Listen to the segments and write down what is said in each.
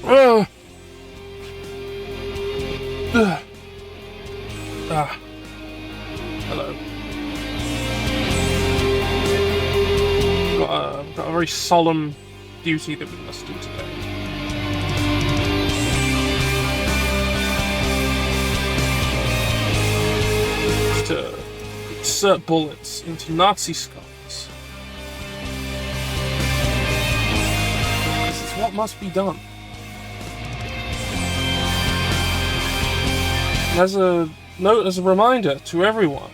Hello. Got a very solemn duty that we must do today. To insert bullets into Nazi skulls. This is what must be done. As a note, as a reminder to everyone,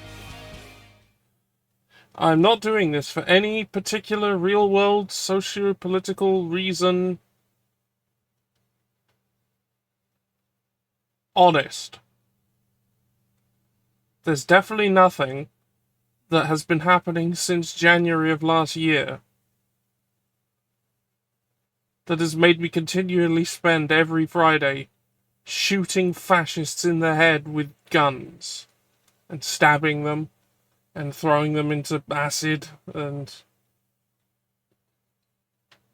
I'm not doing this for any particular real-world socio-political reason. Honest. There's definitely nothing that has been happening since January of last year that has made me continually spend every Friday shooting fascists in the head with guns and stabbing them and throwing them into acid and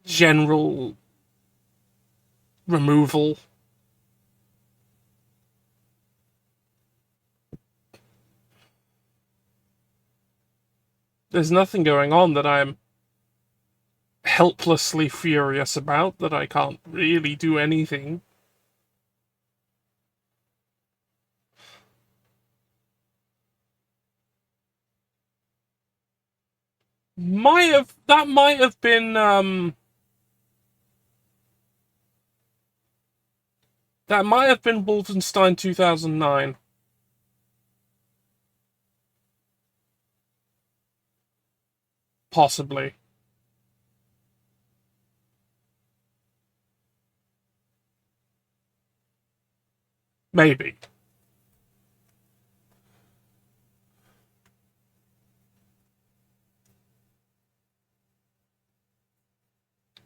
general removal. There's nothing going on that I'm helplessly furious about, that I can't really do anything. That might have been Wolfenstein 2009. Possibly. Maybe.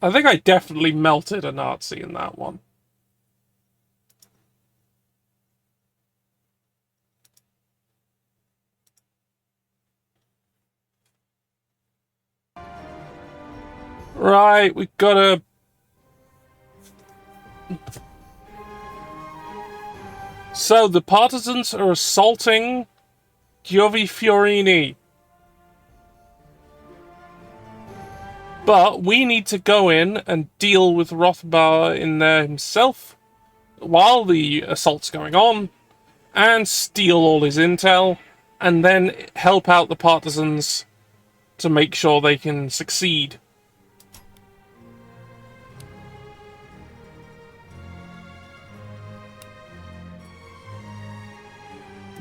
I think I definitely melted a Nazi in that one. Right, we gotta... So, the partisans are assaulting Giovi Fiorini. But we need to go in and deal with Rothbauer in there himself while the assault's going on, and steal all his intel, and then help out the partisans to make sure they can succeed.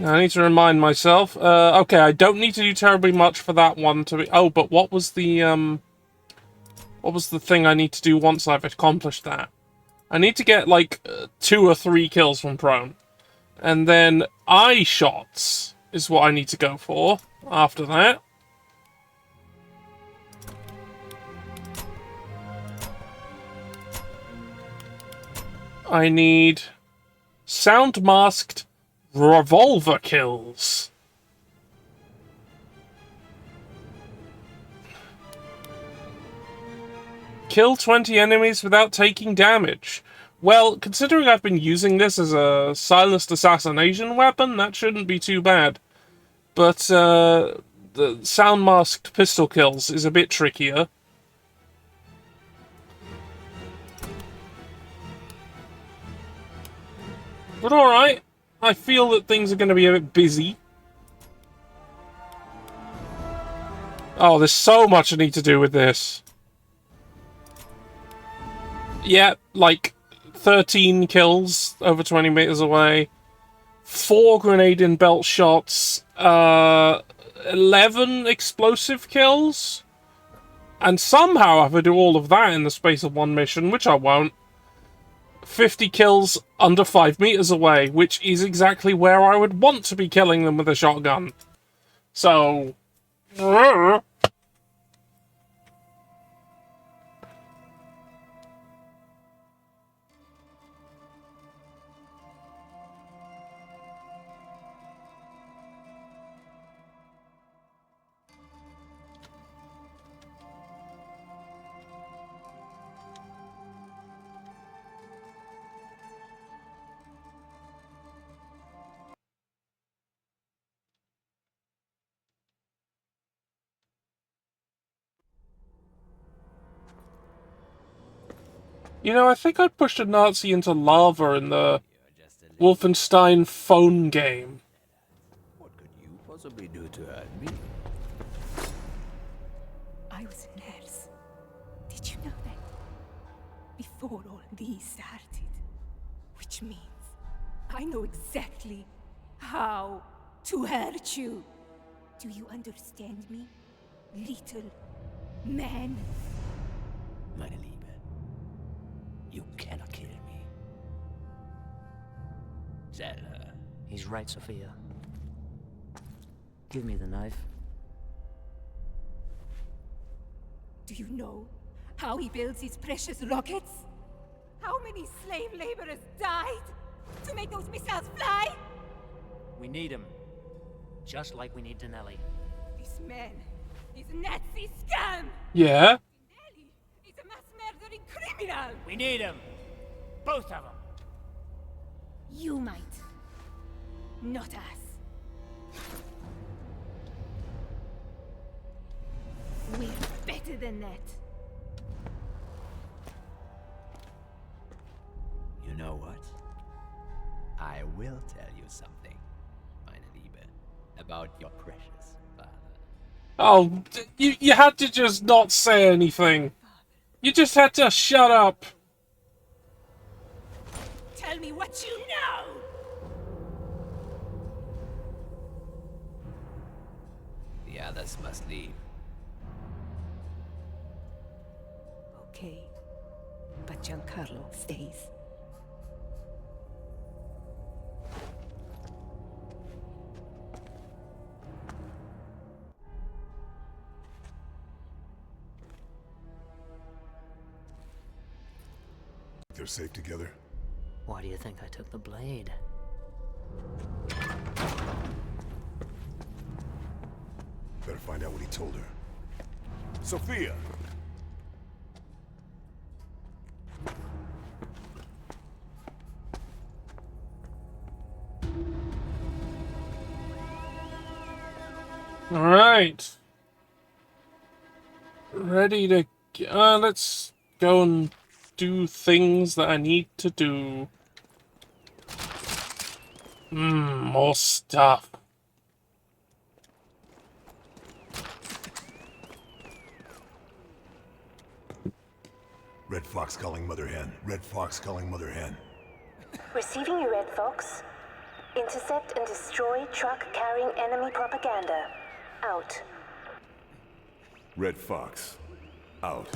I need to remind myself. Okay, I don't need to do terribly much for that one to be... Oh, but what was the thing I need to do once I've accomplished that? I need to get, like, 2 or 3 kills from prone. And then eye shots is what I need to go for after that. I need sound masked revolver kills. Kill 20 enemies without taking damage. Well, considering I've been using this as a silenced assassination weapon, that shouldn't be too bad. But the sound masked pistol kills is a bit trickier. But alright, I feel that things are going to be a bit busy. Oh, there's so much I need to do with this. Yeah, like 13 kills over 20 meters away. 4 grenade in belt shots. 11 explosive kills. And somehow, if I do all of that in the space of one mission, which I won't, 50 kills under 5 meters away, which is exactly where I would want to be killing them with a shotgun. So... You know, I think I pushed a Nazi into lava in the You're just a lady. Wolfenstein phone game. What could you possibly do to hurt me? I was a nurse. Did you know that? Before all these started. Which means I know exactly how to hurt you. Do you understand me? Little man. Meine Liebe, you cannot kill me. Tell her. He's right, Sophia. Give me the knife. Do you know how he builds his precious rockets? How many slave laborers died to make those missiles fly? We need him. Just like we need Danelli. This man is a Nazi scum! Yeah? Nelly is a mass murdering criminal! We need him! Both of them! You might. Not us. We're better than that. You know what? I will tell you something, meine Liebe, about your precious father. Oh, you had to just not say anything. You just had to shut up. Tell me what you know! The others must leave. Okay. But Giancarlo stays. They're safe together? Why do you think I took the blade? Better find out what he told her. Sophia! Alright. Ready to... let's go and do things that I need to do. More stuff. Red Fox calling Mother Hen. Red Fox calling Mother Hen. Receiving you, Red Fox. Intercept and destroy truck carrying enemy propaganda. Out. Red Fox. Out.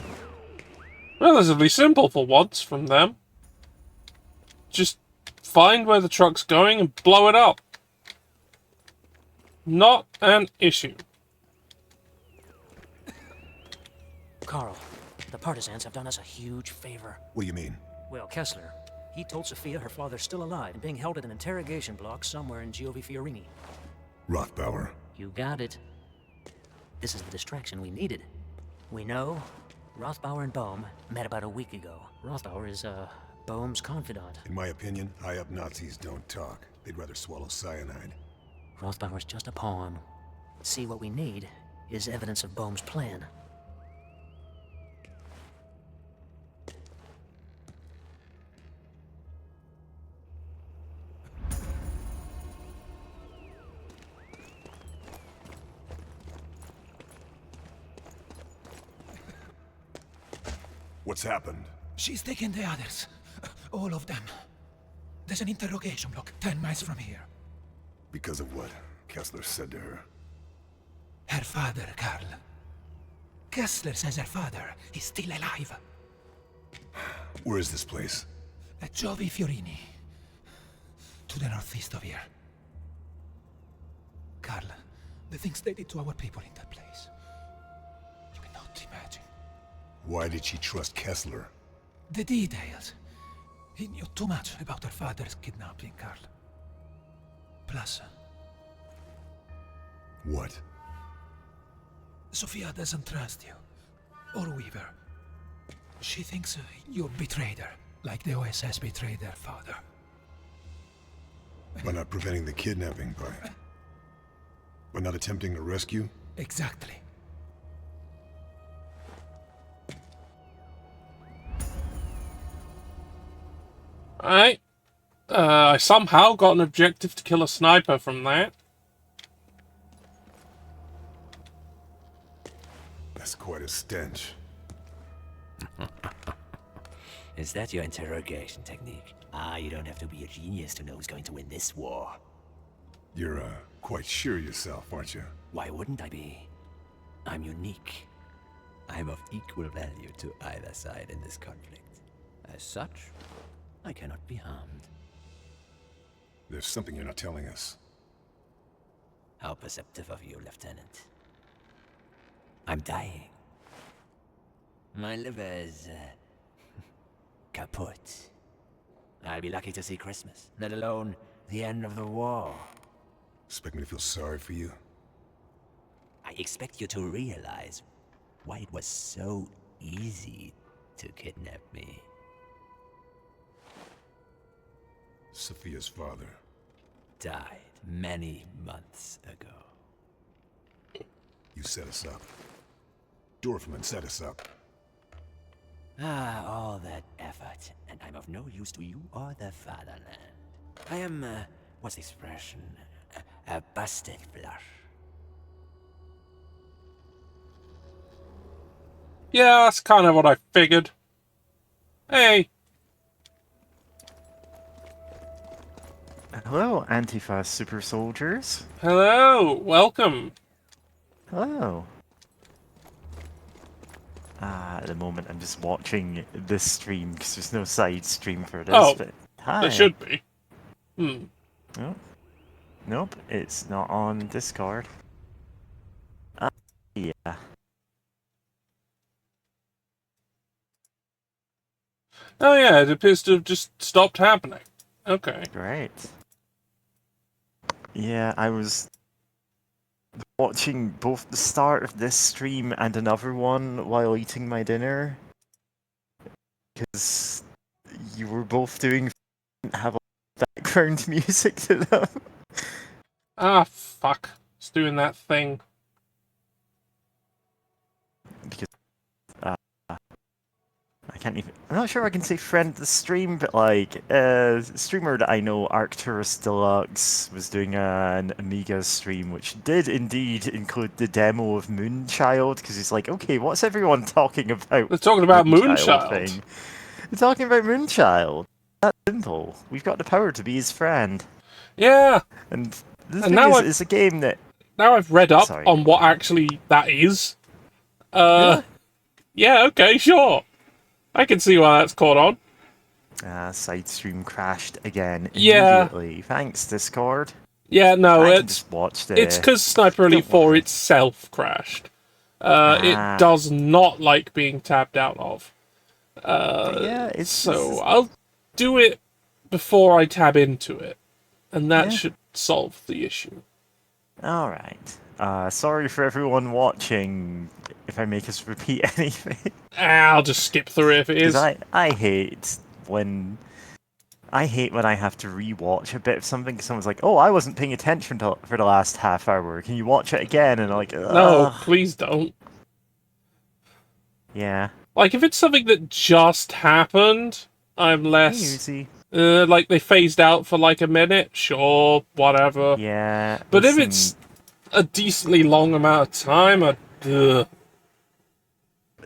Relatively simple for once from them. Just find where the truck's going and blow it up. Not an issue. Carl, the partisans have done us a huge favor. What do you mean? Well, Kessler, he told Sophia her father's still alive and being held at an interrogation block somewhere in Giovi Fiorini. Rothbauer. You got it. This is the distraction we needed. We know Rothbauer and Bohm met about a week ago. Rothbauer is, Bohm's confidant. In my opinion, high-up Nazis don't talk. They'd rather swallow cyanide. Rothbauer's just a pawn. See, what we need is evidence of Bohm's plan. What's happened? She's taken the others. All of them. There's an interrogation block 10 miles from here. Because of what Kessler said to her. Her father, Karl. Kessler says her father is still alive. Where is this place? At Giovi Fiorini. To the northeast of here. Karl, the things they did to our people in that place. You cannot imagine. Why did she trust Kessler? The details. He knew too much about her father's kidnapping, Karl. Plus, What? Sophia doesn't trust you. Or Weaver. She thinks you betrayed her, like the OSS betrayed their father. By not preventing the kidnapping, by not attempting to rescue? Exactly. Alright. I somehow got an objective to kill a sniper from that. That's quite a stench. Is that your interrogation technique? You don't have to be a genius to know who's going to win this war. You're, quite sure yourself, aren't you? Why wouldn't I be? I'm unique. I'm of equal value to either side in this conflict. As such, I cannot be harmed. There's something you're not telling us. How perceptive of you, Lieutenant. I'm dying. My liver is, kaput. I'll be lucky to see Christmas, let alone the end of the war. Expect me to feel sorry for you? I expect you to realize why it was so easy to kidnap me. Sophia's father. Died many months ago. You set us up. Dorfman set us up. All that effort, and I'm of no use to you or the fatherland. I am, what's the expression? A busted flush. Yeah, that's kind of what I figured. Hey. Hello, Antifa super soldiers. Hello. Welcome. Hello. At the moment I'm just watching this stream because there's no side stream for this. Oh, but hi. there should be. Nope. Nope, it's not on Discord. Yeah. Oh yeah, it appears to have just stopped happening. Okay. Great. Yeah, I was watching both the start of this stream and another one while eating my dinner. Because you were both doing have a background music to them. Ah, fuck. It's doing that thing. Because I can't even. I'm not sure I can say friend the stream, but like a streamer that I know, Arcturus Deluxe, was doing an Amiga stream, which did indeed include the demo of Moonchild. Because he's like, okay, what's everyone talking about? They're talking about Moonchild. Thing? They're talking about Moonchild. That's simple. We've got the power to be his friend. Yeah. And the And thing now is, I've- it's a game that. Now I've read up Sorry. on what actually that is. Yeah. Yeah, okay, sure. I can see why that's caught on. Side stream crashed again Yeah. immediately. Thanks, Discord. Yeah, no, I can it's just watch the. it's because Sniper Elite Don't 4 worry. itself crashed. Ah. It does not like being tabbed out of. Yeah, it's So I'll do it before I tab into it, and that Yeah. should solve the issue. All right. Sorry for everyone watching. If I make us repeat anything, I'll just skip through it if it is. because I hate when I have to rewatch a bit of something. 'Cause someone's like, "Oh, I wasn't paying attention for the last half hour. Can you watch it again?" And I'm like, No, "Ugh." please don't. Yeah. Like, if it's something that just happened, I'm less... Easy. like, they phased out for like a minute, sure, whatever. Yeah. But if listen, it's a decently long amount of time, ugh.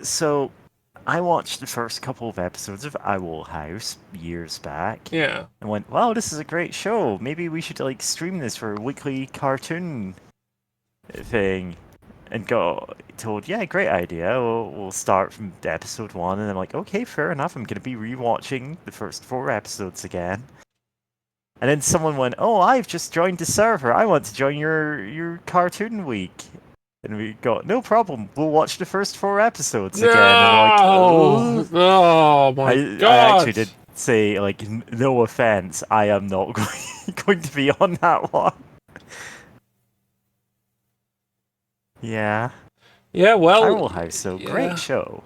So, I watched the first couple of episodes of Owl House years back. Yeah. And went, wow, this is a great show. Maybe we should like stream this for a weekly cartoon thing. And got told, yeah, great idea. We'll start from episode 1. And I'm like, okay, fair enough. I'm going to be rewatching the first 4 episodes again. And then someone went, oh, I've just joined the server. I want to join your cartoon week. And we got, no problem. We'll watch the first 4 episodes again. And I'm like, No! Oh my I god! actually did say, like, no offense, I am not going to be on that one. Yeah. Yeah, well... Owl House, though, yeah. great show.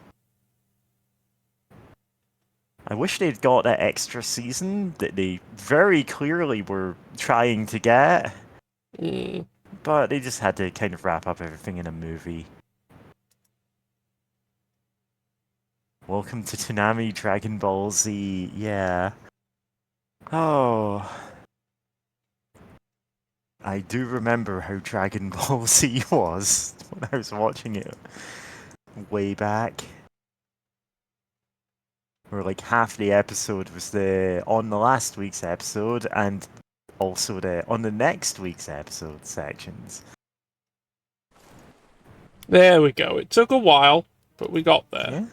I wish they'd got that extra season that they very clearly were trying to get, Mm. but they just had to kind of wrap up everything in a movie. Welcome to Toonami Dragon Ball Z, yeah. Oh. I do remember how Dragon Ball Z was when I was watching it way back. Where like half the episode was on the last week's episode and also on the next week's episode sections. There we go. It took a while, but we got there. Yeah.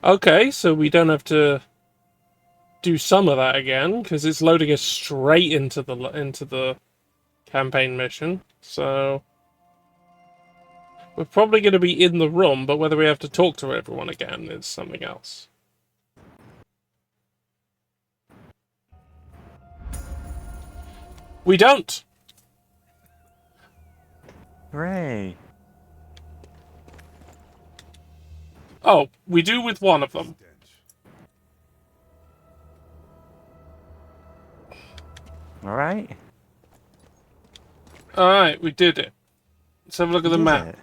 Okay, so we don't have to do some of that again because it's loading us straight into the campaign mission. So we're probably going to be in the room, but whether we have to talk to everyone again is something else. We don't. Hooray. Oh, we do with one of them. Alright. Alright, we did it. Let's have a look at the Did map. it.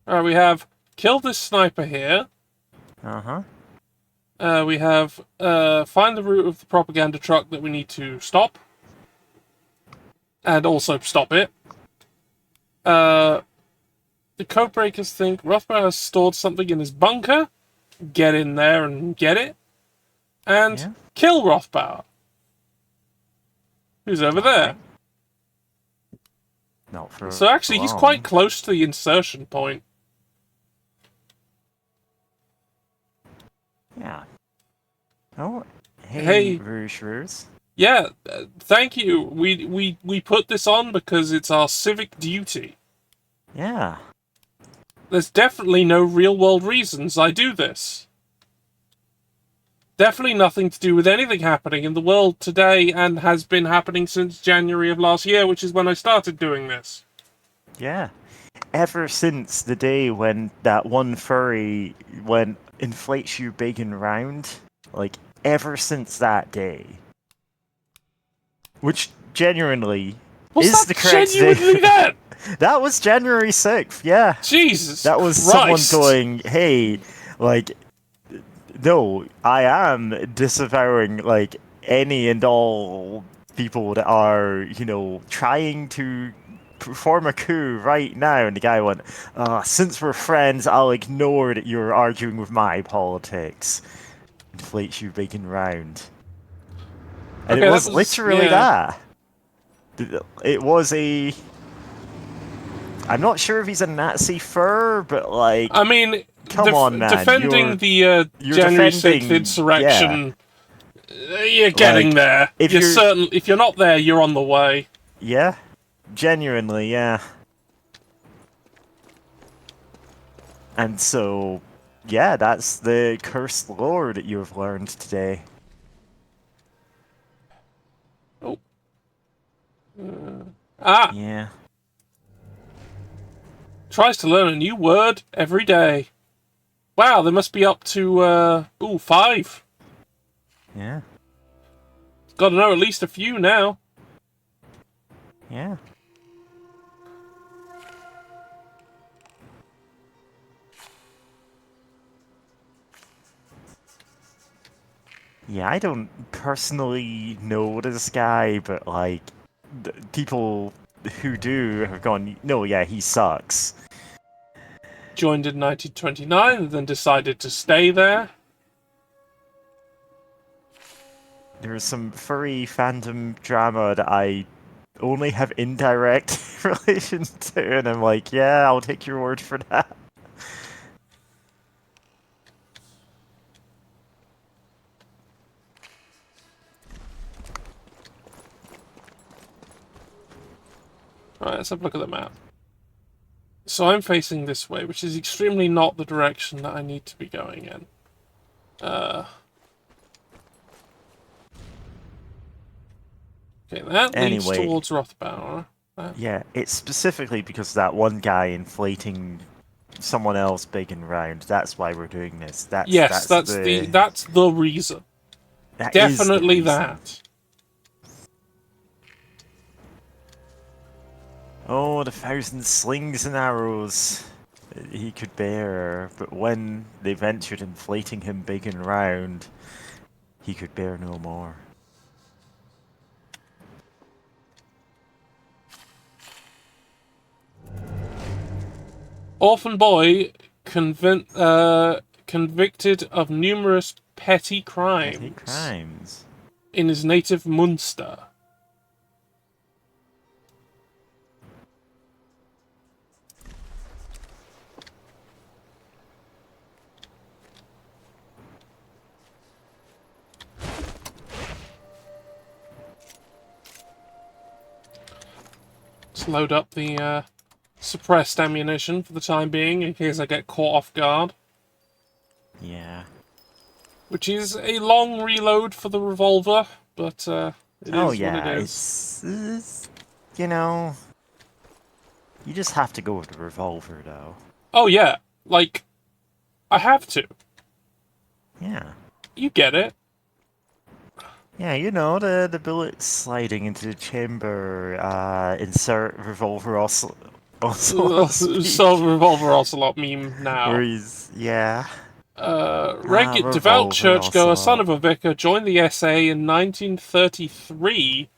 Alright, we have killed this sniper here. Uh-huh. We have find the route of the propaganda truck that we need to stop. And also stop it. The Codebreakers think Rothbauer has stored something in his bunker. Get in there and get it. And Yeah. kill Rothbauer. Who's over there? Not for So actually, he's long. quite close to the insertion point. Yeah. Oh, Hey. Rouge Rouge. Yeah, thank you. We put this on because it's our civic duty. Yeah. There's definitely no real-world reasons I do this. Definitely nothing to do with anything happening in the world today and has been happening since January of last year, which is when I started doing this. Yeah. Ever since the day when that one furry inflates you big and round, like, ever since that day. Which, genuinely, Was is that the correct genuinely day. that? That was January 6th, yeah. Jesus That was Christ. someone going, hey, like, no, I am disavowing, like, any and all people that are, trying to perform a coup right now. And the guy went, since we're friends, I'll ignore that you're arguing with my politics. Inflates you big and round. And Okay, it was that was- literally yeah. that. It was a... I'm not sure if he's a Nazi fur, but like... I mean, Come on, man, defending you're the January 6th defending- insurrection, you're getting Like, there. if You're you're- certain, if you're not there, you're on the way. Yeah, genuinely, yeah. And so, yeah, that's the cursed lore that you have learned today. Ah, Yeah. tries to learn a new word every day. Wow, they must be up to, 5. Yeah. Got to know at least a few now. Yeah. Yeah, I don't personally know this guy, but like, people who do have gone, no, yeah, he sucks. Joined in 1929 and then decided to stay there. There's some furry fandom drama that I only have indirect relation to, and I'm like, yeah, I'll take your word for that. Right, let's have a look at the map. So I'm facing this way, which is extremely not the direction that I need to be going in. Okay, that leads Anyway. towards Rothbauer. Yeah, it's specifically because that one guy inflating someone else big and round. That's why we're doing this. Yes, that's the reason. that is the Definitely reason. that. Oh, the 1,000 slings and arrows. he could bear, but when they ventured inflating him big and round, he could bear no more. Orphan boy convicted of numerous petty crimes Petty crimes. in his native Munster. Let's load up the suppressed ammunition for the time being, in case I get caught off guard. Yeah. Which is a long reload for the revolver, but it is Oh what yeah, it is. it's you know, you just have to go with the revolver though. Oh yeah, like, I have to. Yeah. You get it. Yeah, you know, the bullet sliding into the chamber, insert revolver also So revolver ocelot meme now. where he's, yeah. Regit, devout revolver churchgoer, son ocelot. of a vicar, joined the SA in 1933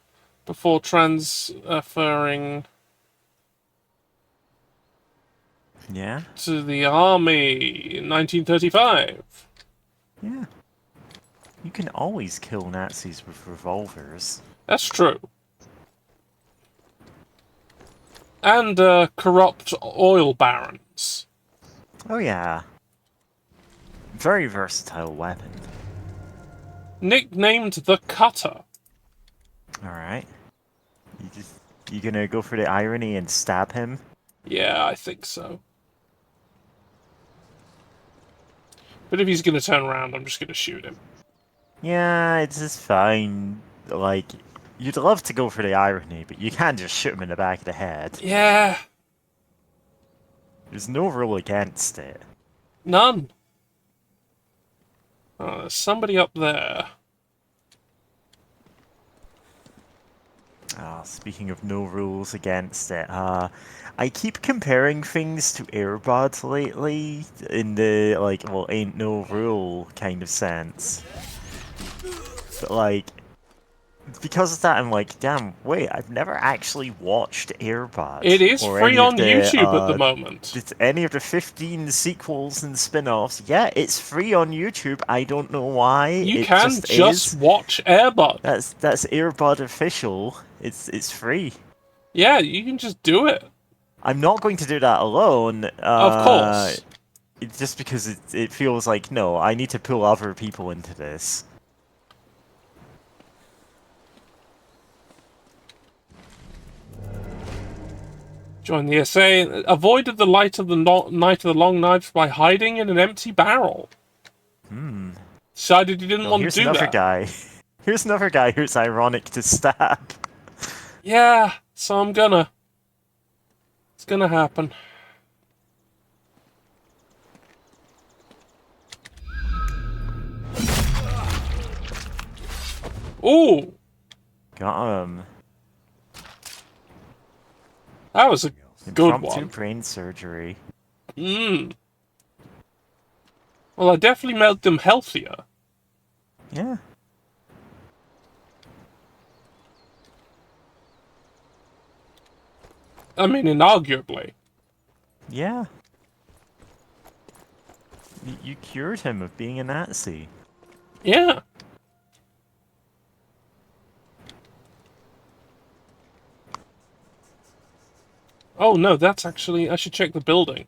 before transferring Yeah, to the army in 1935. yeah. You can always kill Nazis with revolvers. That's true. And corrupt oil barons. Oh yeah. Very versatile weapon. Nicknamed the Cutter. Alright. You gonna go for the irony and stab him? Yeah, I think so. But if he's gonna turn around, I'm just gonna shoot him. Yeah, it's just fine. Like, you'd love to go for the irony, but you can't just shoot him in the back of the head. Yeah, There's no rule against it. none. Oh, there's somebody up there. Speaking of no rules against it, I keep comparing things to Airbud lately in the, like, well, ain't no rule kind of sense. But, like, because of that, I'm like, damn, wait, I've never actually watched Airbud. It is or free any of on the, YouTube at the moment. Did any of the 15 sequels and spin-offs. Yeah, it's free on YouTube. I don't know why. You it can just just is. watch Airbud. That's Airbud official. It's free. Yeah, you can just do it. I'm not going to do that alone. Of course. Just because it feels like, no, I need to pull other people into this. Join the SA. Avoided the light of the night of the long knives by hiding in an empty barrel. Decided he didn't want to Here's do another that. guy. Here's another guy who's ironic to stab. Yeah, so I'm gonna. It's gonna happen. Ooh, Got him. that was a good Impromptu one. brain surgery. Well, I definitely made them healthier. Yeah. I mean, inarguably. Yeah. You cured him of being a Nazi. Yeah. Oh no, that's actually... I should check the building.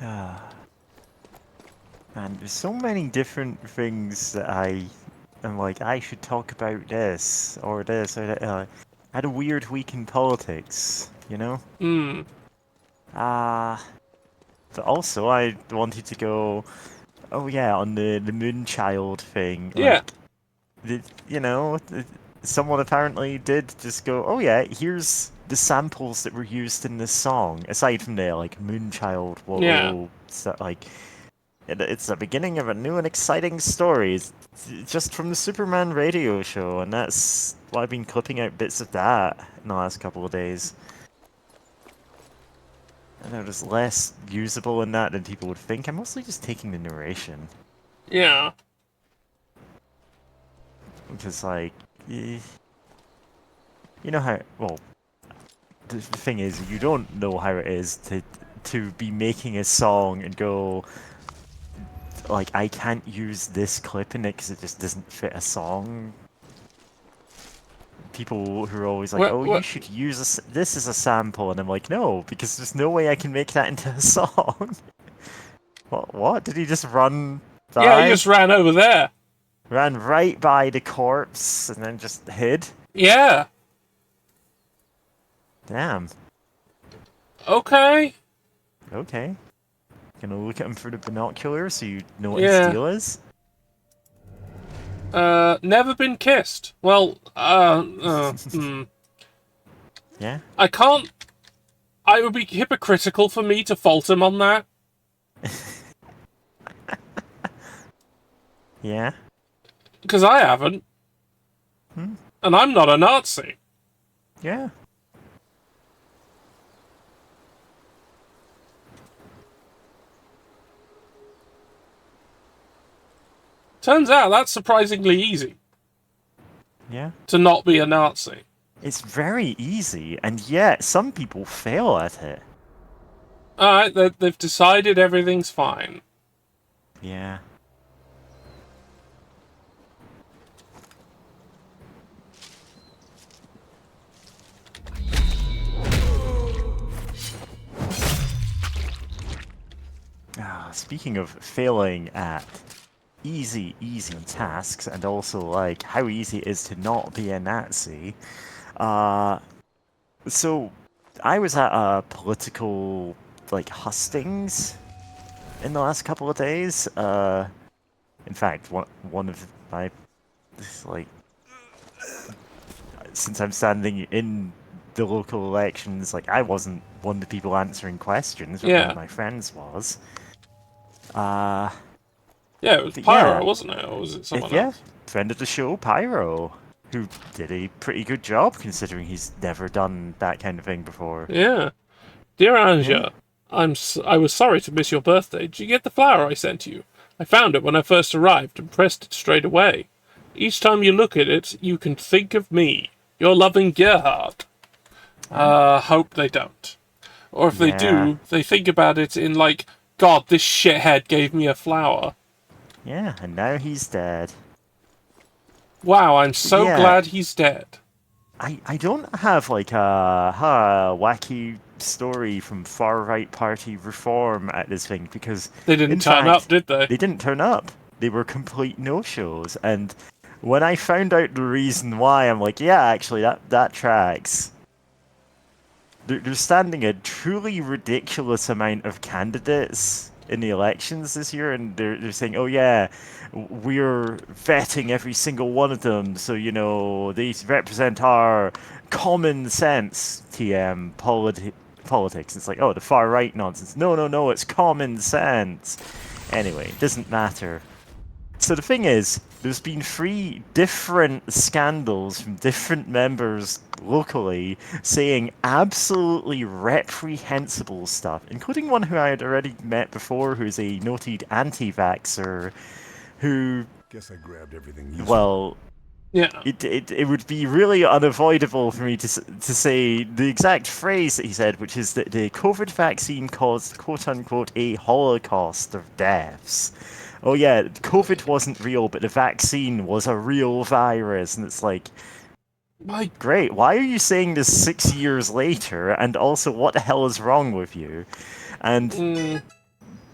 Man, there's so many different things that I am like, I should talk about this, or this, or that. I had a weird week in politics, you know? But also I wanted to go, oh yeah, on the Moonchild thing. Yeah. Someone apparently did just go, oh yeah, here's the samples that were used in this song, aside from the, like, Moonchild, Yeah. It's the beginning of a new and exciting story. It's just from the Superman radio show, and that's why I've been clipping out bits of that in the last couple of days. I know there's less usable in that than people would think. I'm mostly just taking the narration. Yeah. Because, like, you know how, well, the thing is, you don't know how it is to be making a song and go, like, I can't use this clip in it because it just doesn't fit a song. People who are always like, oh, you should use this as a sample, and I'm like, no, because there's no way I can make that into a song. What? Did he just run by? Yeah, he just ran over there. Ran right by the corpse and then just hid? Yeah. Damn. Okay. Okay. Gonna look at him through the binoculars so you know what his deal is? Never been kissed. Well, Yeah? I can't... It would be hypocritical for me to fault him on that. Yeah? Because I haven't. And I'm not a Nazi. Yeah. Turns out that's surprisingly easy. Yeah? To not be a Nazi. It's very easy, and yet some people fail at it. Alright, they've decided everything's fine. Yeah. Speaking of failing at easy tasks, and also like how easy it is to not be a Nazi, so I was at a political like hustings in the last couple of days. In fact, one of my like, since I'm standing in the local elections, like I wasn't one of the people answering questions, but one of my friends was. Yeah, it was Pyro, yeah. wasn't it? Or was it someone Yeah, else? friend of the show, Pyro, who did a pretty good job considering he's never done that kind of thing before. Yeah. Dear Anja, I was sorry to miss your birthday. Did you get the flower I sent you? I found it when I first arrived and pressed it straight away. Each time you look at it, you can think of me. Your loving Gerhard. Hope they don't. Or if they do, they think about it in like, God, this shithead gave me a flower. Yeah, and now he's dead. Wow, I'm so glad he's dead. I don't have like a wacky story from far right party reform at this thing because they didn't turn up, did they? They didn't turn up. They were complete no-shows, and when I found out the reason why, I'm like, yeah, actually, that tracks. They're standing a truly ridiculous amount of candidates in the elections this year, and they're saying, oh yeah, we're vetting every single one of them, so, you know, they represent our common sense, TM, politics. It's like, oh, the far right nonsense. No, it's common sense. Anyway, it doesn't matter. So the thing is, there's been 3 different scandals from different members locally saying absolutely reprehensible stuff, including one who I had already met before, who's a noted anti-vaxxer, who... Guess I grabbed everything useful. Well... Yeah. It would be really unavoidable for me to say the exact phrase that he said, which is that the COVID vaccine caused, quote-unquote, a holocaust of deaths. Oh yeah, COVID wasn't real, but the vaccine was a real virus, and it's like... Great, why are you saying this 6 years later, and also what the hell is wrong with you? And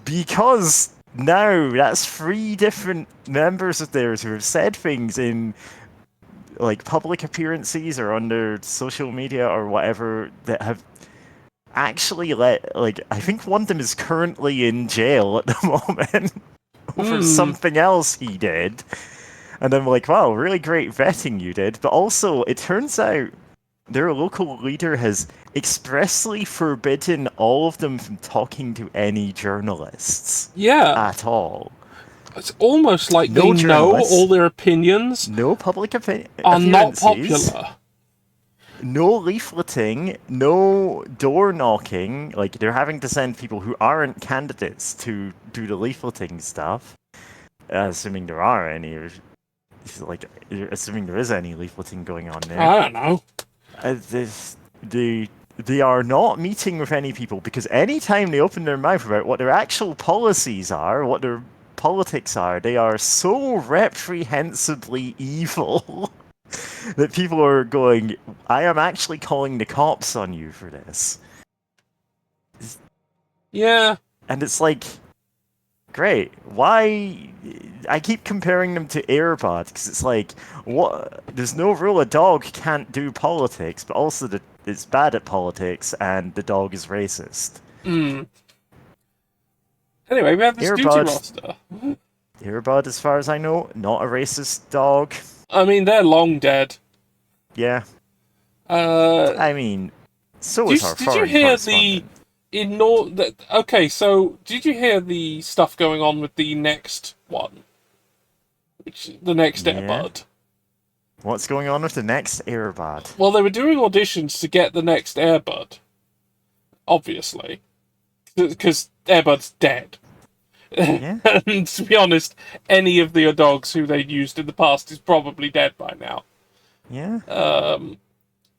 because now that's 3 different members of theirs who have said things in like public appearances or on their social media or whatever that have actually I think one of them is currently in jail at the moment over something else he did. And I'm like, wow, really great vetting you did. But also, it turns out their local leader has expressly forbidden all of them from talking to any journalists. Yeah. At all. It's almost like they know all their opinions. No public opinion are not popular. no leafleting, no door knocking. Like, they're having to send people who aren't candidates to do the leafleting stuff. Assuming there are any, or like, assuming there is any leafleting going on there. I don't know. They are not meeting with any people, because anytime they open their mouth about what their actual policies are, what their politics are, they are so reprehensibly evil that people are going, I am actually calling the cops on you for this. Yeah. And it's like, great. Why? I keep comparing them to Air Bud, because it's like, what? There's no rule a dog can't do politics, but also that it's bad at politics, and the dog is racist. Anyway, we have this Air duty Bud. roster. Air Bud, as far as I know, not a racist dog. I mean, they're long dead. Yeah. Uh, I mean, so did is our you foreign hear the correspondent. Okay, so did you hear the stuff going on with the next one? The next Yeah. Airbud? What's going on with the next Air Bud? Well, they were doing auditions to get the next Airbud. Obviously. Because Airbud's dead. Yeah. And to be honest, any of the dogs who they'd used in the past is probably dead by now. Yeah.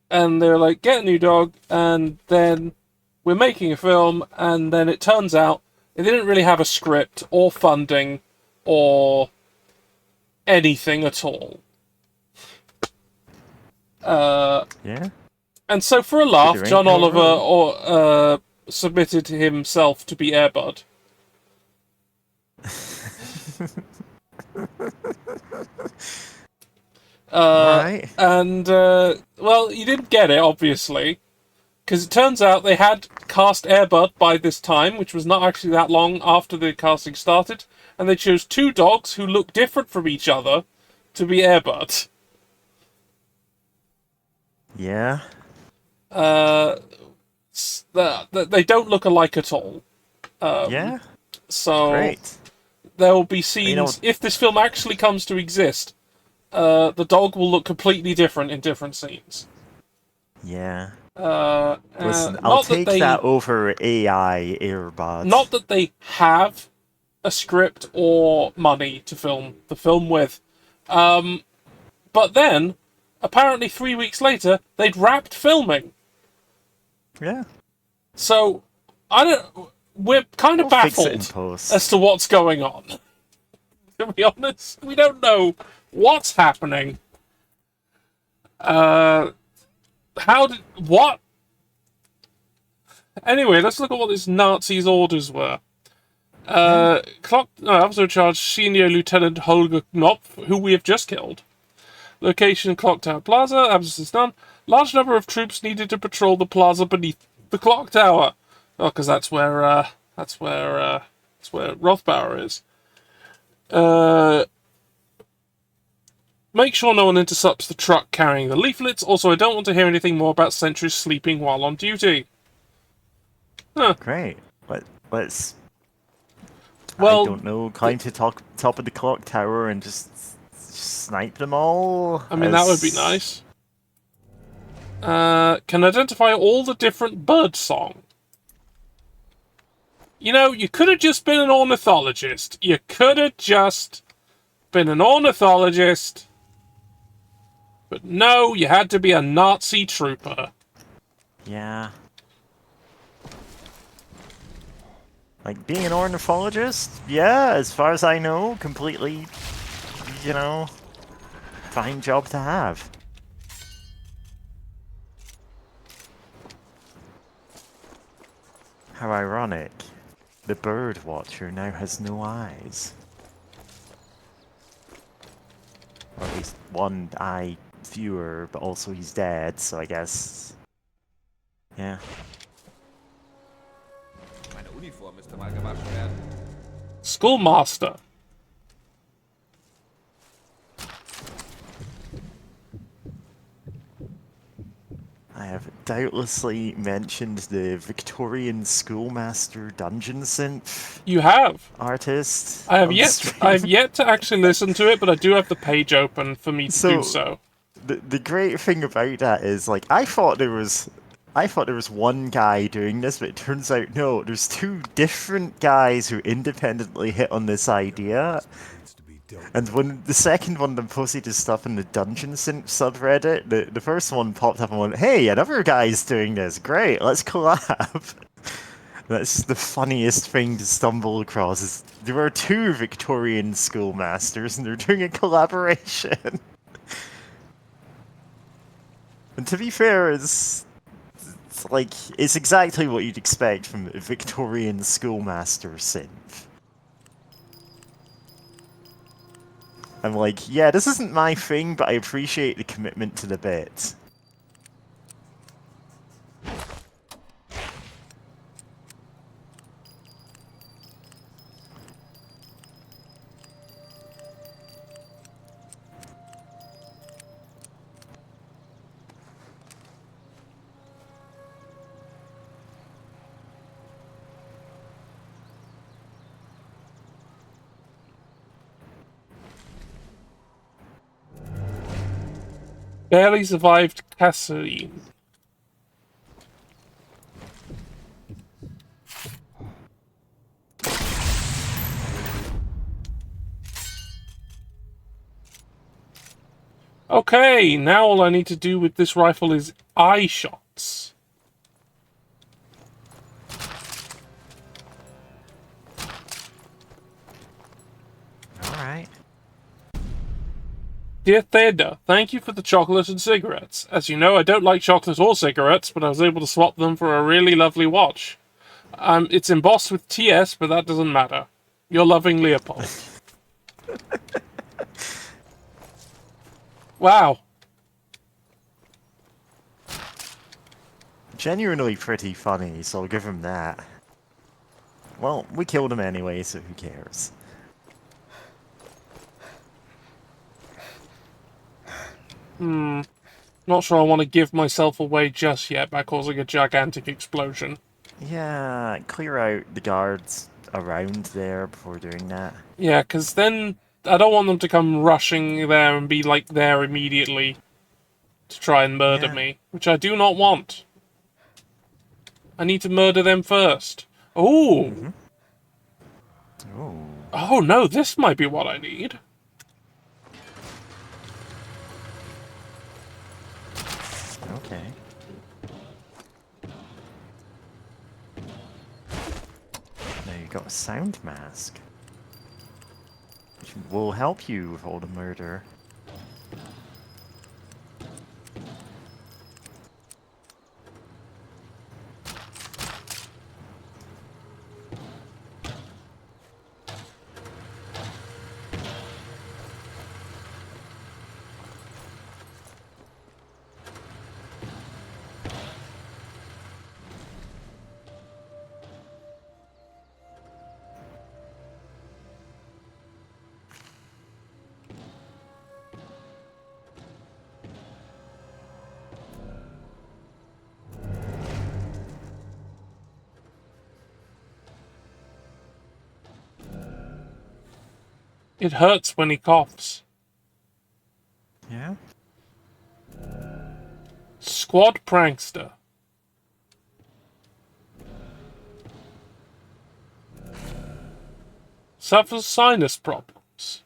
And they're like, get a new dog, and then we're making a film, and then it turns out they didn't really have a script or funding or anything at all. Yeah. And so for a laugh, There ain't John no Oliver submitted himself to be Airbud. Right. And, well, you didn't get it, obviously. Because it turns out they had cast Airbud by this time, which was not actually that long after the casting started. And they chose two dogs who look different from each other to be Airbud. Yeah. They don't look alike at all. Yeah. So Great. there will be scenes, You know- if this film actually comes to exist, the dog will look completely different in different scenes. Yeah. Listen, Listen, I'll take that over AI Airbud. Not that they have a script or money to film the film with. But then, apparently 3 weeks later, they'd wrapped filming. Yeah. So, we're kind of We'll fix it in baffled post. as to what's going on. To be honest, we don't know what's happening. What? Anyway, let's look at what this Nazi's orders were. Officer in charge, Senior Lieutenant Holger Knopf, who we have just killed. Location, Clock Tower Plaza, absence is none. Large number of troops needed to patrol the plaza beneath the clock tower. Oh, because that's where Rothbauer is. Make sure no one intercepts the truck carrying the leaflets. Also, I don't want to hear anything more about sentries sleeping while on duty. Great. Let's. Well, I don't know. Climb to top of the clock tower and just snipe them all. I mean, that would be nice. Can identify all the different bird song. You know, you could have just been an ornithologist. You could have just been an ornithologist. But no, you had to be a Nazi trooper. Yeah. Like, being an ornithologist? Yeah, as far as I know, completely, fine job to have. How ironic. The bird watcher now has no eyes. Or at least one eye fewer, but also he's dead, so I guess... Yeah. Meine Uniform müsste mal gewaschen werden. Schoolmaster. I have doubtlessly mentioned the Victorian Schoolmaster Dungeon Synth You have. artist. I have on yet. stream. I have yet to actually listen to it, but I do have the page open for me to do so. the great thing about that is, like, I thought there was one guy doing this, but it turns out no, there's two different guys who independently hit on this idea. And when the second one of them posted his stuff in the Dungeon Synth subreddit, the first one popped up and went, "Hey, another guy's doing this. Great, let's collab." That's the funniest thing to stumble across. Is there are two Victorian schoolmasters and they're doing a collaboration. And to be fair, it's like it's exactly what you'd expect from a Victorian schoolmaster synth. I'm like, yeah, this isn't my thing, but I appreciate the commitment to the bit. Barely survived Cassidy. Okay, now all I need to do with this rifle is eye shots. Alright. Dear Theda, thank you for the chocolate and cigarettes. As you know, I don't like chocolate or cigarettes, but I was able to swap them for a really lovely watch. It's embossed with TS, but that doesn't matter. Your loving Leopold. Wow. Genuinely pretty funny, so I'll give him that. Well, we killed him anyway, so who cares? Not sure I want to give myself away just yet by causing a gigantic explosion. Yeah, clear out the guards around there before doing that. Yeah, because then I don't want them to come rushing there and be, like, there immediately to try and murder me, which I do not want. I need to murder them first. Oh! Oh. Oh no, this might be what I need. Okay. Now you got a sound mask, which will help you with all the murder. It hurts when he coughs. Yeah? Squad prankster. Suffers sinus problems.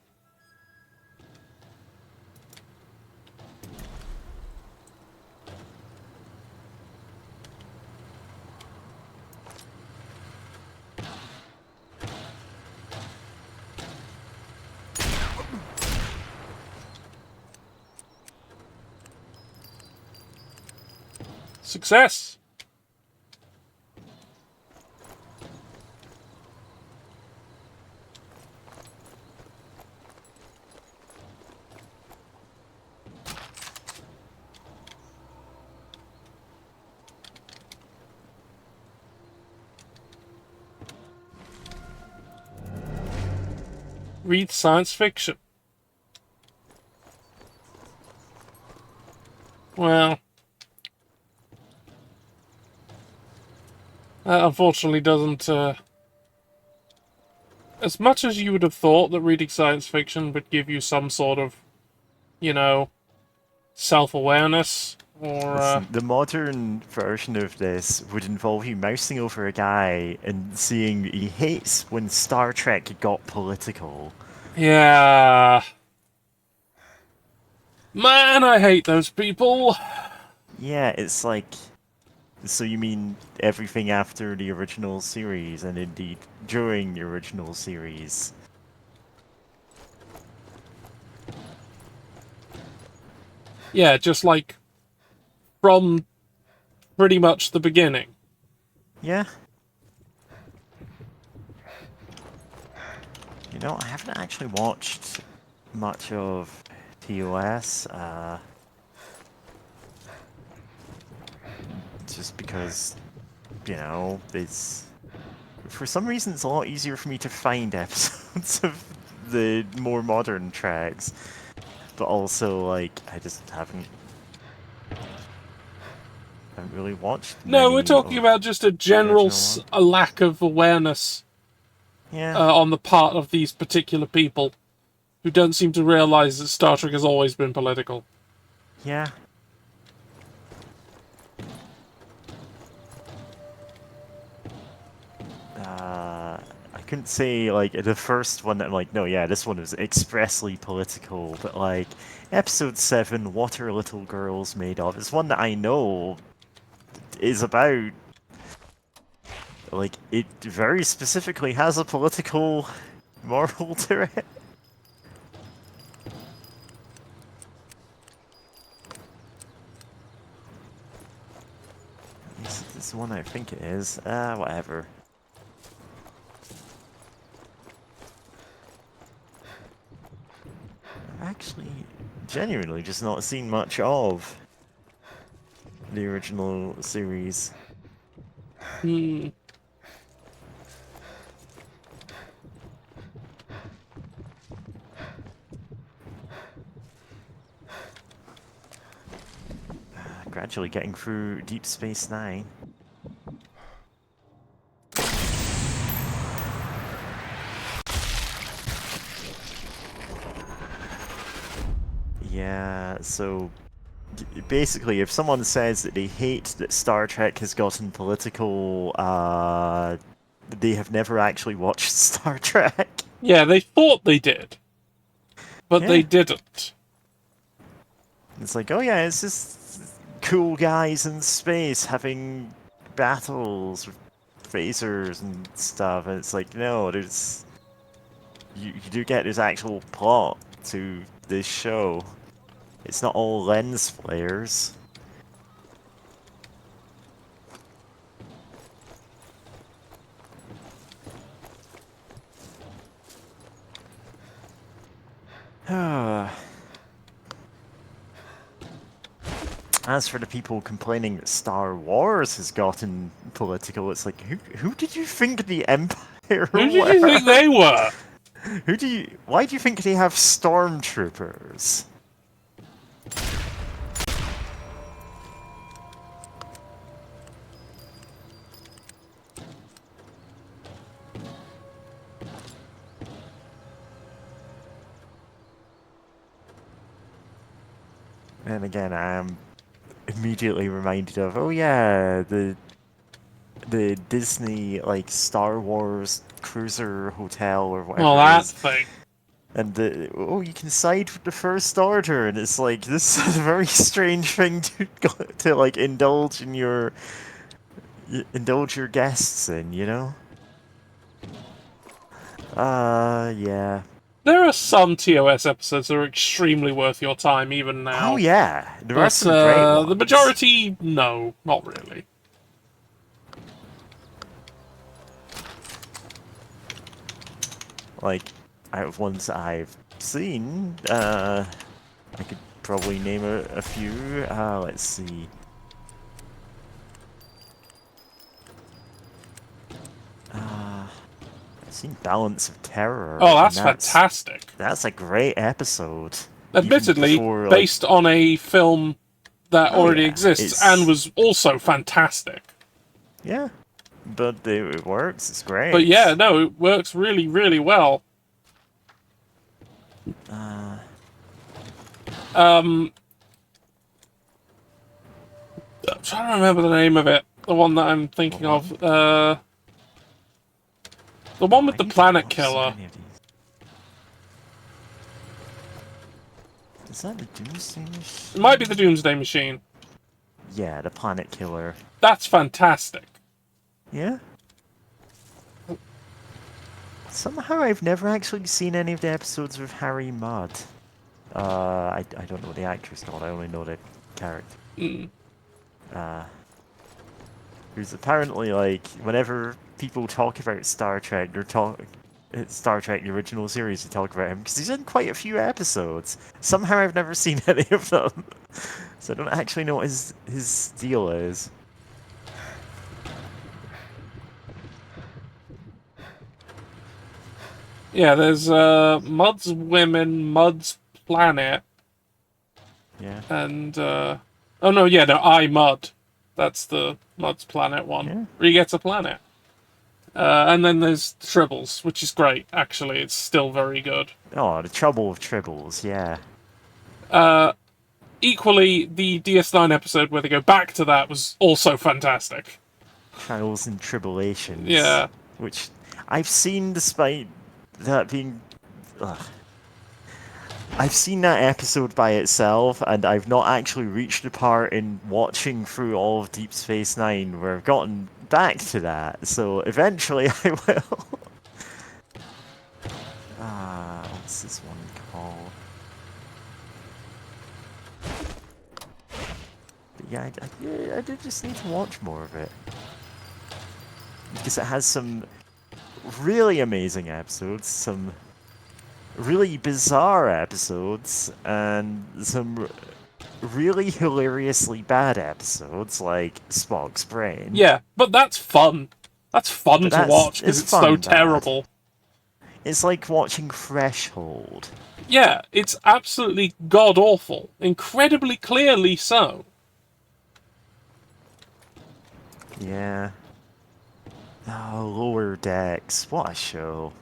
Success! Read science fiction. Well, that unfortunately doesn't, as much as you would have thought that reading science fiction would give you some sort of, you know, self-awareness, or Listen, the modern version of this would involve you mousing over a guy and seeing he hates when Star Trek got political. yeah. Man, I hate those people. Yeah, it's like... So you mean everything after the original series, and indeed during the original series? Yeah, just like from pretty much the beginning. Yeah. You know, I haven't actually watched much of TOS, just because, you know, it's... For some reason, it's a lot easier for me to find episodes of the more modern tracks. But also, like, I just haven't really watched No, we're many talking of about just a the general original a lack of awareness Yeah. on the part of these particular people who don't seem to realize that Star Trek has always been political. Yeah. I couldn't say, like, the first one that I'm like, no, yeah, this one was expressly political, but, like, Episode 7, What Are Little Girls Made Of, is one that I know is about, like, it very specifically has a political moral to it. This is the one I think it is. Whatever. I've actually genuinely just not seen much of the original series. Hmm. Gradually getting through Deep Space Nine. Yeah, so basically, if someone says that they hate that Star Trek has gotten political, they have never actually watched Star Trek. Yeah, they thought they did, but they Yeah. didn't. It's like, oh yeah, it's just cool guys in space having battles with phasers and stuff. And it's like, no, there's... You do get this actual plot to this show. It's not all lens flares. As for the people complaining that Star Wars has gotten political, it's like, who did you think the Empire Who did you think they were? Why do you think they have stormtroopers? And again, I am immediately reminded of, oh yeah, the Disney, like, Star Wars cruiser hotel or whatever Oh, it that is. thing. And you can side with the First Order, and it's like, this is a very strange thing to like indulge your guests in, you know? Yeah. There are some TOS episodes that are extremely worth your time, even now. Oh yeah, there are But some great ones. the majority, no, not really. Like, out of ones that I've seen, I could probably name a few. Let's see. I've seen Balance of Terror. Oh, and that's fantastic. That's a great episode. Even Admittedly, before, like- based on a film that Oh, already yeah, exists it's- and was also fantastic. Yeah, but it works. It's great. But yeah, no, it works really, really well. I'm trying to remember the name of it. The one that I'm thinking of. The one with the planet killer. Is that the Doomsday Machine? It might be the Doomsday Machine. Yeah, the planet killer. That's fantastic. Yeah? Somehow I've never actually seen any of the episodes with Harry Mudd. I don't know the actress called, I only know the character. Who's apparently, like, whenever people talk about Star Trek, they're Star Trek, the original series, they talk about him, because he's in quite a few episodes. Somehow I've never seen any of them. So I don't actually know what his deal is. Yeah, there's Mudd's Women, Mudd's Planet, Yeah. and oh no, yeah, no, I Mudd. That's the Mudd's Planet one. Yeah. Where he gets a planet. And then there's Tribbles, which is great. Actually, it's still very good. Oh, the trouble with Tribbles, yeah. Equally, the DS9 episode where they go back to that was also fantastic. Trials and Tribulations. Yeah. Which I've seen despite that being... Ugh. I've seen that episode by itself, and I've not actually reached the part in watching through all of Deep Space Nine where I've gotten back to that, so eventually I will. What's this one called? But yeah, I do just need to watch more of it. Because it has some really amazing episodes, some really bizarre episodes, and some really hilariously bad episodes, like Spock's Brain. Yeah, but that's fun. That's fun to watch because it's so terrible. It's like watching Threshold. Yeah, it's absolutely god-awful. Incredibly clearly so. Yeah. Oh, Lower Decks. What a show.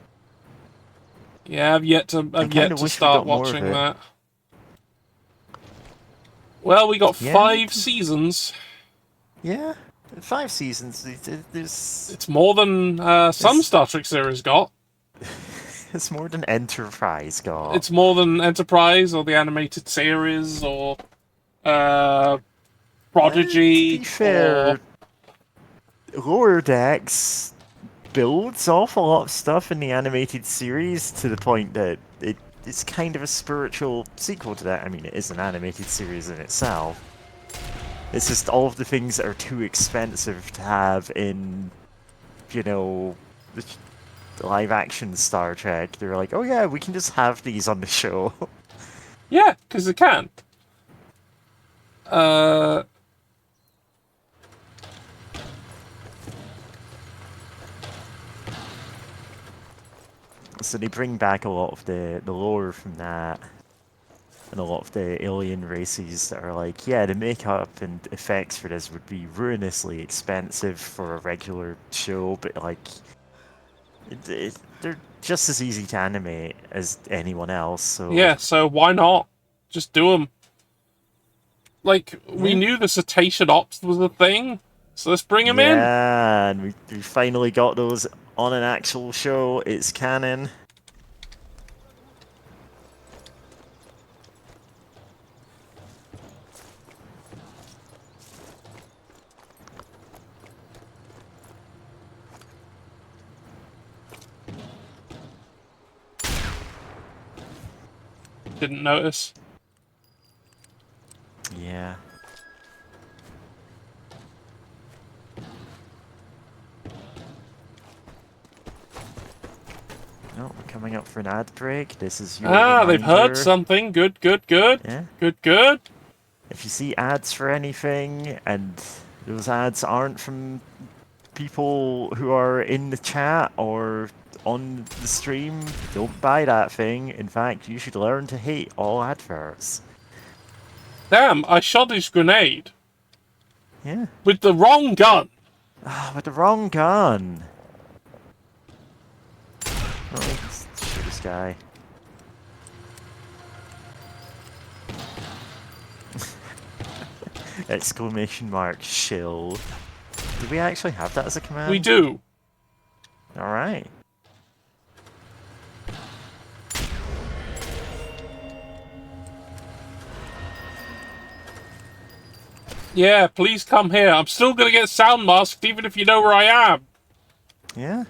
Yeah, I've yet to start watching that. Well, we got 5 seasons. Yeah, 5 seasons. There's... It's more than some Star Trek series got. It's more than Enterprise got. It's more than Enterprise or the animated series or Prodigy. To be fair, Lower Decks builds off a lot of stuff in the animated series to the point that it's kind of a spiritual sequel to that. I mean, it is an animated series in itself. It's just all of the things that are too expensive to have in, you know, the live-action Star Trek. They're like, oh yeah, we can just have these on the show. Yeah, because they can. So they bring back a lot of the lore from that, and a lot of the alien races that are like, yeah, the makeup and effects for this would be ruinously expensive for a regular show, but like, they're just as easy to animate as anyone else, so... Yeah, so why not? Just do them. Like, we knew the Cetacean Ops was a thing, so let's bring them in. Yeah, and we finally got those on an actual show. It's canon. Didn't notice. Yeah. Oh, we're coming up for an ad break. This is your they've heard reminder. something. Good, good, good. Yeah. Good, good. If you see ads for anything, and those ads aren't from people who are in the chat or on the stream, don't buy that thing. In fact, you should learn to hate all adverts. Damn, I shot his grenade. Yeah. With the wrong gun. Ah, with the wrong gun. Oh, let's shoot this guy. Exclamation mark shill. Do we actually have that as a command? We do. Alright. Yeah, please come here. I'm still gonna get sound masked even if you know where I am. Yeah.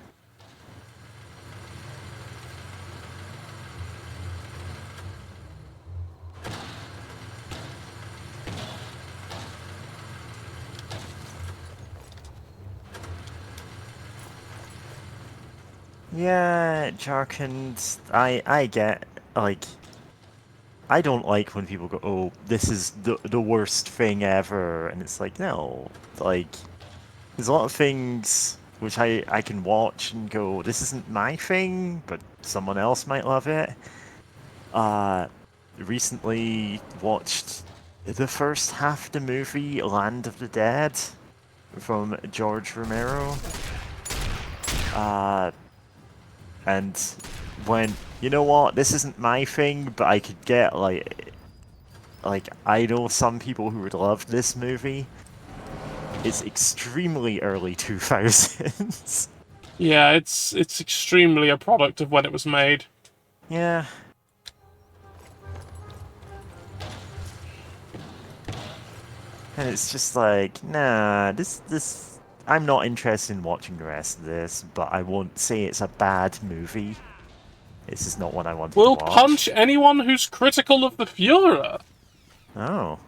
Yeah, Jarkand, I get, like, I don't like when people go, oh, this is the worst thing ever, and it's like, no, like, there's a lot of things which I can watch and go, this isn't my thing, but someone else might love it. Recently watched the first half of the movie Land of the Dead from George Romero. And when, you know what, this isn't my thing, but I could get, like, I know some people who would love this movie. It's extremely early 2000s. Yeah, it's extremely a product of when it was made. Yeah. And it's just like, nah, this I'm not interested in watching the rest of this, but I won't say it's a bad movie. This is not what I wanted We'll to watch. punch anyone who's critical of the Führer. Oh.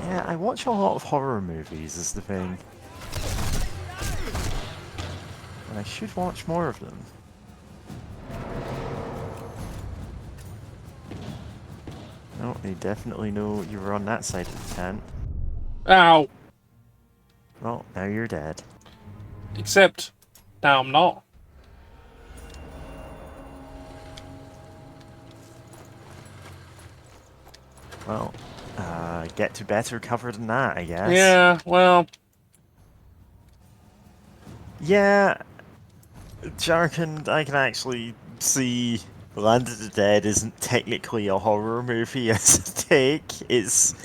Yeah, I watch a lot of horror movies, is the thing. And I should watch more of them. Oh, they definitely know you were on that side of the tent. Ow. Well, now you're dead. Except, now I'm not. Well, get to better cover than that, I guess. Yeah, well... Yeah, Jarkand, I can actually see Land of the Dead isn't technically a horror movie as a take. It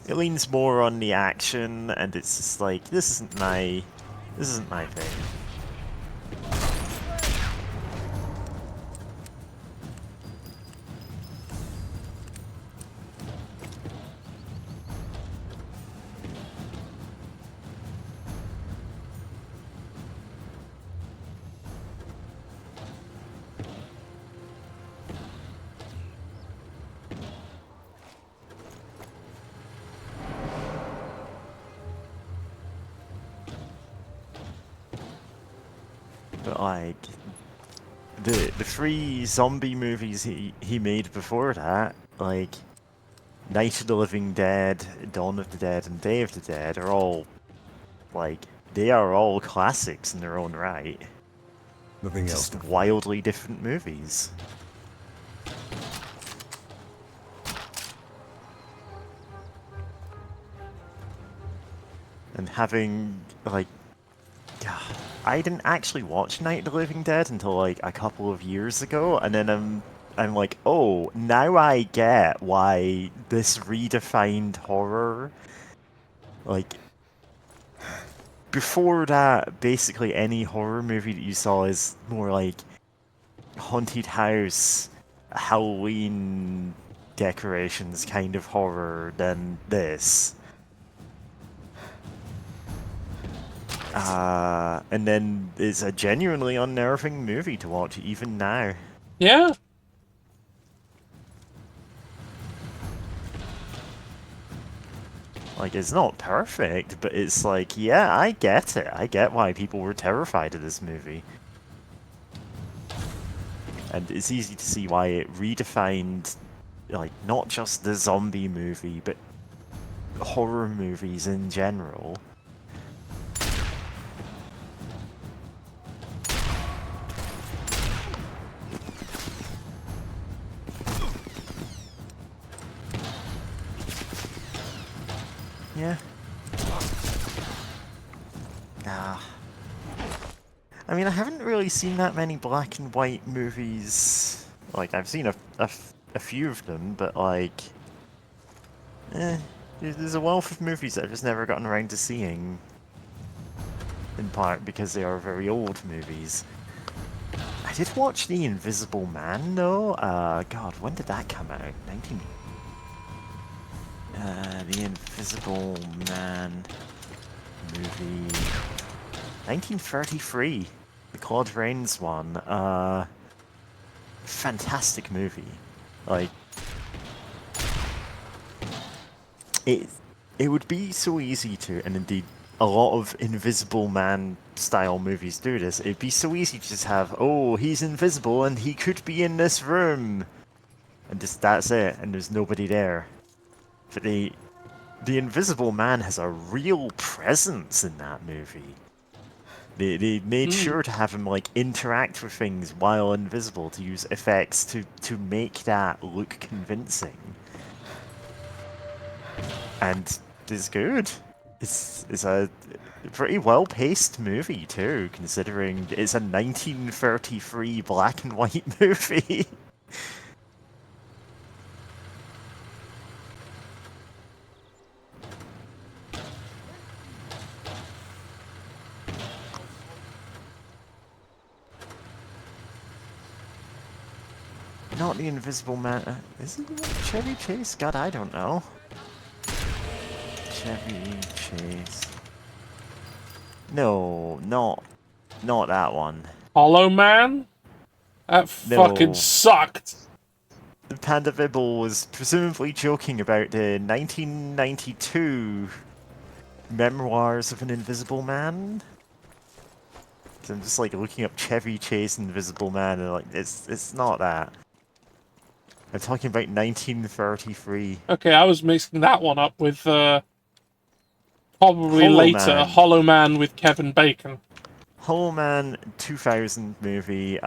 leans more on the action, and it's just like, this isn't my thing. But like, the three zombie movies he made before that, like Night of the Living Dead, Dawn of the Dead, and Day of the Dead, are all like, they are all classics in their own right. Nothing else. Just wildly different movies. And having, like, I didn't actually watch Night of the Living Dead until like a couple of years ago, and then I'm like, oh, now I get why this redefined horror. Like, before that, basically any horror movie that you saw is more like haunted house, Halloween decorations kind of horror than this. And then it's a genuinely unnerving movie to watch even now. Yeah. Like, it's not perfect, but it's like, yeah, I get it. I get why people were terrified of this movie. And it's easy to see why it redefined, like, not just the zombie movie, but horror movies in general. Yeah. Nah. I mean, I haven't really seen that many black and white movies. Like, I've seen a few of them, but like, there's a wealth of movies that I've just never gotten around to seeing. In part because they are very old movies. I did watch The Invisible Man, though. God, when did that come out? The Invisible Man movie. 1933. The Claude Rains one. Fantastic movie. Like, it would be so easy to, and indeed a lot of Invisible Man style movies do this. It'd be so easy to just have, oh, he's invisible and he could be in this room, and just that's it, and there's nobody there. But the Invisible Man has a real presence in that movie. They made sure to have him like interact with things while invisible, to use effects to make that look convincing. And it's good. It's a pretty well-paced movie too, considering it's a 1933 black and white movie. Not The Invisible Man. Is it Chevy Chase? God, I don't know. Chevy Chase. No, not that one. Hollow Man? That fucking sucked. Panda Bibble was presumably joking about the 1992 Memoirs of an Invisible Man. So I'm just like looking up Chevy Chase Invisible Man, and like it's not that. I'm talking about 1933. Okay, I was mixing that one up with probably Hollow later Man. Hollow Man with Kevin Bacon. Hollow Man 2000 movie.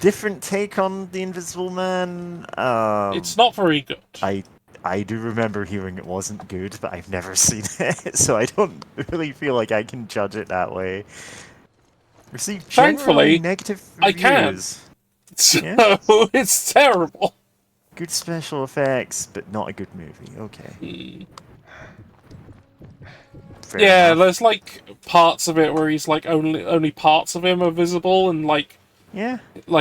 Different take on the Invisible Man. It's not very good. I do remember hearing it wasn't good, but I've never seen it, so I don't really feel like I can judge it that way. Received generally Thankfully, negative I can. reviews. So Yeah. it's terrible. Good special effects, but not a good movie. Okay. Fair Yeah, enough. there's like parts of it where he's like only parts of him are visible, and like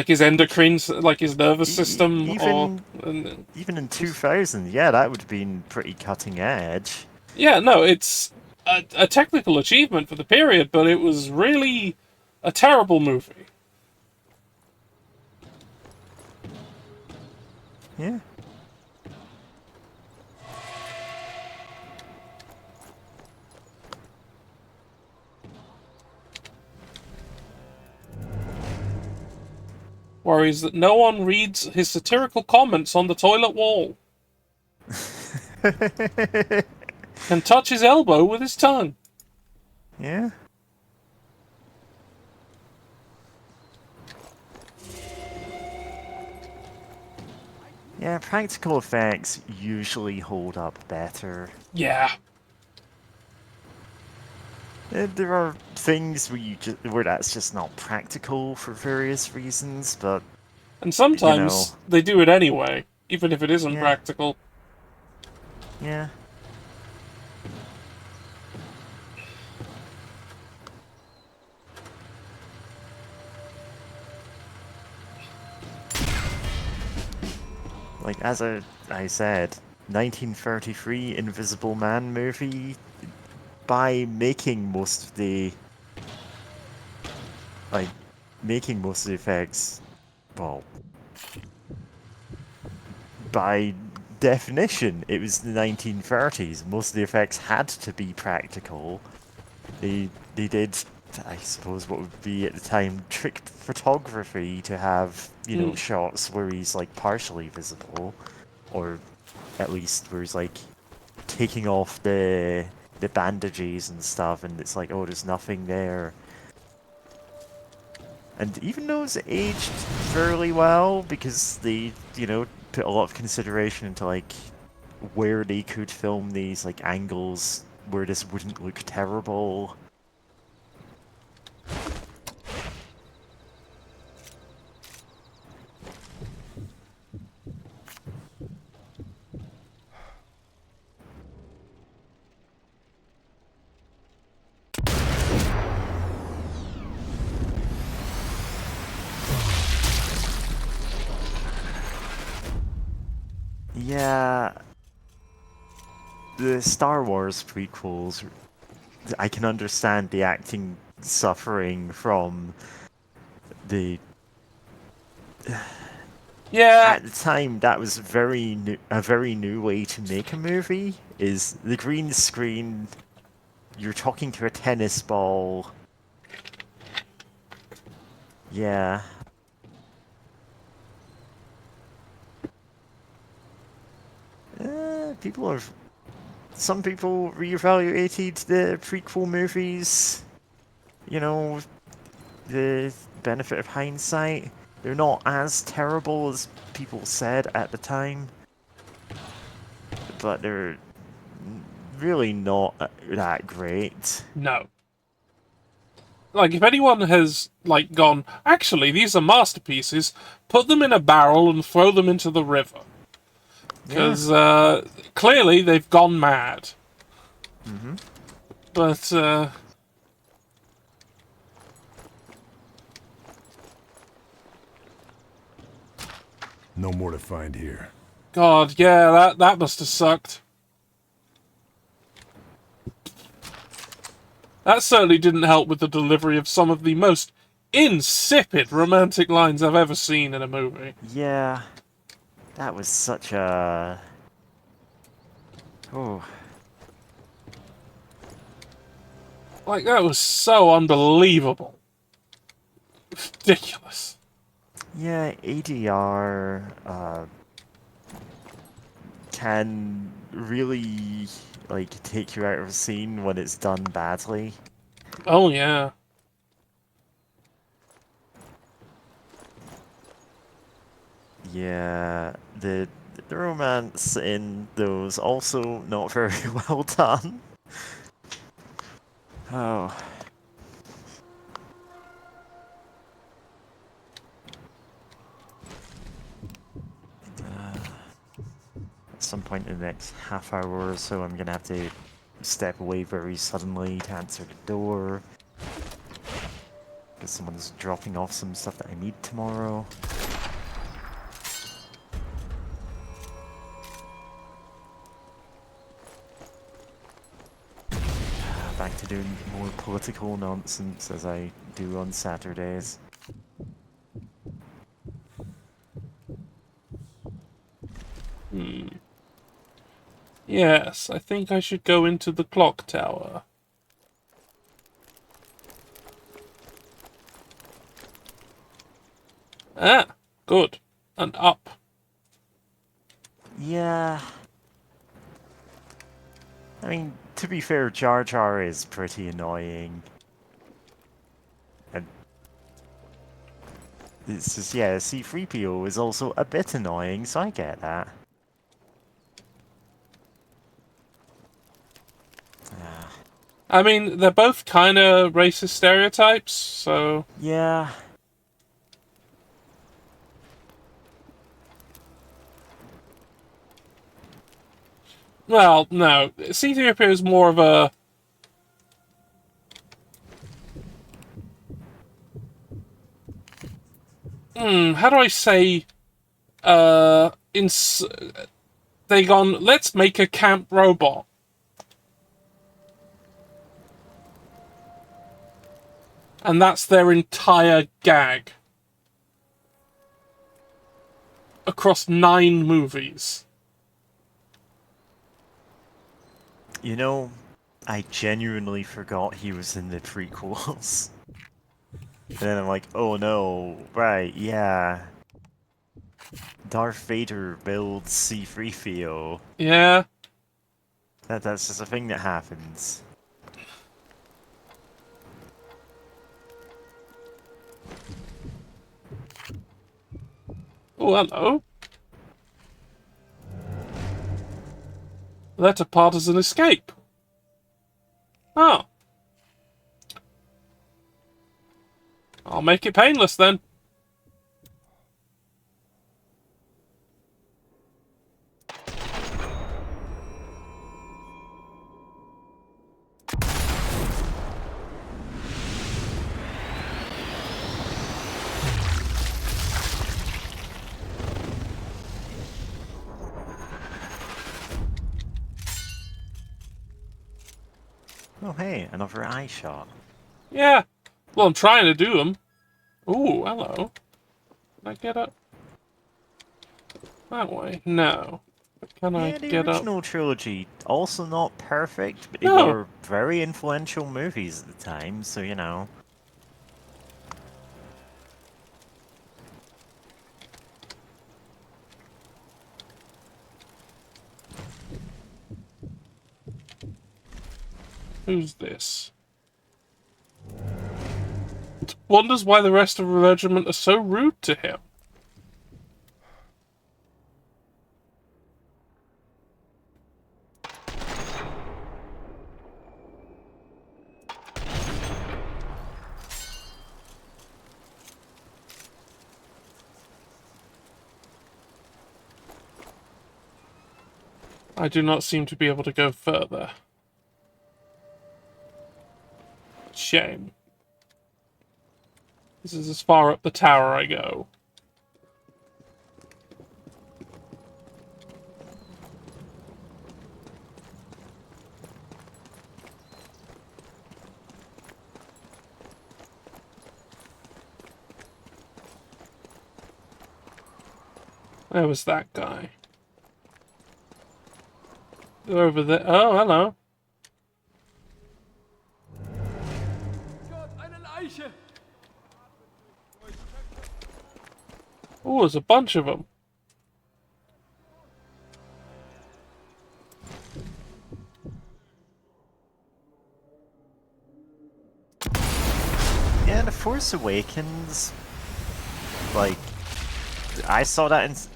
his endocrine, like his nervous system, Even in 2000, yeah, that would have been pretty cutting edge. yeah, no, it's a technical achievement for the period, but it was really a terrible movie. Yeah. Worries that no one reads his satirical comments on the toilet wall. Can touch his elbow with his tongue. Yeah. Yeah, practical effects usually hold up better. Yeah. There are things where that's just not practical for various reasons, but And sometimes they do it anyway, even if it isn't practical. Yeah. Like, as I said, 1933 Invisible Man movie, by making most of the effects, well, by definition, it was the 1930s. Most of the effects had to be practical. They did, I suppose, what would be at the time tricked photography to have, shots where he's like partially visible, or at least where he's like taking off the bandages and stuff, and it's like, oh, there's nothing there. And even those aged fairly well, because they, put a lot of consideration into like where they could film these like angles where this wouldn't look terrible. Yeah, the Star Wars prequels, I can understand the acting suffering from the... Yeah, At the time, that was a very new way to make a movie, is the green screen, you're talking to a tennis ball. Yeah. Some people reevaluated the prequel movies. You know, the benefit of hindsight. They're not as terrible as people said at the time. But they're really not that great. no. Like, if anyone has, like, gone, actually, these are masterpieces, put them in a barrel and throw them into the river. Because, clearly, they've gone mad. Mm-hmm. But, No more to find here. God, yeah, that must have sucked. That certainly didn't help with the delivery of some of the most insipid romantic lines I've ever seen in a movie. Yeah. That was such a... Oh. Like, that was so unbelievable. Ridiculous. Yeah, ADR can really, like, take you out of a scene when it's done badly. Oh, yeah. Yeah, the romance in those also not very well done. Oh. At some point in the next half hour or so, I'm gonna have to step away very suddenly to answer the door. Because someone's dropping off some stuff that I need tomorrow. Back to doing more political nonsense as I do on Saturdays. Yes, I think I should go into the clock tower. Ah, good. And up. Yeah. I mean, to be fair, Jar Jar is pretty annoying. And it's just, yeah, C-3PO is also a bit annoying, so I get that. I mean, they're both kind of racist stereotypes, so... Yeah. Well, no. C-3PO is more of a... how do I say... They gone, let's make a camp robot. And that's their entire gag. Across 9 movies. You know, I genuinely forgot he was in the prequels. And then I'm like, oh no, right, yeah. Darth Vader builds C-3PO. Yeah. That's just a thing that happens. Oh, hello. Let a partisan escape. I'll make it painless then. Oh hey, another eye shot. Yeah. Well, I'm trying to do them. Ooh, hello. Can I get up? That way? No. But can I Yeah, the get up? original trilogy, also not perfect, but they No. were very influential movies at the time, so you know. Who's this? Wonders why the rest of the regiment are so rude to him. I do not seem to be able to go further. Shame. This is as far up the tower I go. Where was that guy? They're over there. Oh, hello. Oh, there's a bunch of them. Yeah, The Force Awakens, like, I saw that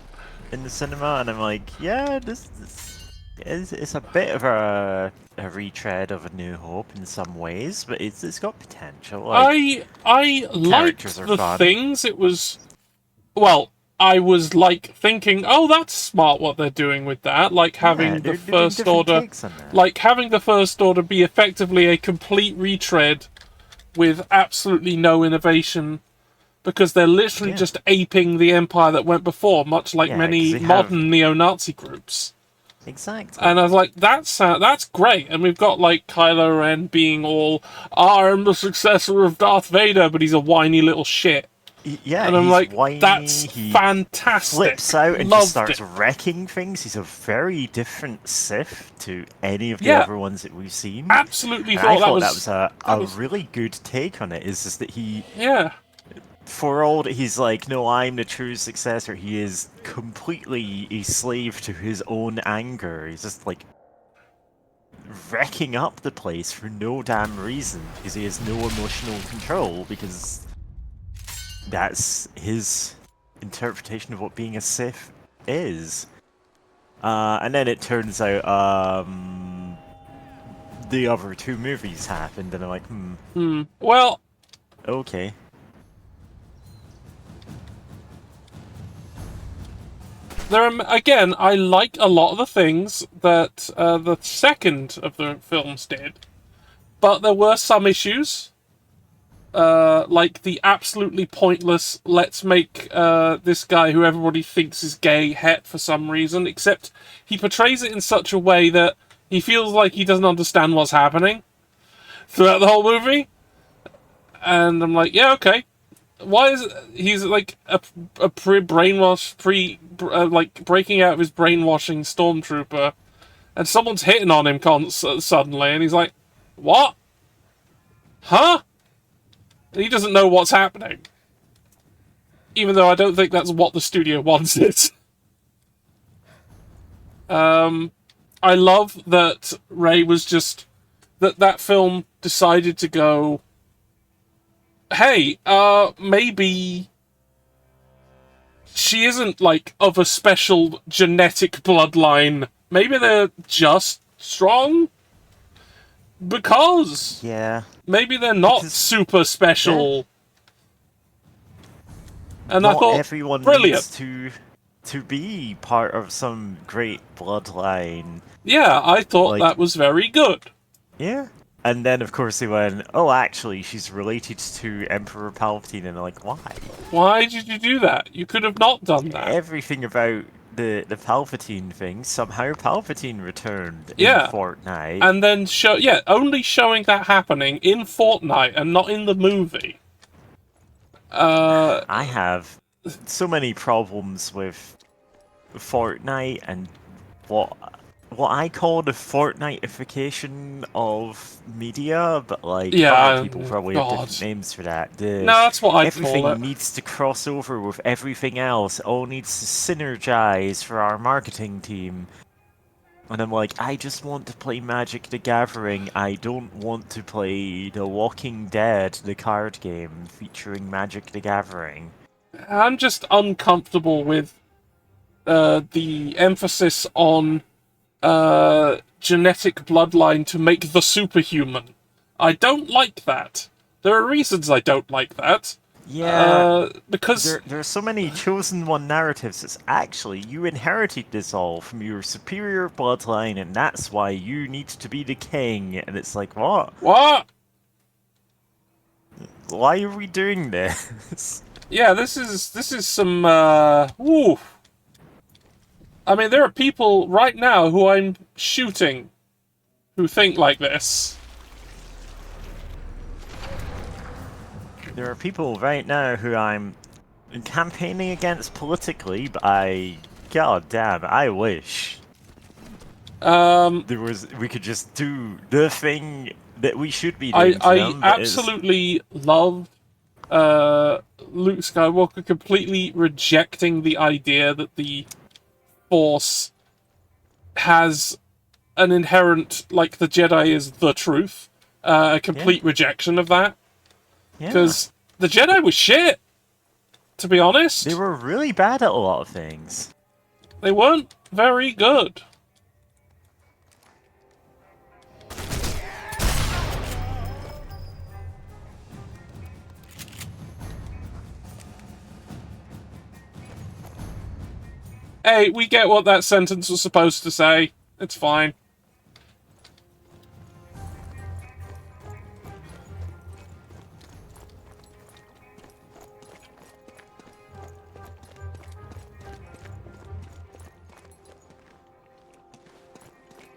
in the cinema, and I'm like, yeah, this is it's a bit of a retread of A New Hope in some ways, but it's got potential. Like, I liked characters are the fun. things. It was, well, I was like thinking, oh, that's smart what they're doing with that. Like having yeah, the they're doing First different Order, takes on that. like having the First Order be effectively a complete retread with absolutely no innovation, because they're literally Yeah. just aping the Empire that went before, much like Yeah, many 'cause they have- modern neo-Nazi groups. Exactly. And I was like, that's great. And we've got like Kylo Ren being all, I'm the successor of Darth Vader, but he's a whiny little shit. Yeah, And I'm he's like, whiny, that's he fantastic. flips out and Loved just starts it. wrecking things. He's a very different Sith to any of the Yeah. other ones that we've seen. Absolutely And thought I thought that was that a was- really good take on it. Is just that he, Yeah. for all that he's like, no, I'm the true successor, he is completely a slave to his own anger. He's just like wrecking up the place for no damn reason because he has no emotional control, because that's his interpretation of what being a Sith is. And then it turns out the other two movies happened, and I'm like, Well, okay. there are, again, I like a lot of the things that the second of the films did, but there were some issues. Like the absolutely pointless, let's make this guy who everybody thinks is gay het for some reason, except he portrays it in such a way that he feels like he doesn't understand what's happening throughout the whole movie. And I'm like, yeah, okay. Why is it, he's like a like breaking out of his brainwashing stormtrooper, and someone's hitting on him suddenly, and he's like, what? Huh? He doesn't know what's happening. Even though I don't think that's what the studio wanted. I love that Rey was just... That film decided to go... Hey, maybe... She isn't, like, of a special genetic bloodline. Maybe they're just strong? Because... Yeah. Maybe they're not Because- super special. And I not thought, everyone brilliant. needs to be part of some great bloodline. Yeah, I thought Like- that was very good. Yeah. And then, of course, they went, oh, actually, she's related to Emperor Palpatine. And they're like, why? Why did you do that? You could have not done that. Everything about the Palpatine thing, somehow Palpatine returned Yeah. in Fortnite. And then only showing that happening in Fortnite and not in the movie. I have so many problems with Fortnite and what I call the Fortniteification of media, but like Yeah, other people probably have God. different names for that. No, that's what I'd everything call it. needs to cross over with everything else. It all needs to synergize for our marketing team. And I'm like, I just want to play Magic the Gathering. I don't want to play The Walking Dead, the card game featuring Magic the Gathering. I'm just uncomfortable with the emphasis on genetic bloodline to make the superhuman. I don't like that. There are reasons I don't like that. Yeah, Because there are so many chosen one narratives. It's actually, you inherited this all from your superior bloodline, and that's why you need to be the king. And it's like, what? what? Why are we doing this? Yeah, this is some ooh. I mean, there are people right now who I'm shooting who think like this. There are people right now who I'm campaigning against politically, but god damn, I wish we could just do the thing that we should be doing. I absolutely love Luke Skywalker completely rejecting the idea that the Force has an inherent, like the Jedi is the truth, a complete rejection of that. Because the Jedi was shit, to be honest. They were really bad at a lot of things. They weren't very good. Hey, we get what that sentence was supposed to say. It's fine.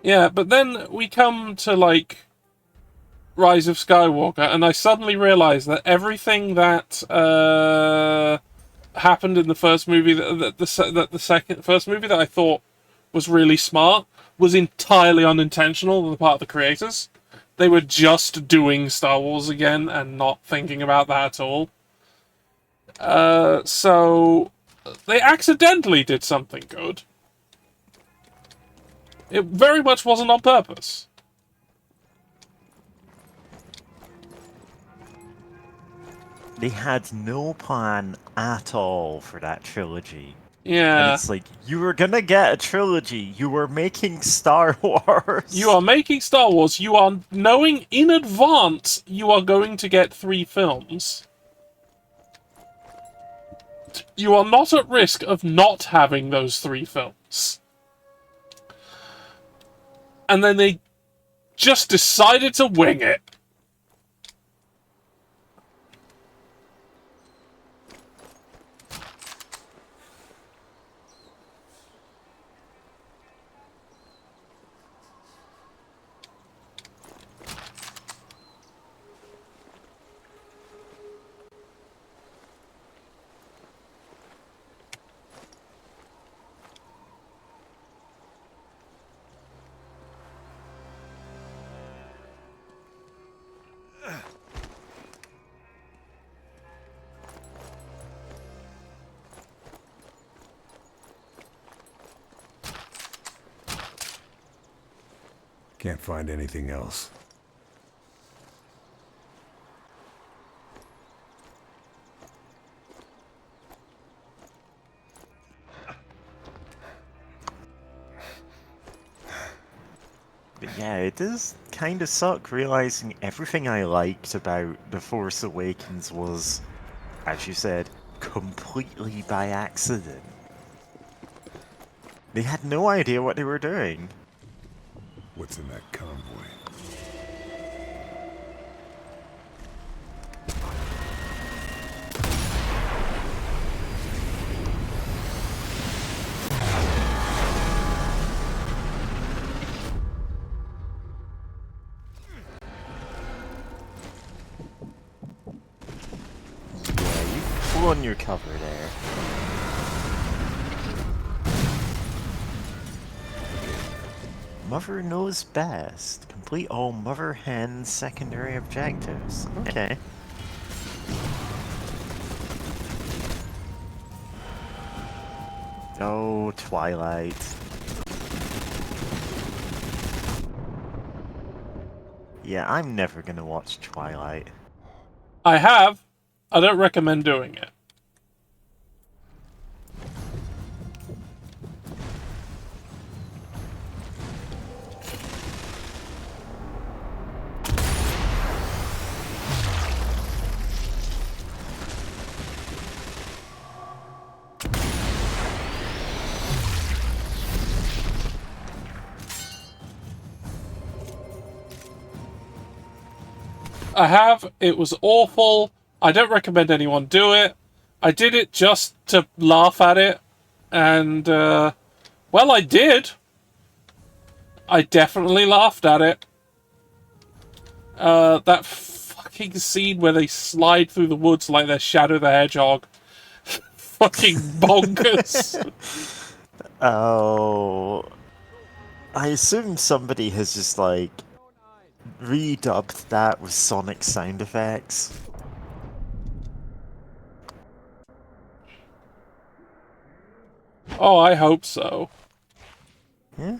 Yeah, but then we come to, like, Rise of Skywalker, and I suddenly realize that everything that happened in the first movie, the first movie that I thought was really smart, was entirely unintentional on the part of the creators. They were just doing Star Wars again and not thinking about that at all. So they accidentally did something good. It very much wasn't on purpose. They had no plan at all for that trilogy. Yeah. And it's like, you were gonna get a trilogy. You were making Star Wars. You are making Star Wars. You are knowing in advance you are going to get 3 films. You are not at risk of not having those 3 films. And then they just decided to wing it. Can't find anything else. But yeah, it does kind of suck realizing everything I liked about The Force Awakens was, as you said, completely by accident. They had no idea what they were doing. What's in that convoy? Yeah, you pull on your cover there. Mother knows best. Complete all Mother Hen secondary objectives. Okay. Oh, Twilight. Yeah, I'm never gonna watch Twilight. I have. I don't recommend doing it. I have. It was awful. I don't recommend anyone do it. I did it just to laugh at it. And, well, I did. I definitely laughed at it. That fucking scene where they slide through the woods like they're Shadow the Hedgehog. Fucking bonkers. Oh. I assume somebody has just, like, redubbed that with Sonic sound effects. Oh, I hope so. Yeah?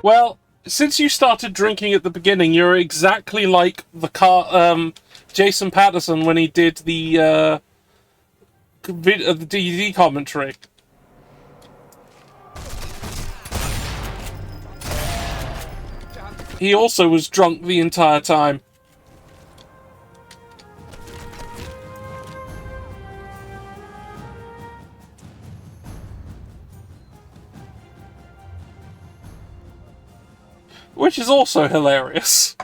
Well, since you started drinking at the beginning, you're exactly like the Jason Patterson when he did the D&D commentary. He also was drunk the entire time. Which is also hilarious.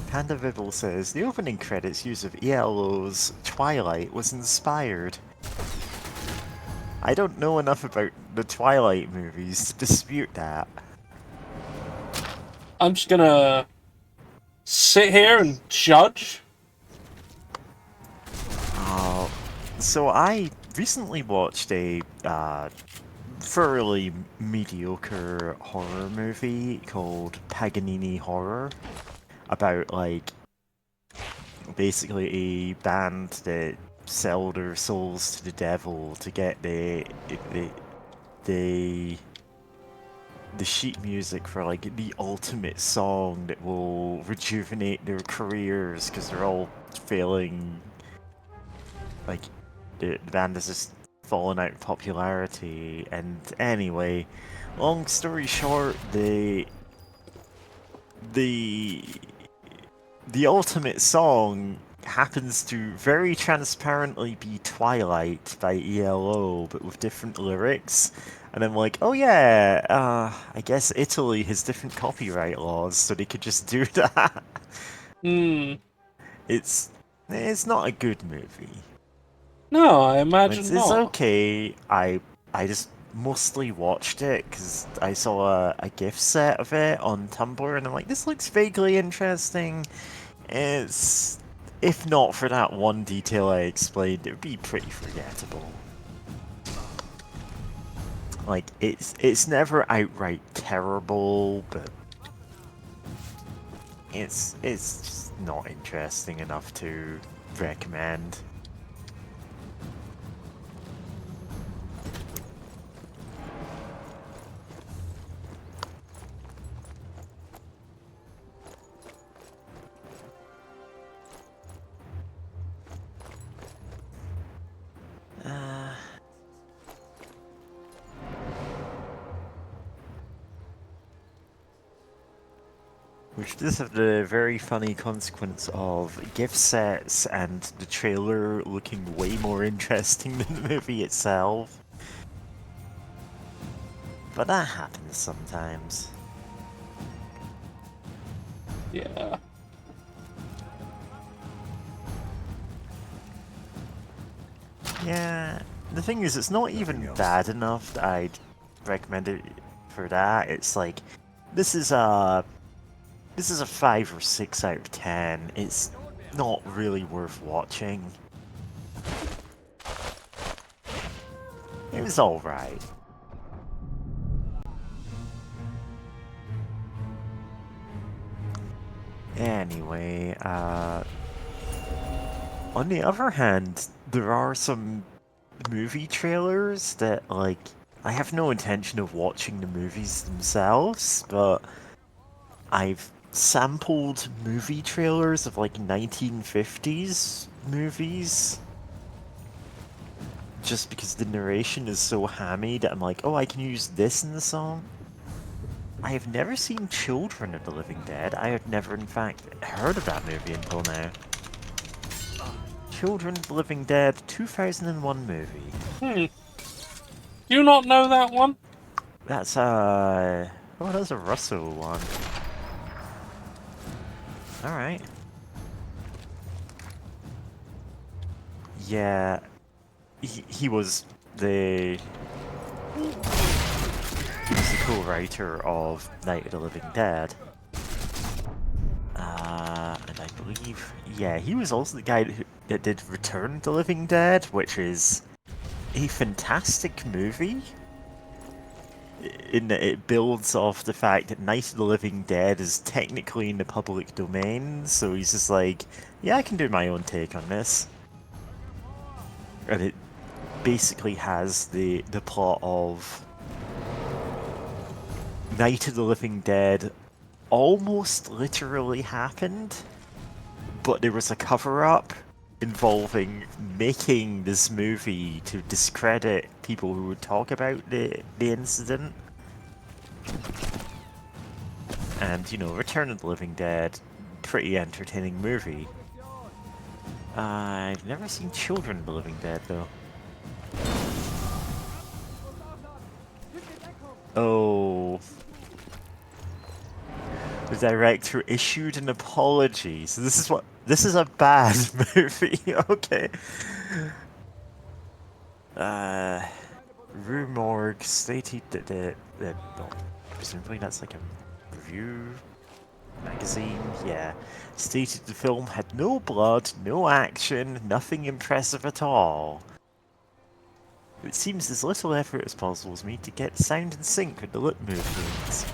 Panda Vibble says, the opening credits use of ELO's Twilight was inspired. I don't know enough about the Twilight movies to dispute that. I'm just gonna sit here and judge. So I recently watched a thoroughly mediocre horror movie called Paganini Horror, about like basically a band that sell their souls to the devil to get the sheet music for like the ultimate song that will rejuvenate their careers because they're all failing. Like the band has just fallen out in popularity, and anyway, long story short, the ultimate song happens to very transparently be Twilight by ELO, but with different lyrics. And I'm like, oh yeah, I guess Italy has different copyright laws, so they could just do that. Hmm. It's not a good movie. No, I imagine It's not. okay. I just mostly watched it because I saw a gift set of it on Tumblr, and I'm like, this looks vaguely interesting. It's, if not for that one detail I explained, it would be pretty forgettable. Like, it's never outright terrible, but it's just not interesting enough to recommend. Which does have the very funny consequence of gift sets and the trailer looking way more interesting than the movie itself. But that happens sometimes. Yeah. Yeah, the thing is, it's not even bad enough that I'd recommend it for that. It's like, this is a 5 or 6 out of 10. It's not really worth watching. It was alright. Anyway, on the other hand, there are some movie trailers that, like, I have no intention of watching the movies themselves, but I've sampled movie trailers of, like, 1950s movies. Just because the narration is so hammy that I'm like, oh, I can use this in the song. I have never seen Children of the Living Dead. I had never, in fact, heard of that movie until now. Children of the Living Dead 2001 movie. Do you not know that one? That's that's a Russell one. Alright. Yeah. He was the co-writer of Night of the Living Dead. And I believe, yeah, he was also the guy that did Return of the Living Dead, which is a fantastic movie. In that it builds off the fact that Night of the Living Dead is technically in the public domain, so he's just like, yeah, I can do my own take on this. And it basically has the plot of Night of the Living Dead almost literally happened, but there was a cover-up involving making this movie to discredit people who would talk about the incident. And, you know, Return of the Living Dead, pretty entertaining movie. I've never seen Children of the Living Dead, though. Oh. The director issued an apology. So this is a bad movie, okay. Rue Morgue stated that well, presumably that's like a review magazine, yeah. Stated the film had no blood, no action, nothing impressive at all. It seems as little effort as possible was made to get sound in sync with the lip movements.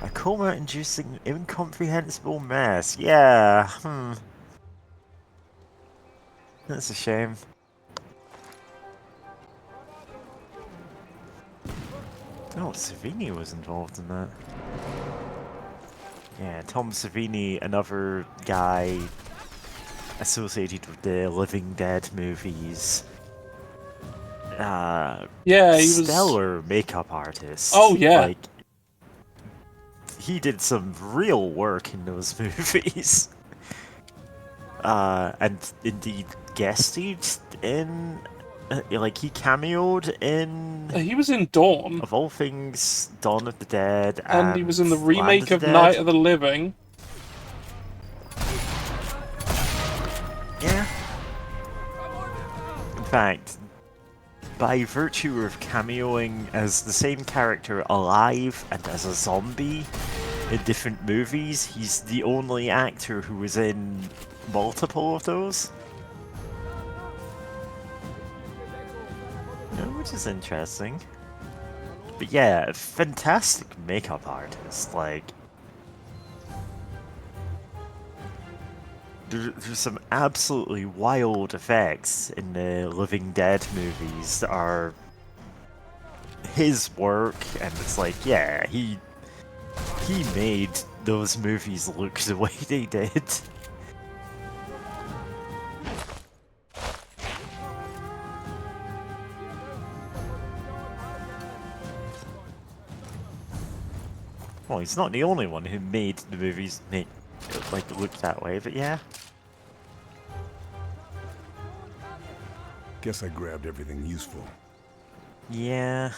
A coma-inducing, incomprehensible mess. Yeah, That's a shame. Oh, Savini was involved in that. Yeah, Tom Savini, another guy associated with the Living Dead movies. Yeah, he was stellar makeup artist. Oh yeah. Like, he did some real work in those movies. And indeed guested in, like, he cameoed in... He was in Dawn. Of all things, Dawn of the Dead, and he was in the Land remake of Dead. Night of the Living. Yeah. fact, by virtue of cameoing as the same character alive and as a zombie in different movies, he's the only actor who was in multiple of those. No, which is interesting. But yeah, fantastic makeup artist, like... There's some absolutely wild effects in the Living Dead movies that are his work, and it's like, yeah, he made those movies look the way they did. Well, he's not the only one who made the movies make like look that way, but yeah. Guess I grabbed everything useful. Yeah.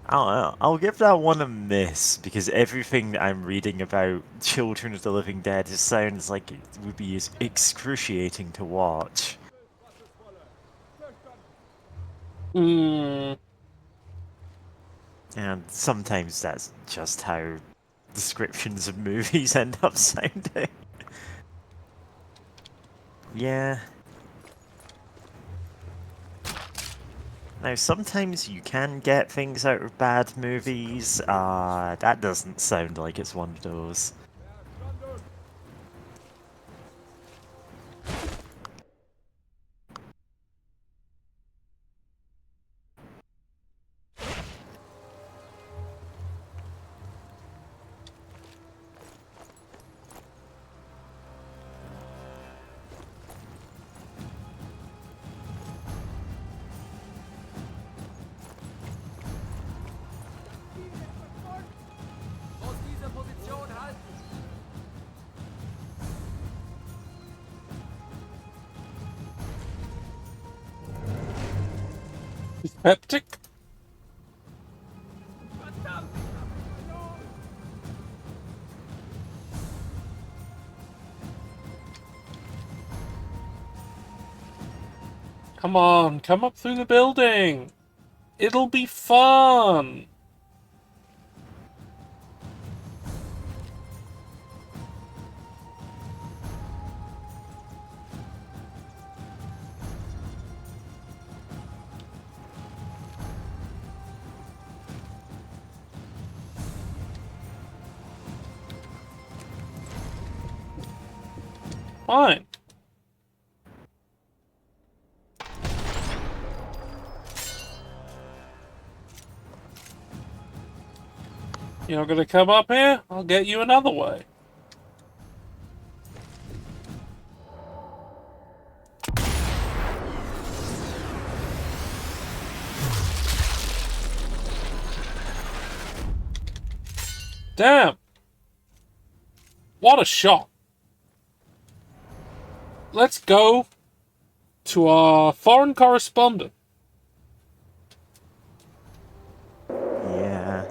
I'll give that one a miss, because everything that I'm reading about Children of the Living Dead just sounds like it would be excruciating to watch. Hmm. And sometimes that's just how descriptions of movies end up sounding. Yeah. Now, sometimes you can get things out of bad movies. That doesn't sound like it's one of those. Hectic? Come on, come up through the building. It'll be fun. Fine. You're not gonna come up here? I'll get you another way. Damn! What a shot! Let's go to our foreign correspondent. Yeah.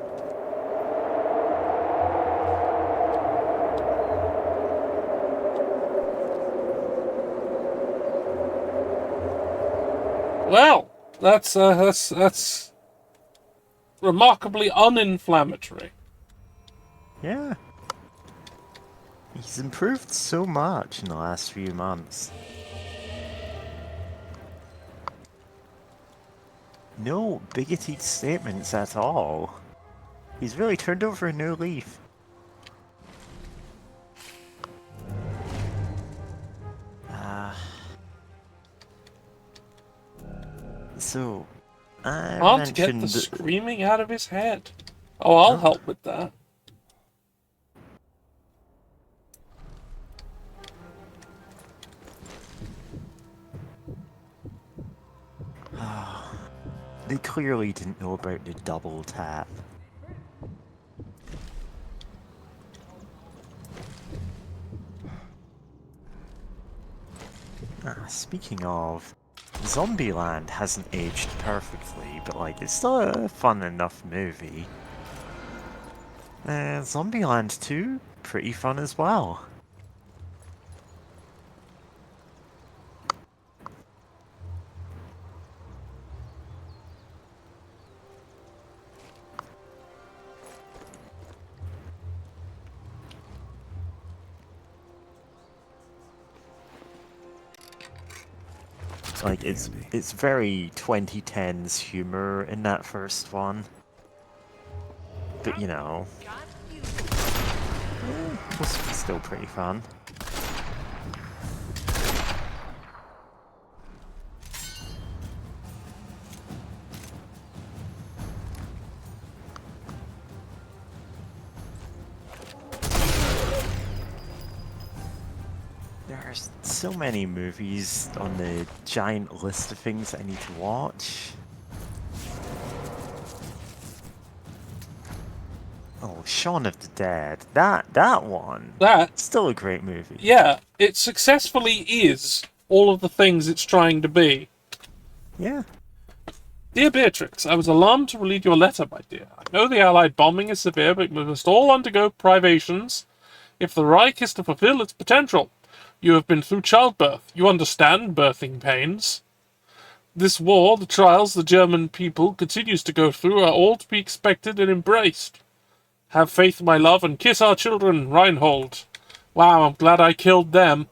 Well, that's remarkably uninflammatory. Yeah. He's improved so much in the last few months. No bigoted statements at all. He's really turned over a new leaf. So, I Can't get the mentioned... screaming out of his head. Oh, I'll help with that. They clearly didn't know about the double tap. Speaking of, Zombieland hasn't aged perfectly, but like, it's still a fun enough movie. Zombieland 2, pretty fun as well. Like, it's very 2010s humor in that first one. But, you know, it was still pretty fun. There's so many movies on the giant list of things I need to watch. Oh, Shaun of the Dead. That one. That, Still a great movie. yeah, it successfully is all of the things it's trying to be. Yeah. Dear Beatrix, I was alarmed to read your letter, my dear. I know the Allied bombing is severe, but we must all undergo privations if the Reich is to fulfill its potential. You have been through childbirth. You understand birthing pains. This war, the trials the German people continues to go through are all to be expected and embraced. Have faith, my love, and kiss our children, Reinhold. Wow, I'm glad I killed them.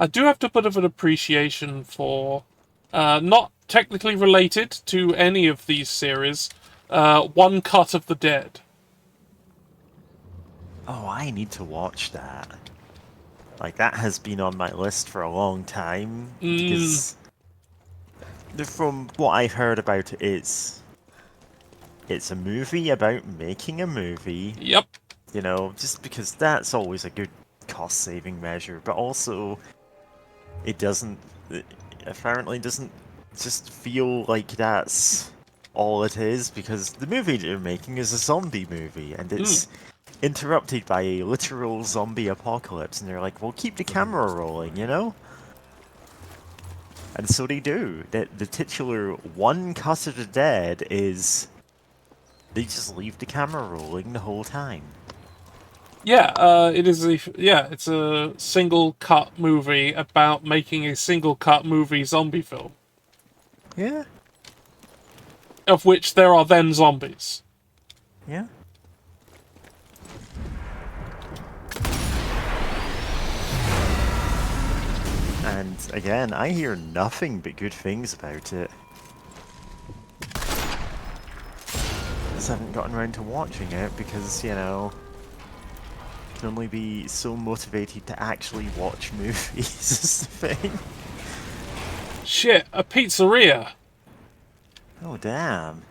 I do have to put of an appreciation for, not technically related to any of these series, One Cut of the Dead. Oh, I need to watch that. Like, that has been on my list for a long time, because from what I've heard about it, it's a movie about making a movie. Yep. You know, just because that's always a good cost-saving measure, but also it apparently doesn't just feel like that's all it is, because the movie they're making is a zombie movie, and it's interrupted by a literal zombie apocalypse, and they're like, well, keep the camera rolling, you know? And so they do. The titular One Cut of the Dead is they just leave the camera rolling the whole time. Yeah, it's a single cut movie about making a single cut movie zombie film. Yeah. Of which there are then zombies. Yeah. And again, I hear nothing but good things about it. Just haven't gotten around to watching it because, you know, I can only be so motivated to actually watch movies is the thing. Shit, a pizzeria! Oh, damn.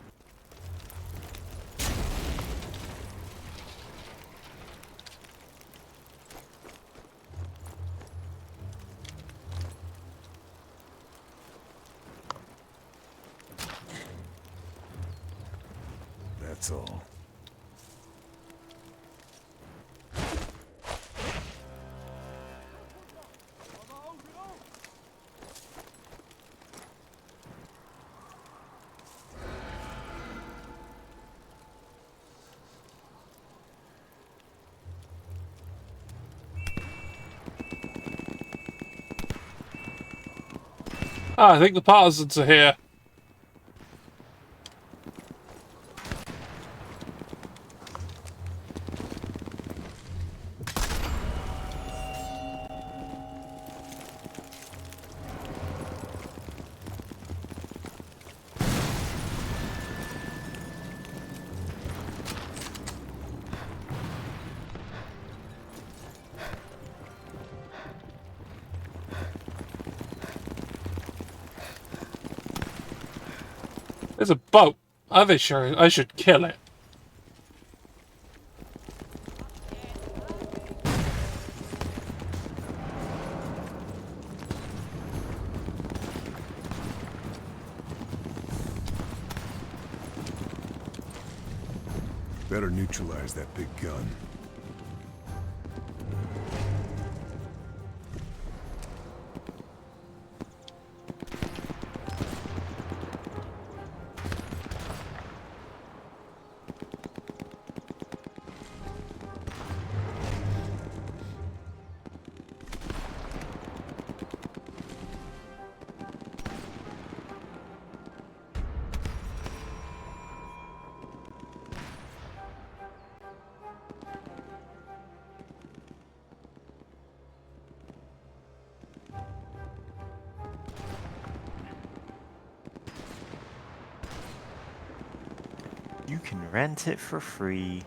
That's all. Ah, I think the partisans are here. There's a boat. Are they sure? I should kill it. Better neutralize that big gun. You can rent it for free.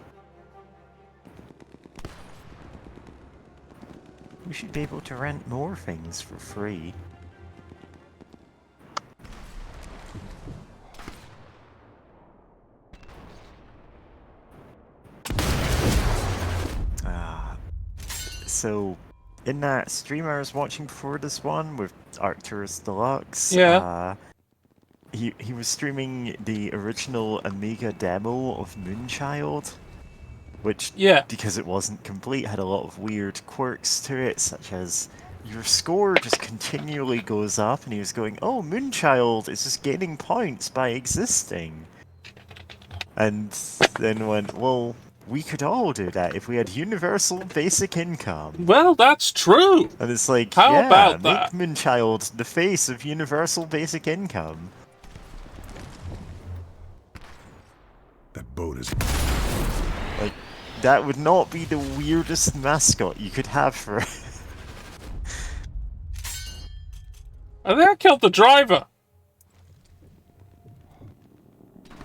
We should be able to rent more things for free. So, in that stream I was watching before this one with Arcturus Deluxe, Yeah. He was streaming the original Amiga demo of Moonchild, which, Yeah. because it wasn't complete, had a lot of weird quirks to it, such as your score just continually goes up, and he was going, oh, Moonchild is just gaining points by existing. And then went, well, we could all do that if we had universal basic income. Well, that's true. And it's like, How yeah, about make that? Moonchild the face of universal basic income. That boat is... Like, that would not be the weirdest mascot you could have for... I think I killed the driver.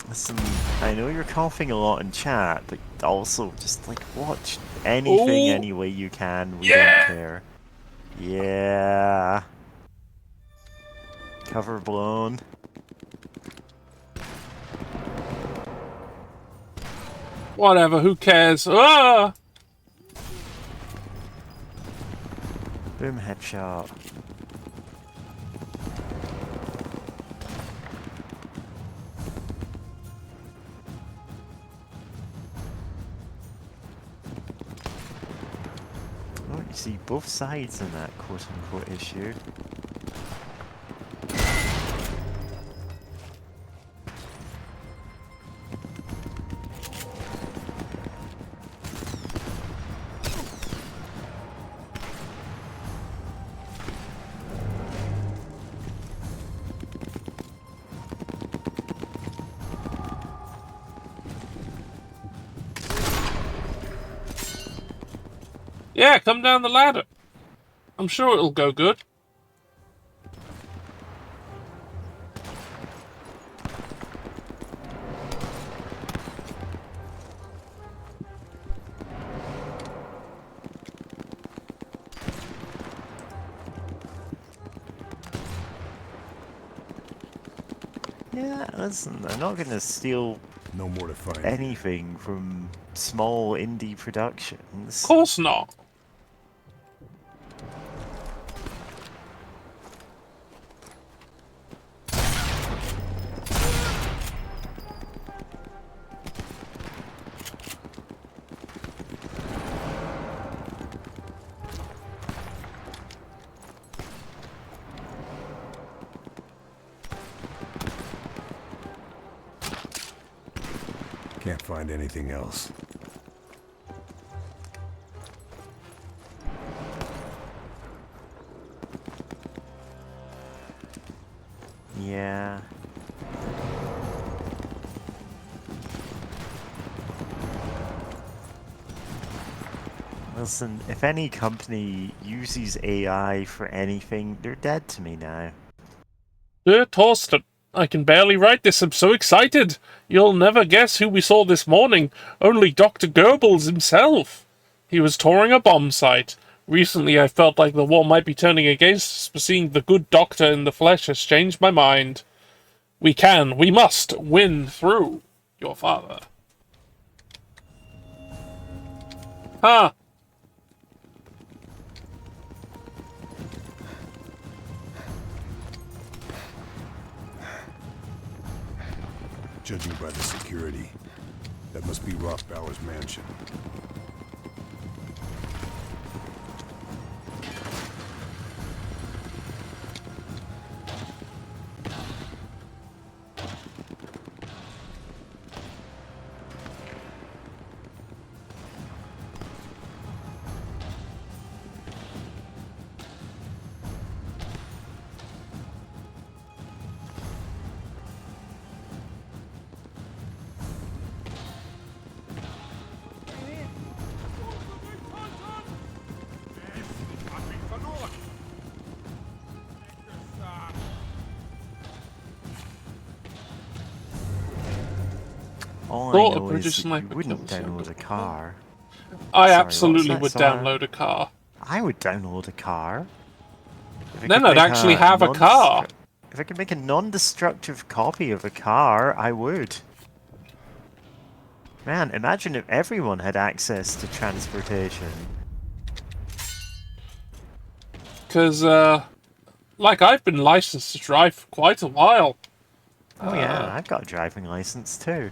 Listen, I know you're coughing a lot in chat, but also just, like, watch anything Ooh. any way you can. We Yeah. don't care. Yeah. Cover blown. Whatever, who cares? Ah! Boom, headshot. Oh, you see both sides in that quote-unquote issue. Yeah, come down the ladder. I'm sure it'll go good. Yeah, listen, I'm not gonna steal No more to find. anything from small indie productions. Of course not. Can't find anything else. Yeah. Listen, if any company uses AI for anything, they're dead to me now. Dear Torsten, I can barely write this, I'm so excited. You'll never guess who we saw this morning. Only Dr. Goebbels himself. He was touring a bomb site. Recently I felt like the war might be turning against us, but seeing the good doctor in the flesh has changed my mind. We must win through your father. Huh. Judging by the security, That must be Rothbauer's mansion. All I Thought a know British is that you sniper wouldn't killed download a car. I Sorry, absolutely what's would that, Sora? download a car. I would download a car. If it Then could I'd make actually a have a car. If I could make a non-destructive copy of a car, I would. Man, imagine if everyone had access to transportation. Because, like, I've been licensed to drive for quite a while. Oh yeah, I've got a driving license too.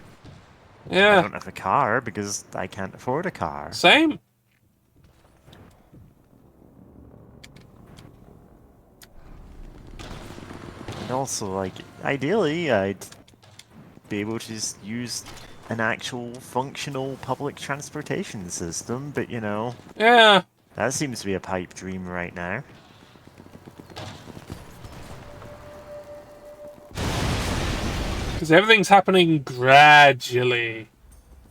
I Yeah, don't have a car because I can't afford a car. same. And also, like, ideally, I'd be able to just use an actual functional public transportation system, but you know, Yeah, that seems to be a pipe dream right now. because everything's happening gradually.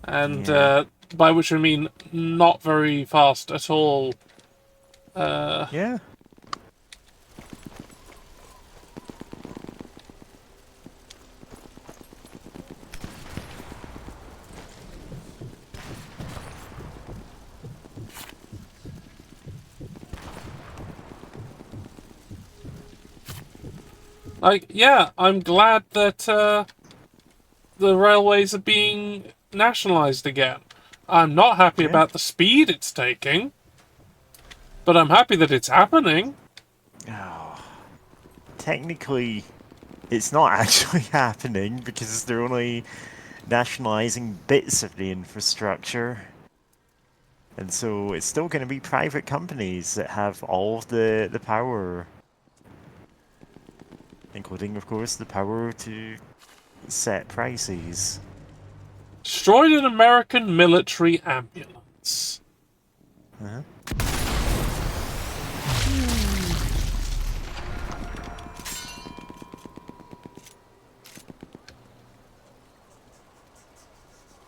And, Yeah. by which I mean not very fast at all. Yeah. Like, yeah, I'm glad that, the railways are being nationalized again. I'm not happy Yeah. about the speed it's taking, but I'm happy that it's happening. Oh. Technically, it's not actually happening because they're only nationalizing bits of the infrastructure. And so it's still going to be private companies that have all of the power. Including, of course, the power to set prices. Destroyed an American military ambulance. Uh-huh.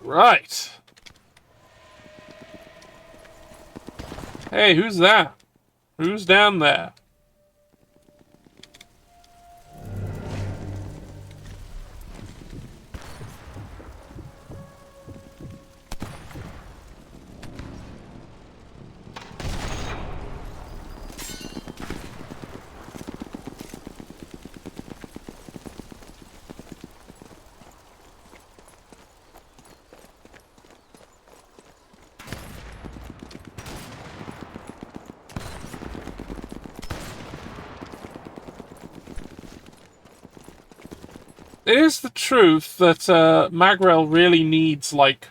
Right. Hey, who's that? Who's down there? It is the truth that Magrail really needs, like,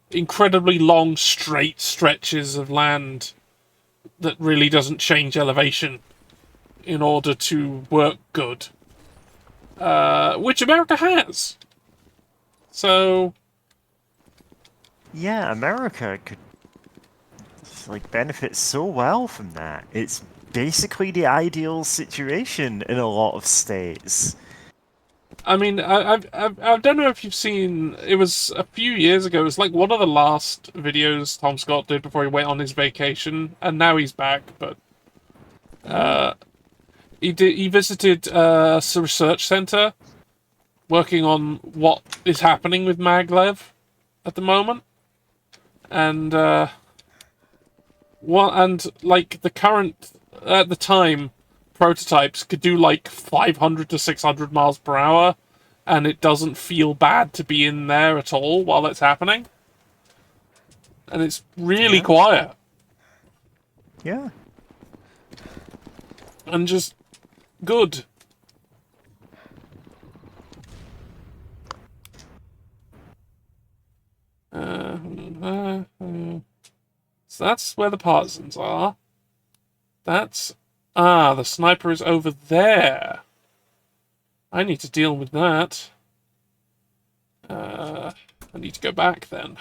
incredibly long, straight stretches of land that really doesn't change elevation in order to work good. Which America has. So, Yeah, America could like benefit so well from that. It's basically the ideal situation in a lot of states. I mean, I don't know if you've seen. It was a few years ago. It was like one of the last videos Tom Scott did before he went on his vacation, and now he's back. But he visited a research center, working on what is happening with maglev at the moment, and like the current at the time prototypes could do like 500 to 600 miles per hour, and it doesn't feel bad to be in there at all while it's happening. And it's really quiet. Yeah. And just good. So that's where the partisans are. That's... Ah, the sniper is over there. I need to deal with that. I need to go back then.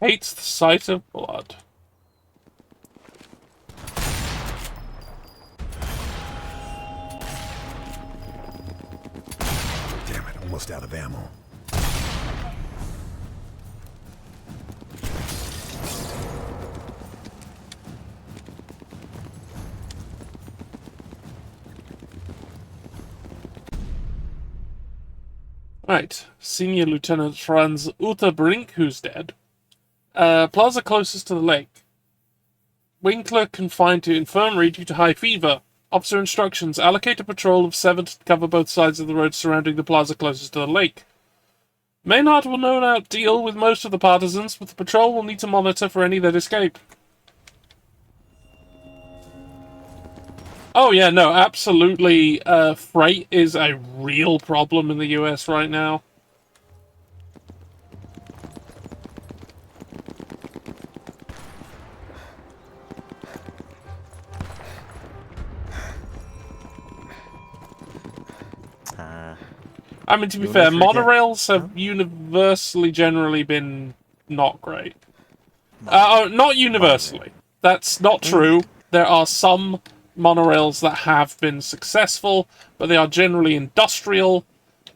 Hates the sight of blood. Damn it, almost out of ammo. Right. Senior Lieutenant Franz Utterbrink, who's dead. Plaza closest to the lake. Winkler confined to infirmary due to high fever. Officer instructions. Allocate a patrol of 7 to cover both sides of the road surrounding the plaza closest to the lake. Maynard will no doubt deal with most of the partisans, but the patrol will need to monitor for any that escape. Oh yeah, no, absolutely. Freight is a real problem in the US right now. I mean, to be fair, monorails have universally generally been not great. Not universally. That's not true. There are some monorails that have been successful, but they are generally industrial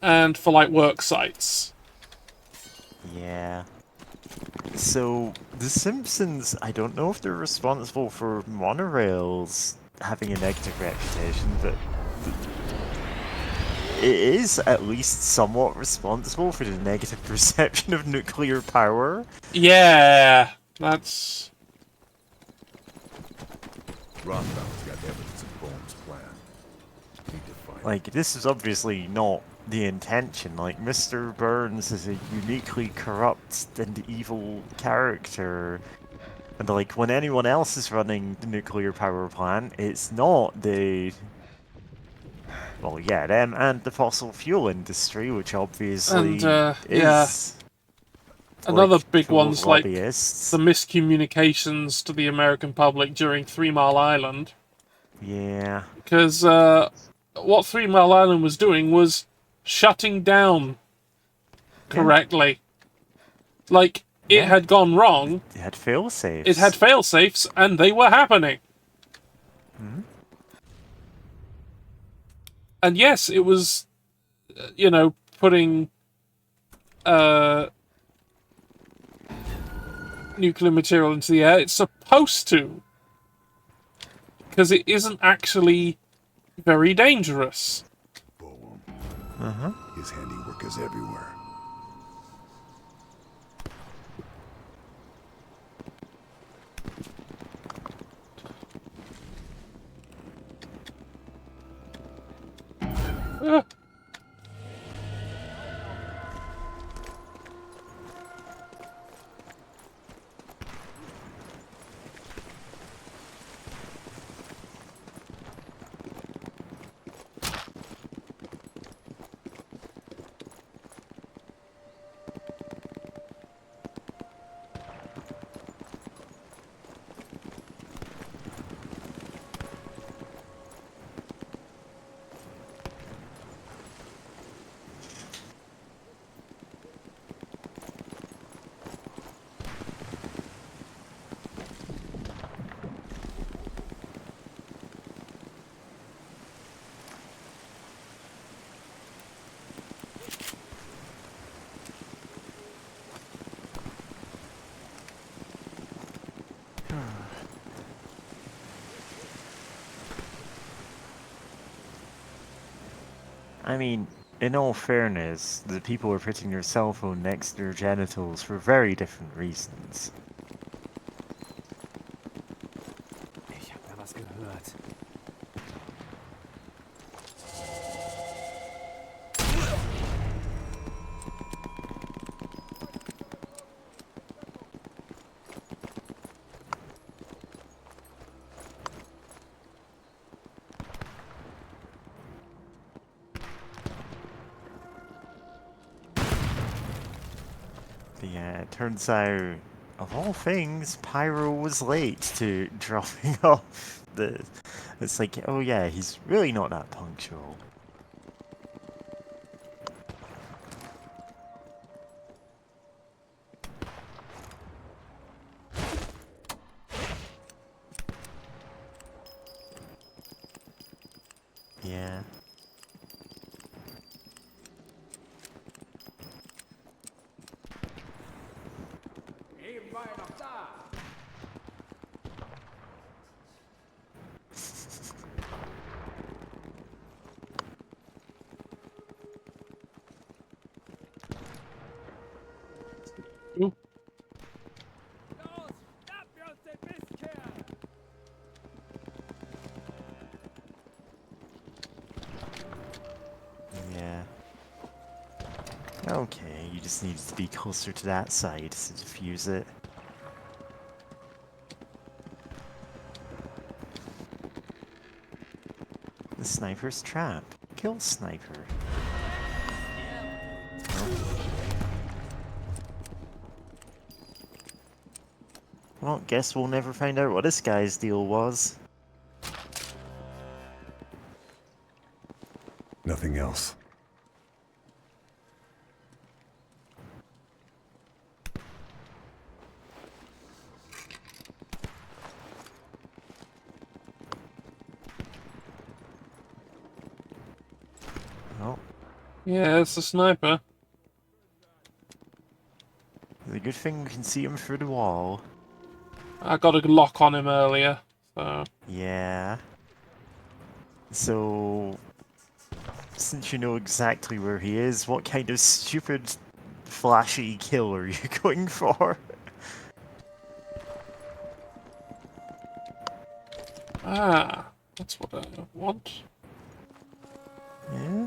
and for, like, work sites. Yeah. So, The Simpsons, I don't know if they're responsible for monorails having a negative reputation, but it is at least somewhat responsible for the negative perception of nuclear power. Yeah, that's... Rothbauer's got evidence of Bohm's plan. Need to find Like, this is obviously not the intention. Like, Mr. Burns is a uniquely corrupt and evil character. And, like, when anyone else is running the nuclear power plant, it's not the... Well, yeah, them and the fossil fuel industry, which obviously And, is... Another like, big full of one's like lobbyists. the miscommunications to the American public during 3 Mile Island. Yeah. Because what 3 Mile Island was doing was shutting down correctly. Like, it had gone wrong. It had fail-safes. It had fail-safes, and they were happening. And yes, it was, you know, putting nuclear material into the air. It's supposed to. Because it isn't actually very dangerous. Bohm. Uh-huh. His handiwork is everywhere. I mean, in all fairness, the people were putting their cell phone next to their genitals for very different reasons. Ich hab da was gehört. Yeah, it turns out, of all things, Pyro was late to dropping off the... It's like, oh yeah, he's really not that punctual. Yeah. Ooh. Yeah. Okay, you just needed to be closer to that side to defuse it. The sniper's trap. Kill sniper. Well, guess we'll never find out what this guy's deal was. Nothing else. Oh, Yeah, it's a sniper. the good thing we can see him through the wall. I got a lock on him earlier, so... Yeah. So, since you know exactly where he is, what kind of stupid, flashy kill are you going for? Ah, that's what I want. Yeah?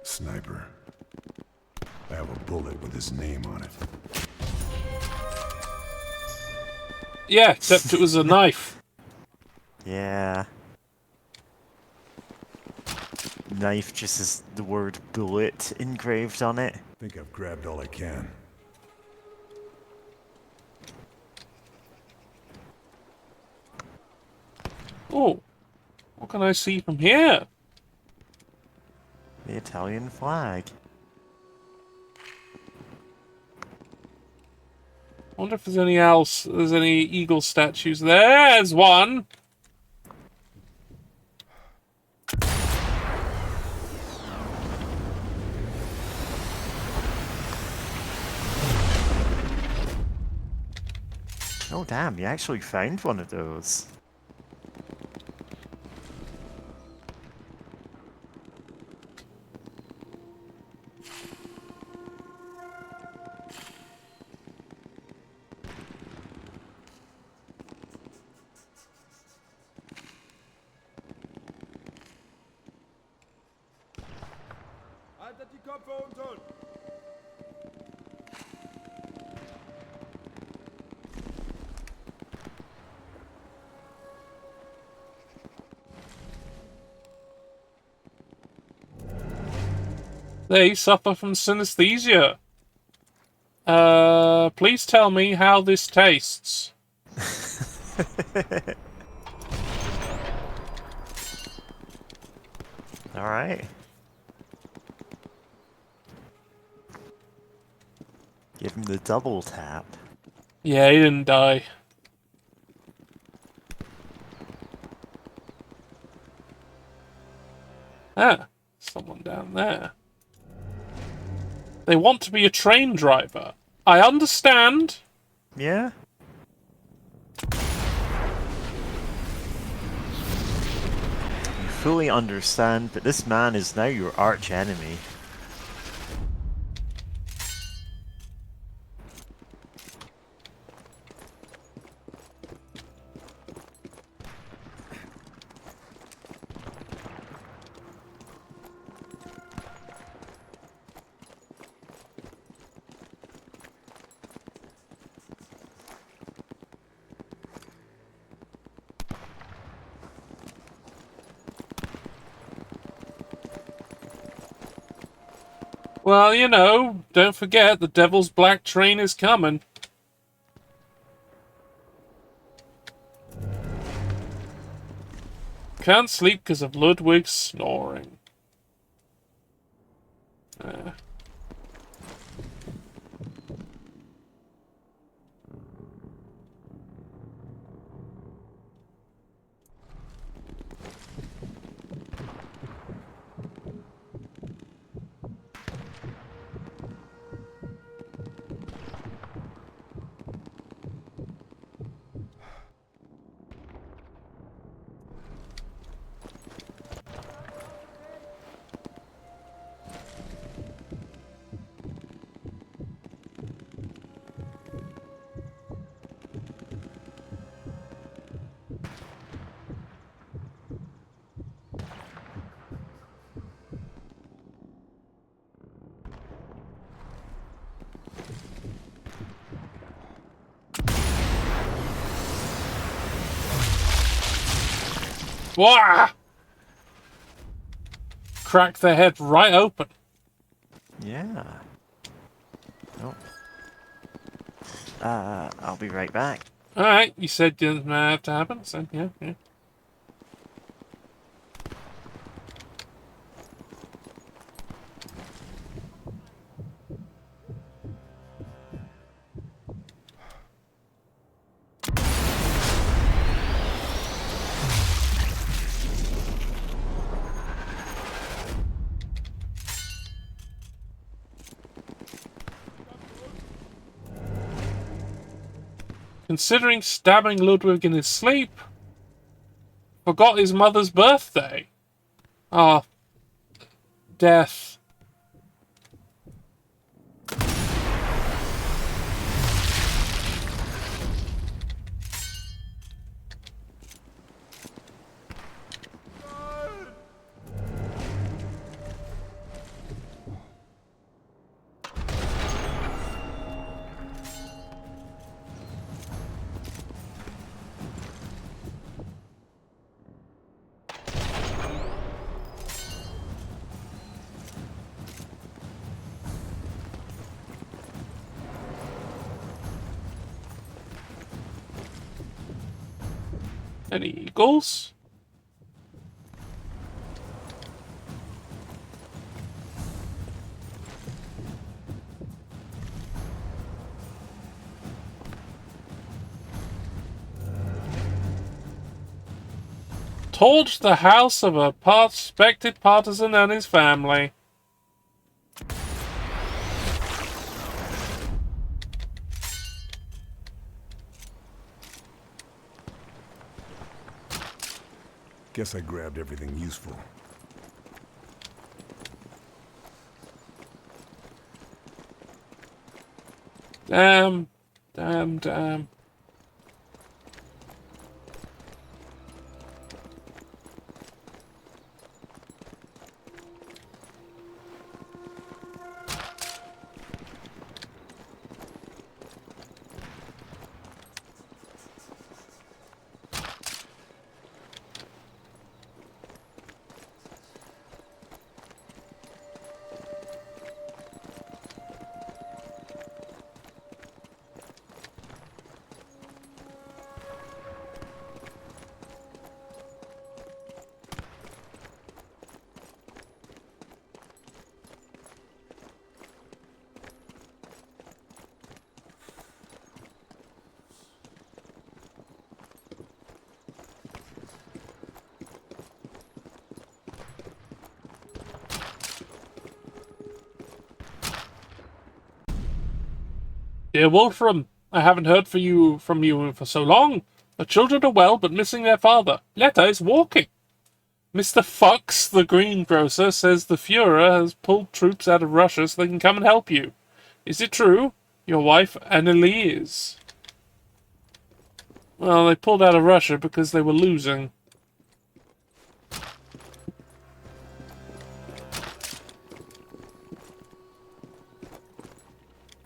Sniper. I have a bullet with his name on it. Yeah, except it was a knife. Yeah. Knife just has the word bullet engraved on it. I think I've grabbed all I can. Oh, what can I see from here? The Italian flag. I wonder if there's any else. There's any eagle statues. There's one. Oh damn, you actually found one of those. Haltet die Köpfe unten! They suffer from synesthesia. Please tell me how this tastes. Alright. Give him the double tap. Yeah, he didn't die. Ah, someone down there. They want to be a train driver. I understand. Yeah? You fully understand, but this man is now your arch enemy. Well, you know, don't forget the Devil's Black Train is coming. Can't sleep because of Ludwig's snoring. Wah! Crack their head right open. Yeah. Oh. I'll be right back. Alright, you said it didn't have to happen, so yeah. Considering stabbing Ludwig in his sleep, forgot his mother's birthday. Ah, death. Any eagles? Towards the house of a suspected partisan and his family. Guess I grabbed everything useful. Damn. Dear Wolfram, I haven't heard from you for so long. The children are well, but missing their father. Letta is walking. Mr. Fox, the greengrocer, says the Fuhrer has pulled troops out of Russia so they can come and help you. Is it true? Your wife, Annalise. Well, they pulled out of Russia because they were losing.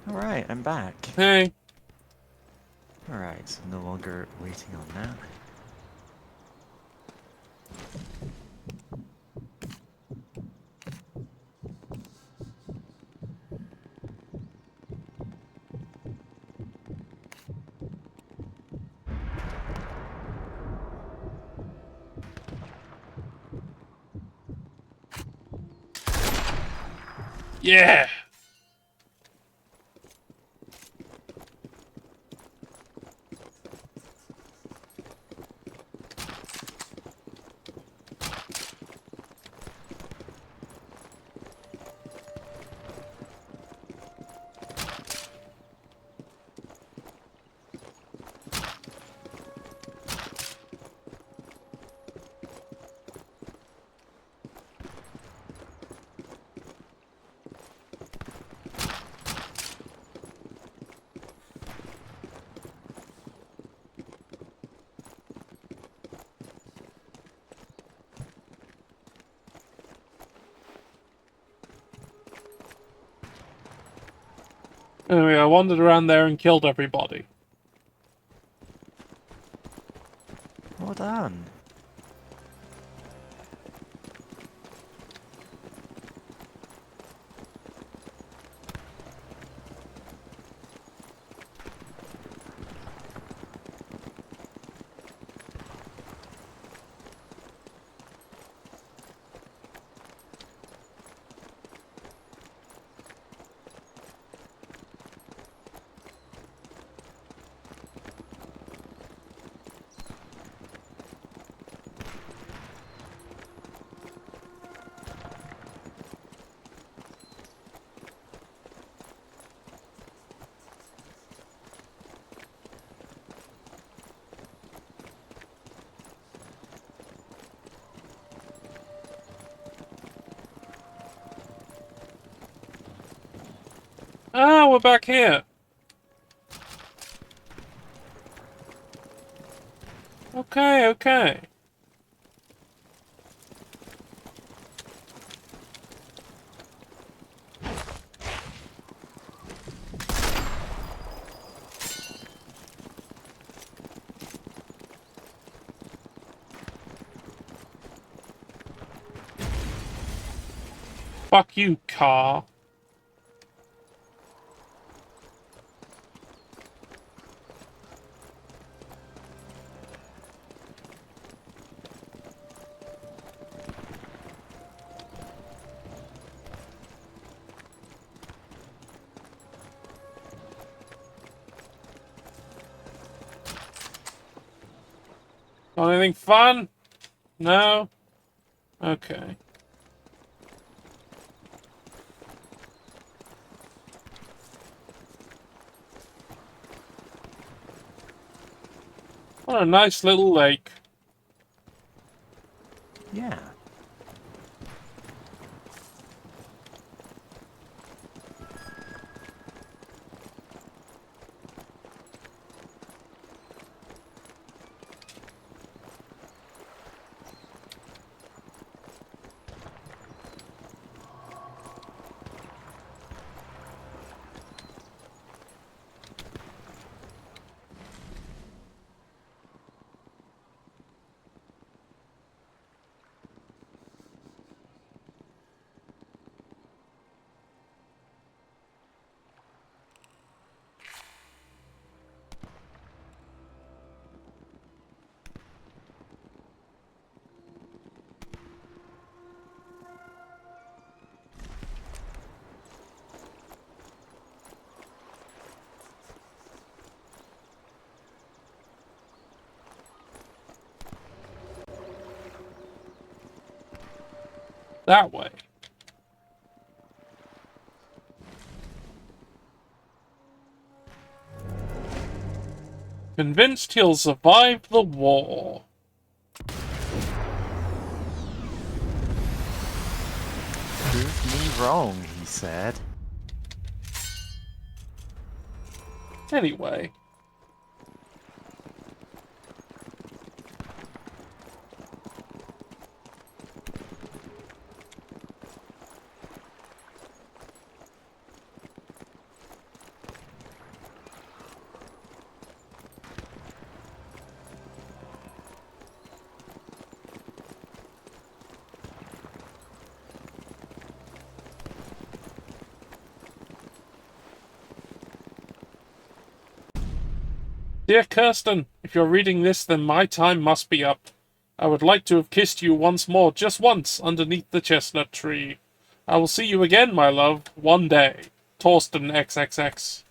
Alright, I'm back. Hey. Alright, so no longer waiting on that. Yeah! Anyway, I wandered around there and killed everybody. Well done. Ah, we're back here. Okay, okay. Fuck you, car. Got anything fun? No? Okay. What a nice little lake. Yeah. That way. Convinced he'll survive the war. Prove me wrong, he said. Anyway. Dear Kirsten, if you're reading this, then my time must be up. I would like to have kissed you once more, just once, underneath the chestnut tree. I will see you again, my love, one day. Torsten XXX.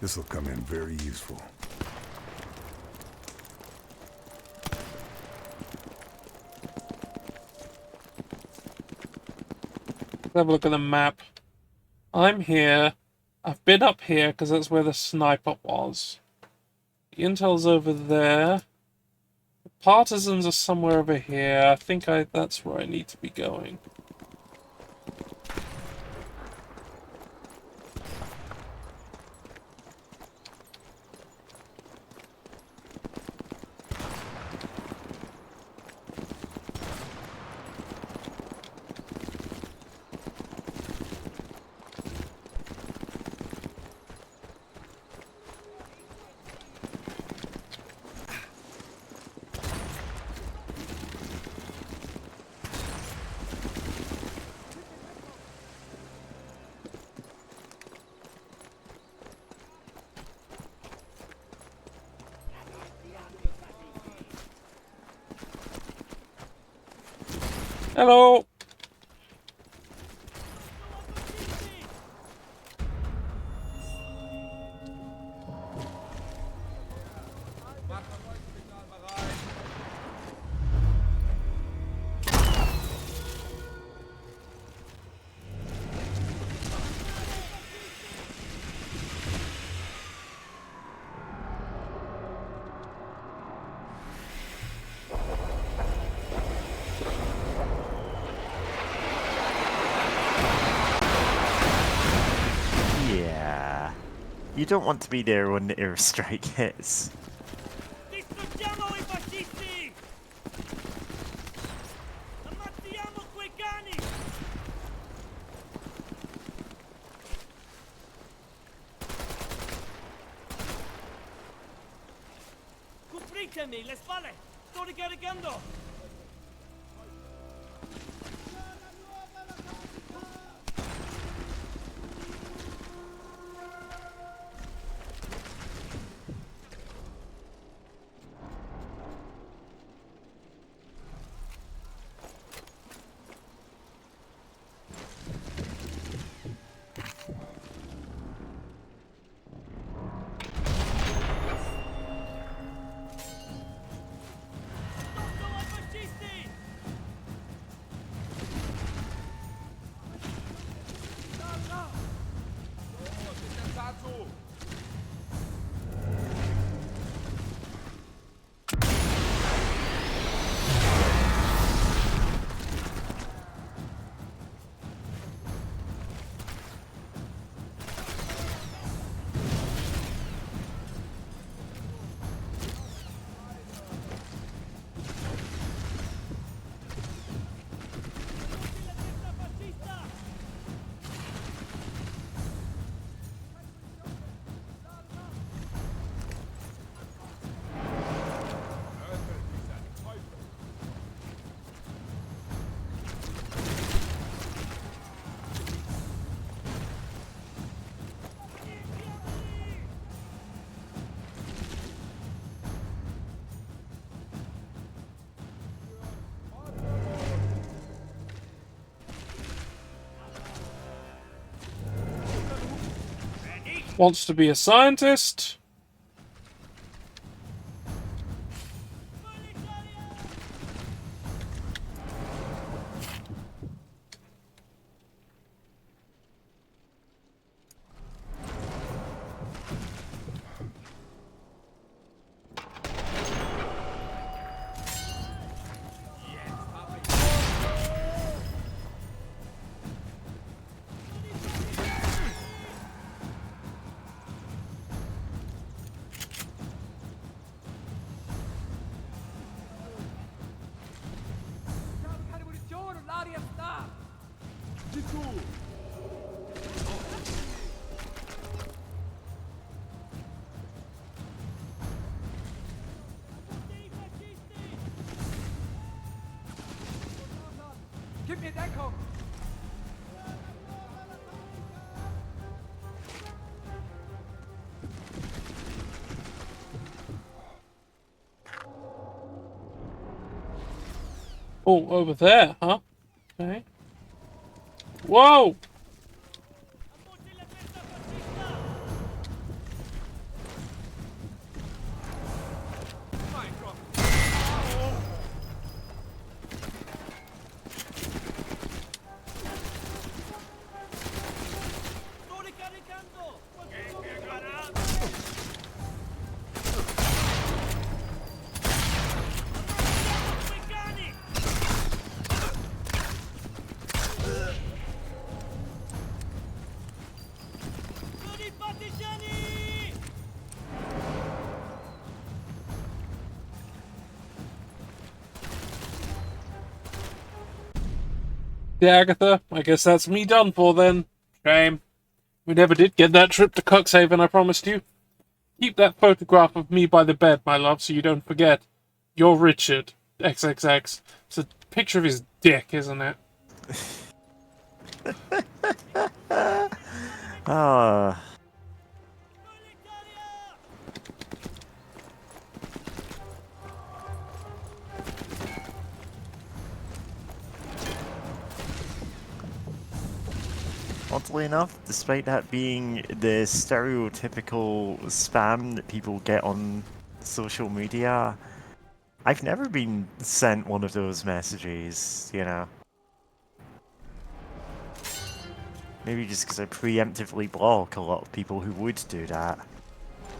This will come in very useful. Let's have a look at the map. I'm here. I've been up here because that's where the sniper was. The intel's over there. The partisans are somewhere over here. I think that's where I need to be going. Hello! Yeah. You don't want to be there when the airstrike hits. Distruggiamo I fascisti! Ammazziamo quei cani! Copritemi, le spalle! Sto ricaricando! wants to be a scientist. Oh, over there, huh? Okay. Whoa! ¡Sto ricaricando! Quei cani! Sono i partigiani! Yeah, Agatha, I guess that's me done for then. Shame. We never did get that trip to Cuxhaven, I promised you. Keep that photograph of me by the bed, my love, so you don't forget. You're Richard. XXX. It's a picture of his dick, isn't it? Ah. Oddly enough, despite that being the stereotypical spam that people get on social media, I've never been sent one of those messages, you know. Maybe just because I preemptively block a lot of people who would do that.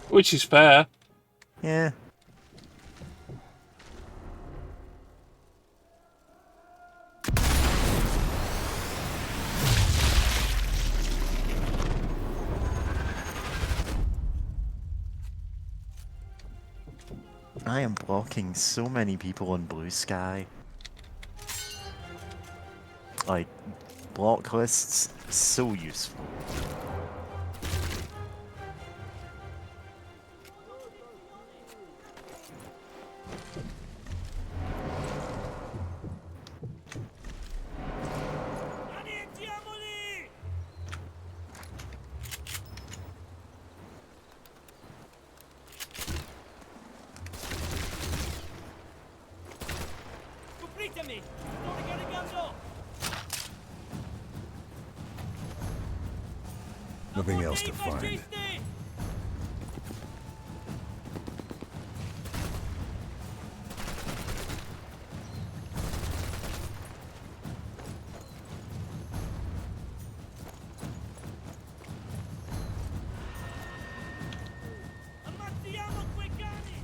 Which is fair. Yeah. I am blocking so many people on Blue Sky. Like, block lists, so useful. Annientiamoli! Copritemi! Sto ricaricando! Nothing else to I find. fascisti! Ammazziamo quei cani!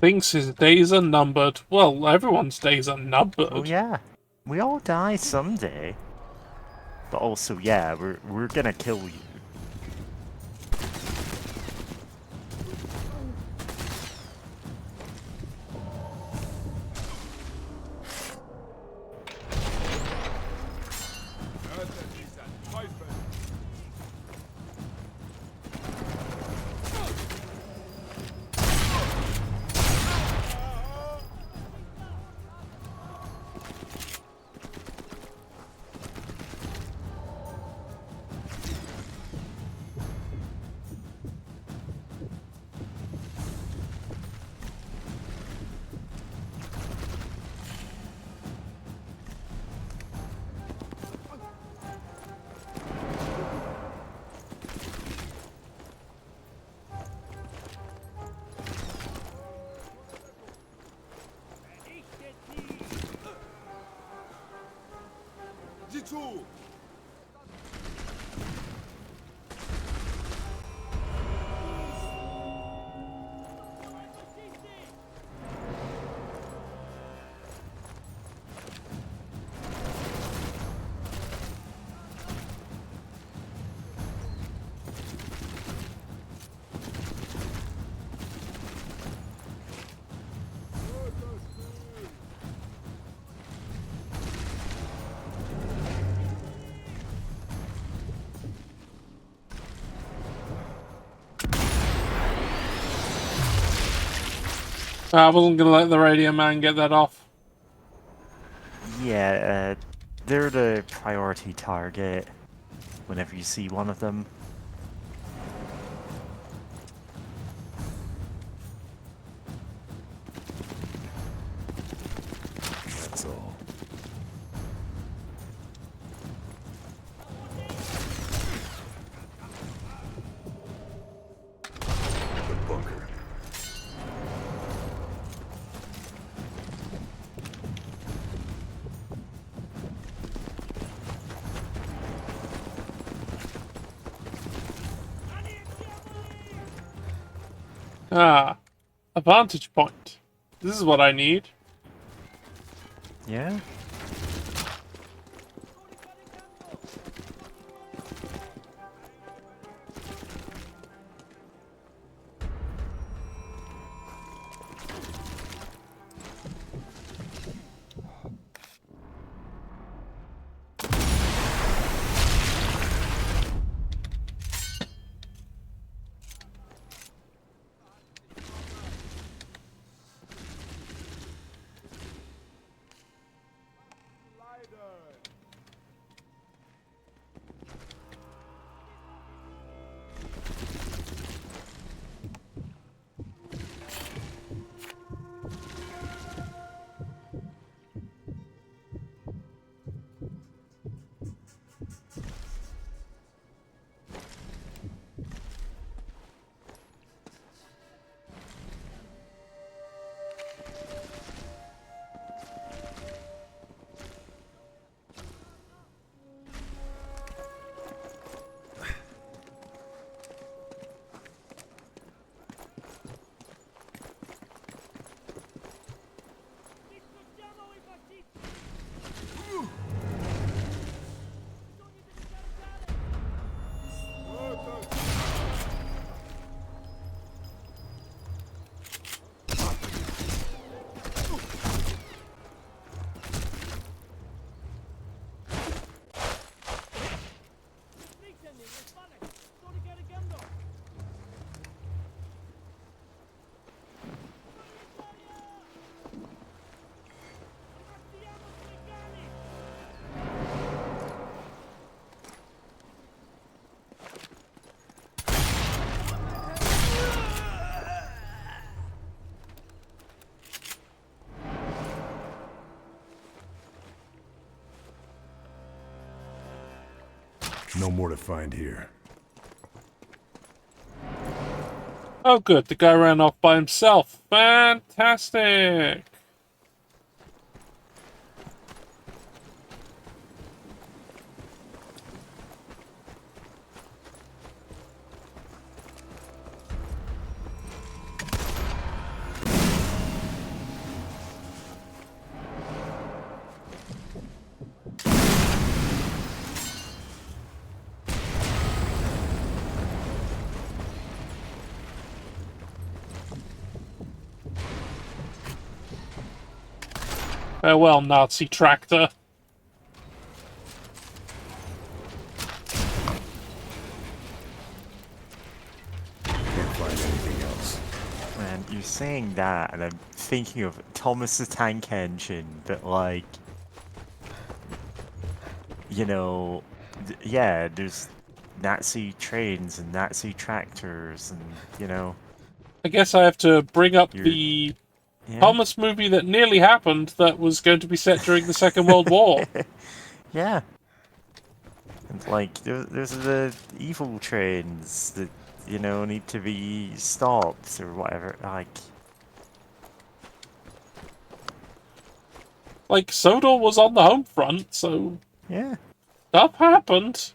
Thinks his days are numbered. Well, everyone's days are numbered. Oh yeah. We all die someday. But also, yeah, we're gonna kill you. I wasn't gonna let the radio man get that off. Yeah, they're the priority target whenever you see one of them. That's all. The bunker. Ah, a vantage point. This is what I need. Yeah? No more to find here. Oh good, the guy ran off by himself. Fantastic! Farewell, Nazi tractor. Can't find anything else. Man, you're saying that, and I'm thinking of Thomas the Tank Engine, but like, you know, yeah, there's Nazi trains and Nazi tractors, and you know. I guess I have to bring up You're- the Yeah. Thomas movie that nearly happened that was going to be set during the Second World War. Yeah. And like, there's the evil trains that, you know, need to be stopped or whatever. Like, Sodor was on the home front, so... Yeah. Stuff happened.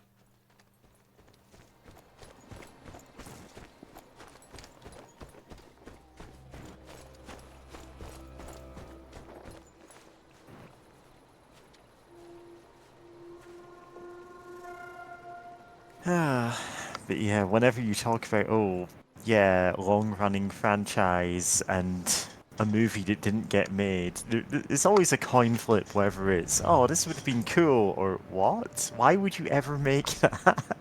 But yeah, whenever you talk about, oh, yeah, long-running franchise and a movie that didn't get made, there's always a coin flip, whether it's, oh, this would have been cool, or what? Why would you ever make that?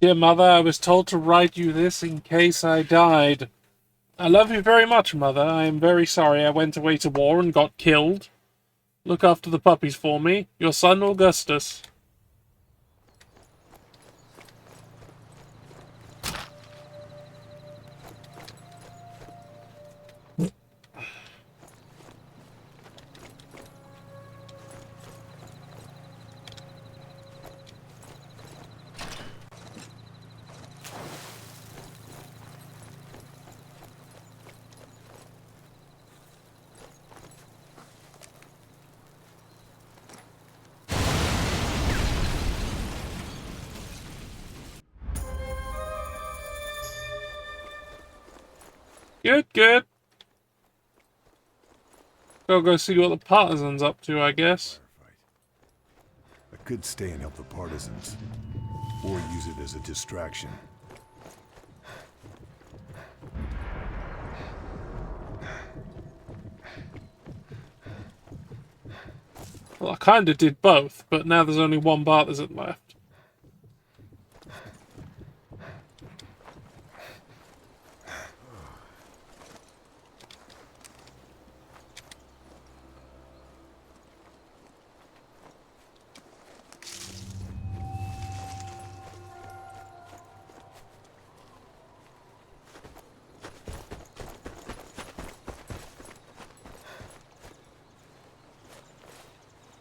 Dear Mother, I was told to write you this in case I died. I love you very much, Mother. I am very sorry I went away to war and got killed. Look after the puppies for me. Your son, Augustus. Good, good. Gotta go see what the partisans up to, I guess. I could stay and help the partisans, or use it as a distraction. Well, I kinda did both, but now there's only one partisan left.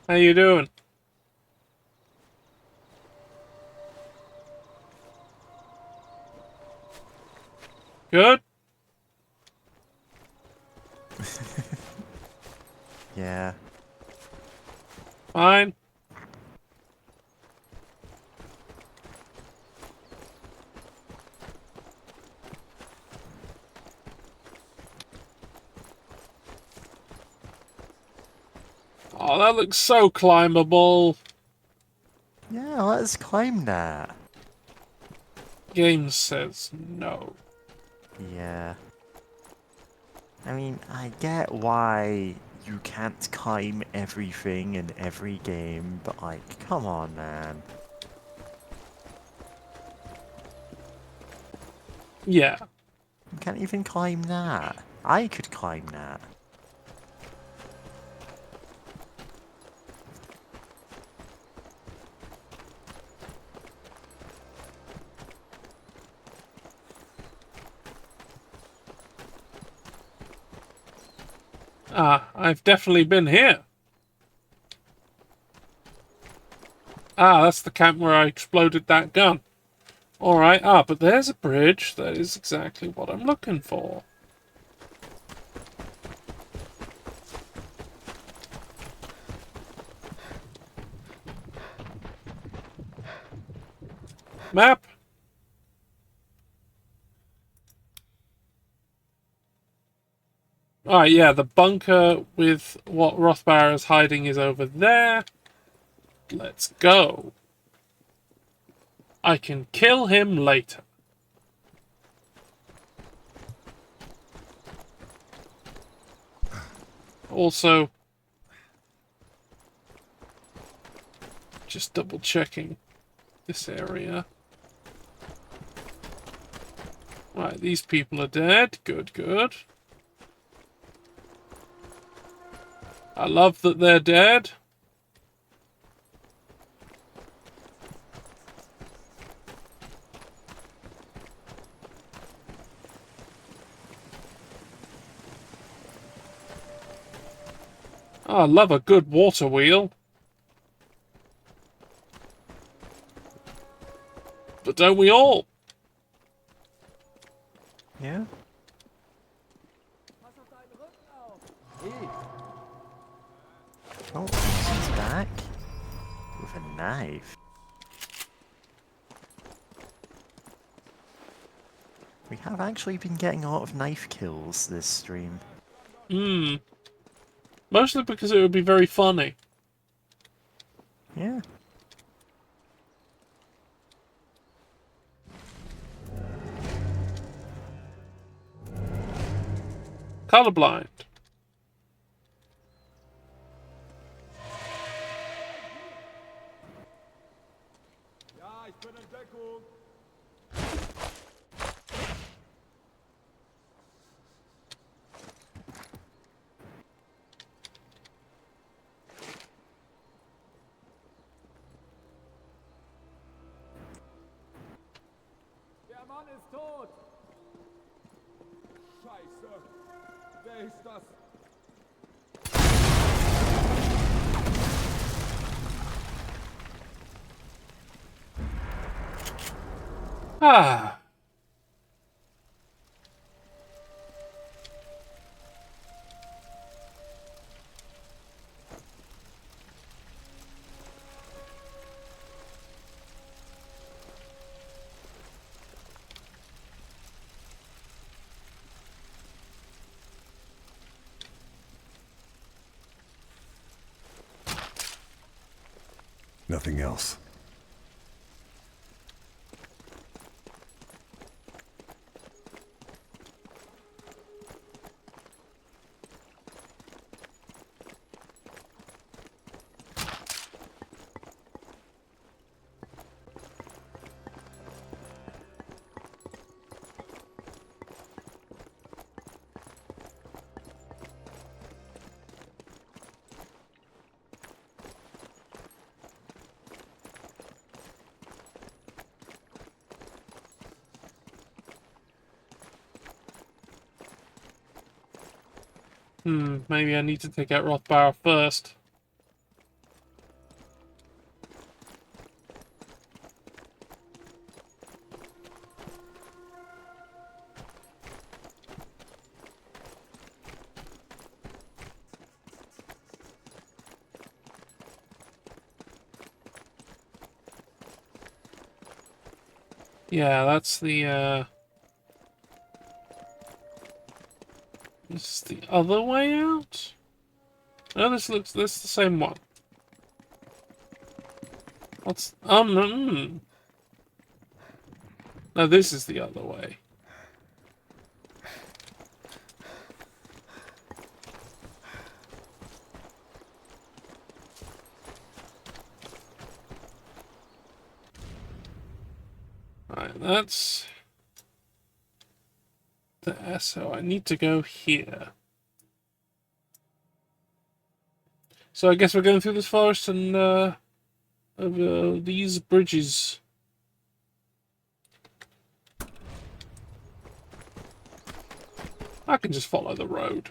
How you doing? Good? Yeah. Fine? Oh, that looks so climbable. Yeah, let's climb that. Game says no. Yeah. I mean, I get why you can't climb everything in every game, but like, come on, man. Yeah. You can't even climb that. I could climb that. Ah, I've definitely been here. Ah, that's the camp where I exploded that gun. Alright, but there's a bridge. That is exactly what I'm looking for. Map. Alright, yeah, the bunker with what Rothbauer is hiding is over there. Let's go. I can kill him later. Also, just double checking this area. Right, these people are dead. Good, good. I love that they're dead. Oh, I love a good water wheel. But don't we all? Yeah. Oh, she's back with a knife. We have actually been getting a lot of knife kills this stream. Hmm. Mostly because it would be very funny. Yeah. Colorblind. Ja, ich bin in Deckung. Der Mann ist tot. Scheiße. Wer ist das? Ah. Nothing else. Maybe I need to take out Rothbauer first. Yeah, that's the, This is the other way out? No, this is the same one. What's... no, No, this is the other way. Alright, that's... there, so I need to go here. So I guess we're going through this forest and, over these bridges. I can just follow the road.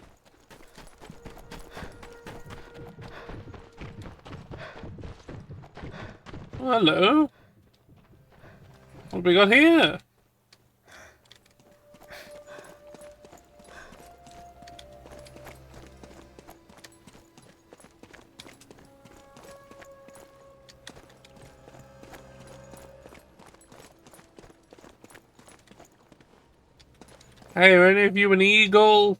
Hello. What have we got here? Hey, are any of you an eagle?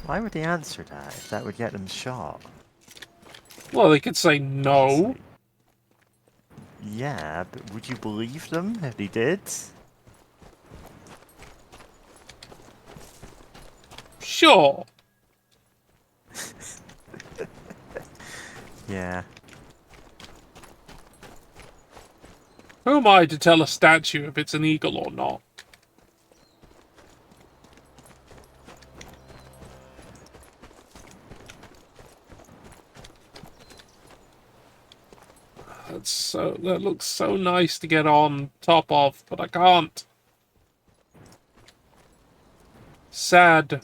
Why would they answer that if that would get them shot? Well, they could say no. Yeah, but would you believe them if they did? Sure. Yeah. Who am I to tell a statue if it's an eagle or not? That looks so nice to get on top of, but I can't. Sad.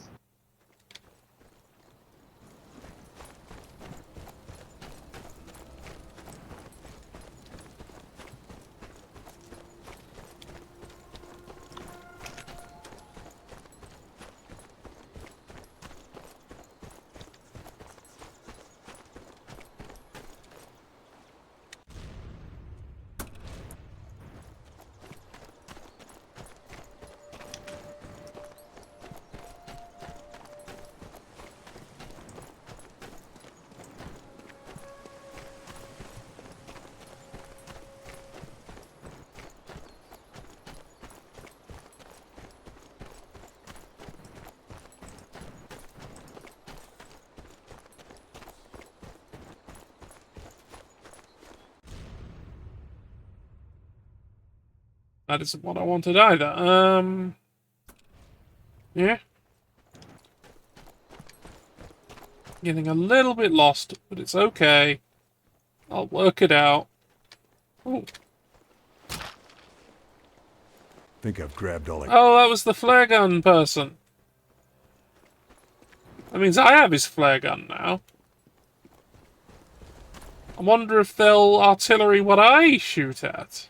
That isn't what I wanted either. Yeah. Getting a little bit lost, but it's okay. I'll work it out. Oh. Think I've grabbed all I... Oh, that was the flare gun person. That means I have his flare gun now. I wonder if they'll artillery what I shoot at.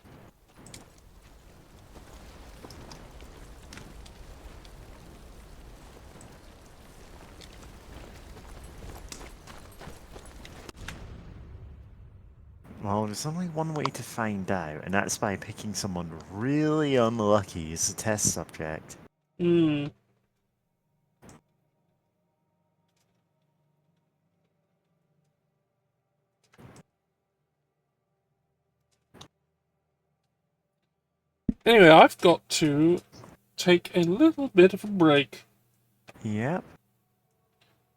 Well, there's only one way to find out, and that's by picking someone really unlucky as a test subject. Hmm. Anyway, I've got to take a little bit of a break. Yep.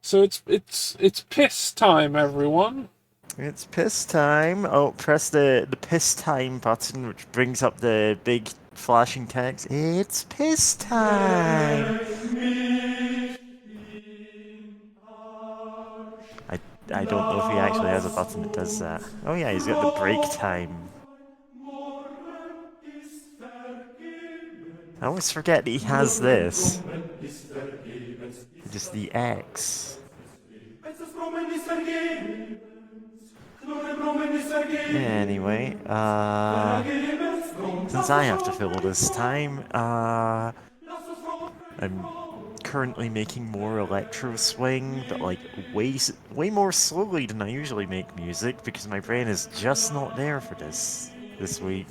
So it's piss time, everyone. It's piss time. Oh, press the piss time button, which brings up the big flashing text. It's piss time. I don't know if he actually has a button that does that. Oh yeah, he's got the break time. I always forget that he has this. Just the X. Anyway, since I have to fill this time, I'm currently making more electro swing, but like way more slowly than I usually make music because my brain is just not there for this week.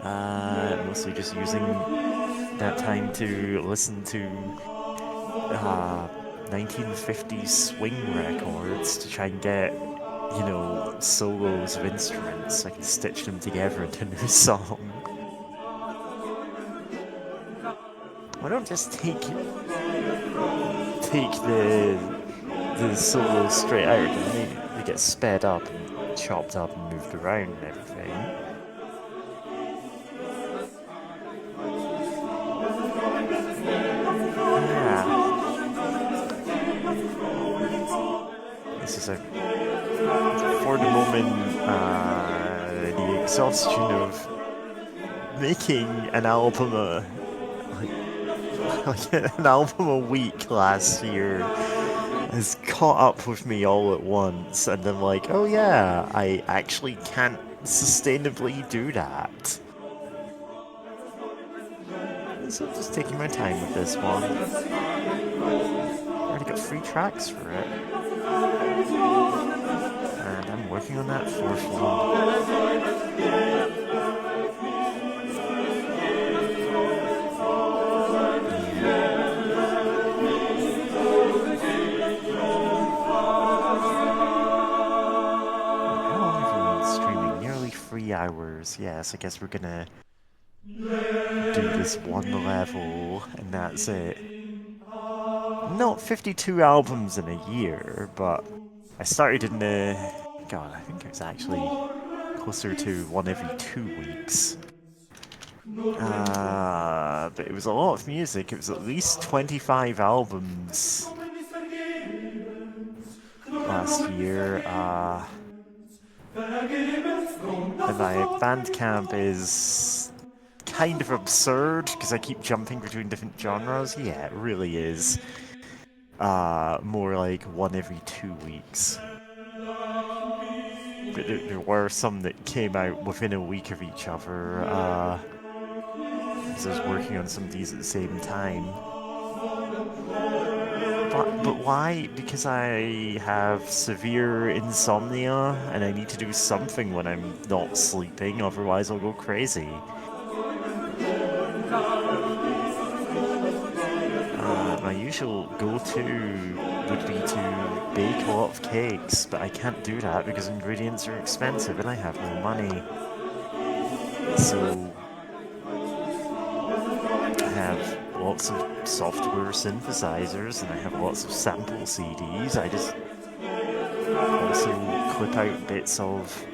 Mostly just using that time to listen to 1950s swing records to try and get, you know, solos of instruments so I can stitch them together into a new song. Why don't just take the solos straight out and they get sped up and chopped up and moved around and everything. This is for the moment, the exhaustion of making an album like an album a week last year has caught up with me all at once, and I'm like, oh yeah, I actually can't sustainably do that. So I'm just taking my time with this one. I already got 3 tracks for it. And I'm working on that 4th one. hours. Yes, I guess we're gonna do this one level, and that's it. Not 52 albums in a year, but I started in the... God, I think it was actually closer to one every 2 weeks. But it was a lot of music. It was at least 25 albums last year. And my Bandcamp is kind of absurd because I keep jumping between different genres. Yeah, it really is. More like one every 2 weeks. But there were some that came out within a week of each other. Because I was working on some of these at the same time. But why? Because I have severe insomnia and I need to do something when I'm not sleeping, otherwise I'll go crazy. My usual go-to would be to bake a lot of cakes, but I can't do that because ingredients are expensive and I have no money. So I have lots of software synthesizers and I have lots of sample CDs. I just also clip out bits of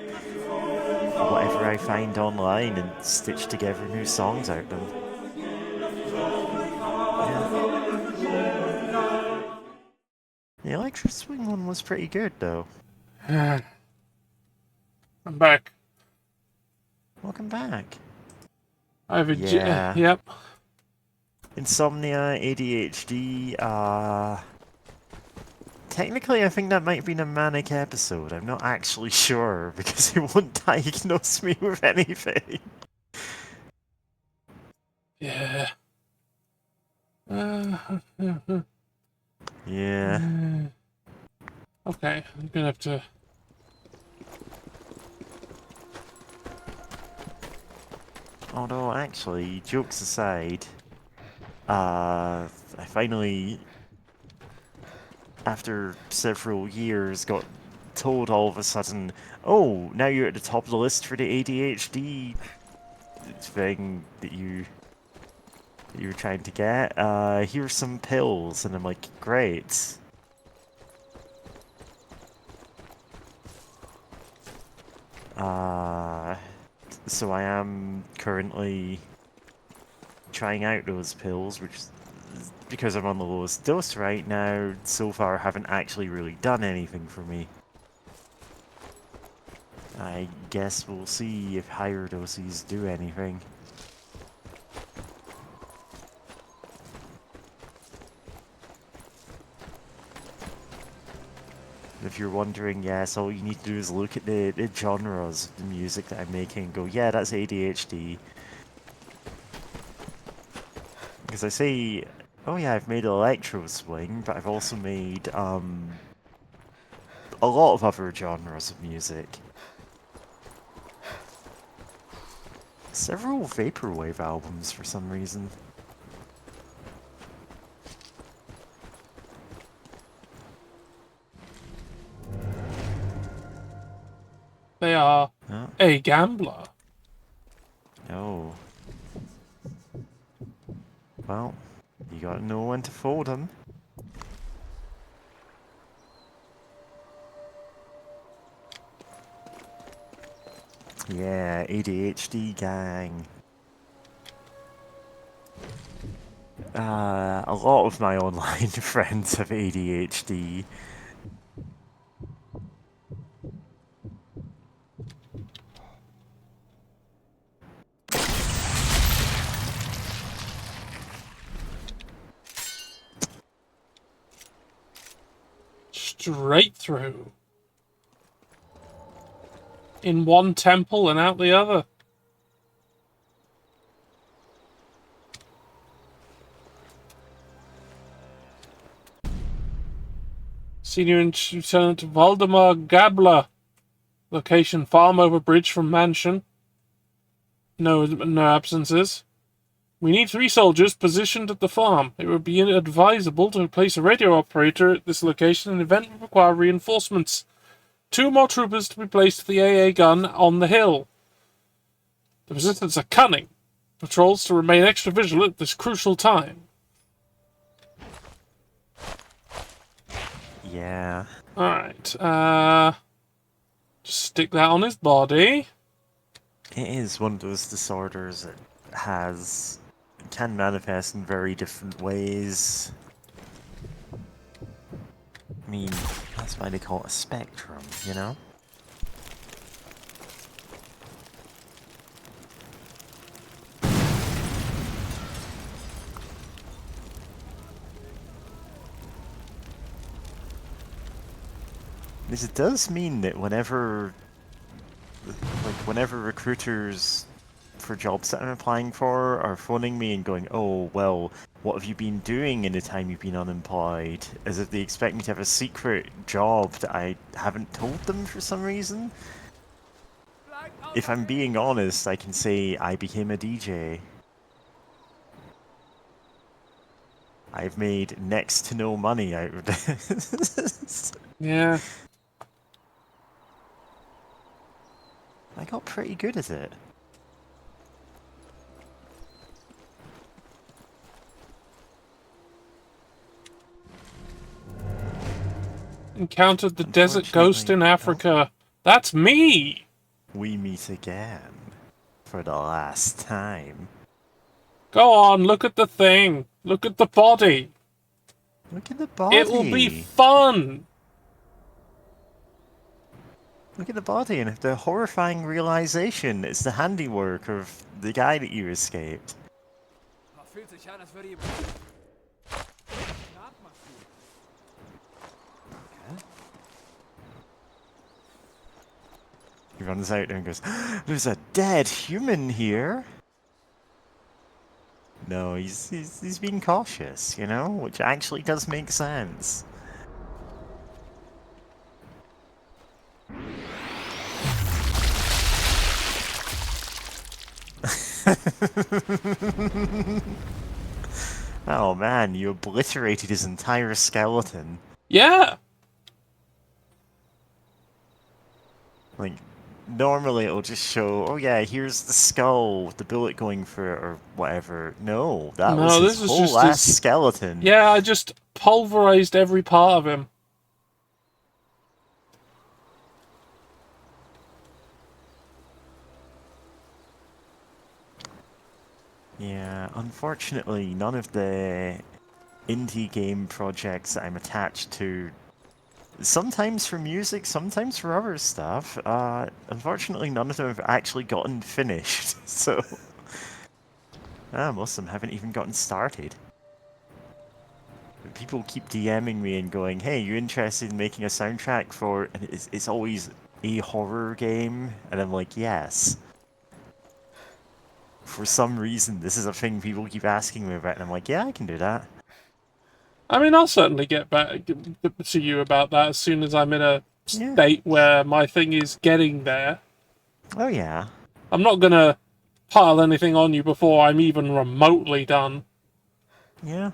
whatever I find online and stitch together new songs out of them. The Electric Swing one was pretty good, though. I'm back. Welcome back. I have a Yeah. yep. Insomnia, ADHD, technically I think that might have been a manic episode. I'm not actually sure, because it won't diagnose me with anything. Yeah. Yeah. Okay, I'm gonna have to... Although, actually, jokes aside, I finally, after several years, got told all of a sudden, oh, now you're at the top of the list for the ADHD thing that you were trying to get. Here's some pills, and I'm like, great. So I am currently trying out those pills, which is because I'm on the lowest dose right now, so far haven't actually really done anything for me. I guess we'll see if higher doses do anything. If you're wondering, yes, all you need to do is look at the genres of the music that I'm making and go, yeah, that's ADHD. Because I say, oh yeah, I've made electro swing, but I've also made a lot of other genres of music. Several vaporwave albums for some reason. They are Oh. a gambler. Oh. Well, you gotta know when to fold them. Yeah, ADHD gang. A lot of my online friends have ADHD. Straight through. In one temple and out the other. Senior Lieutenant Valdemar Gabler. Location farm over bridge from mansion. No absences. We need 3 soldiers positioned at the farm. It would be advisable to place a radio operator at this location in the event we require reinforcements. 2 more troopers to be placed at the AA gun on the hill. The Resistance are cunning. Patrols to remain extra vigilant at this crucial time. Yeah. Alright, just stick that on his body. It is one of those disorders that can manifest in very different ways. I mean, that's why they call it a spectrum, you know? This does mean that whenever recruiters for jobs that I'm applying for are phoning me and going, oh, well, what have you been doing in the time you've been unemployed? As if they expect me to have a secret job that I haven't told them for some reason. If I'm being honest, I can say I became a DJ. I've made next to no money out of this. Yeah. I got pretty good at it. Encountered the desert ghost in Africa. That's me! We meet again. For the last time. Go on, look at the thing. Look at the body. Look at the body. It will be fun! Look at the body and the horrifying realization it's the handiwork of the guy that you escaped. Fühlt sich an, als würde ihm Atmungsmaschine. He runs out there and goes, there's a dead human here. No, he's being cautious, you know, which actually does make sense. Oh man, you obliterated his entire skeleton. Yeah! Like, normally it'll just show, oh yeah, here's the skull with the bullet going through it or whatever. No, that was his whole last skeleton. Yeah, I just pulverized every part of him. Yeah, unfortunately, none of the indie game projects that I'm attached to, sometimes for music, sometimes for other stuff, unfortunately none of them have actually gotten finished, so most of them haven't even gotten started. People keep DMing me and going, hey, you interested in making a soundtrack for, and it's always a horror game, and I'm like, yes. For some reason, this is a thing people keep asking me about, and I'm like, yeah, I can do that. I mean, I'll certainly get back to you about that as soon as I'm in a state where my thing is getting there. Oh, yeah. I'm not gonna pile anything on you before I'm even remotely done. Yeah.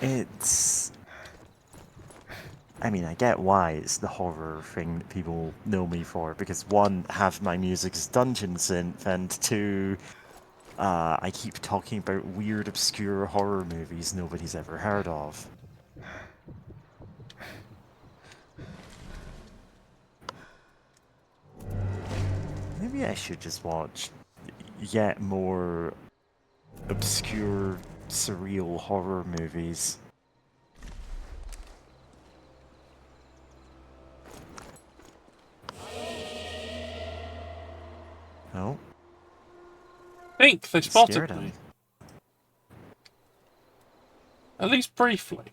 It's... I mean, I get why it's the horror thing that people know me for, because one, half my music is dungeon synth, and two, I keep talking about weird, obscure horror movies nobody's ever heard of. Maybe I should just watch yet more obscure, surreal horror movies. Oh. Think they spotted me. At least briefly.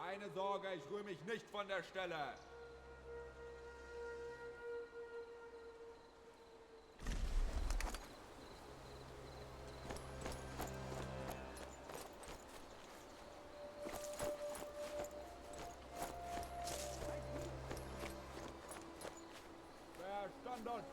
Keine Sorge, ich rühre mich nicht von der Stelle. Verstanden.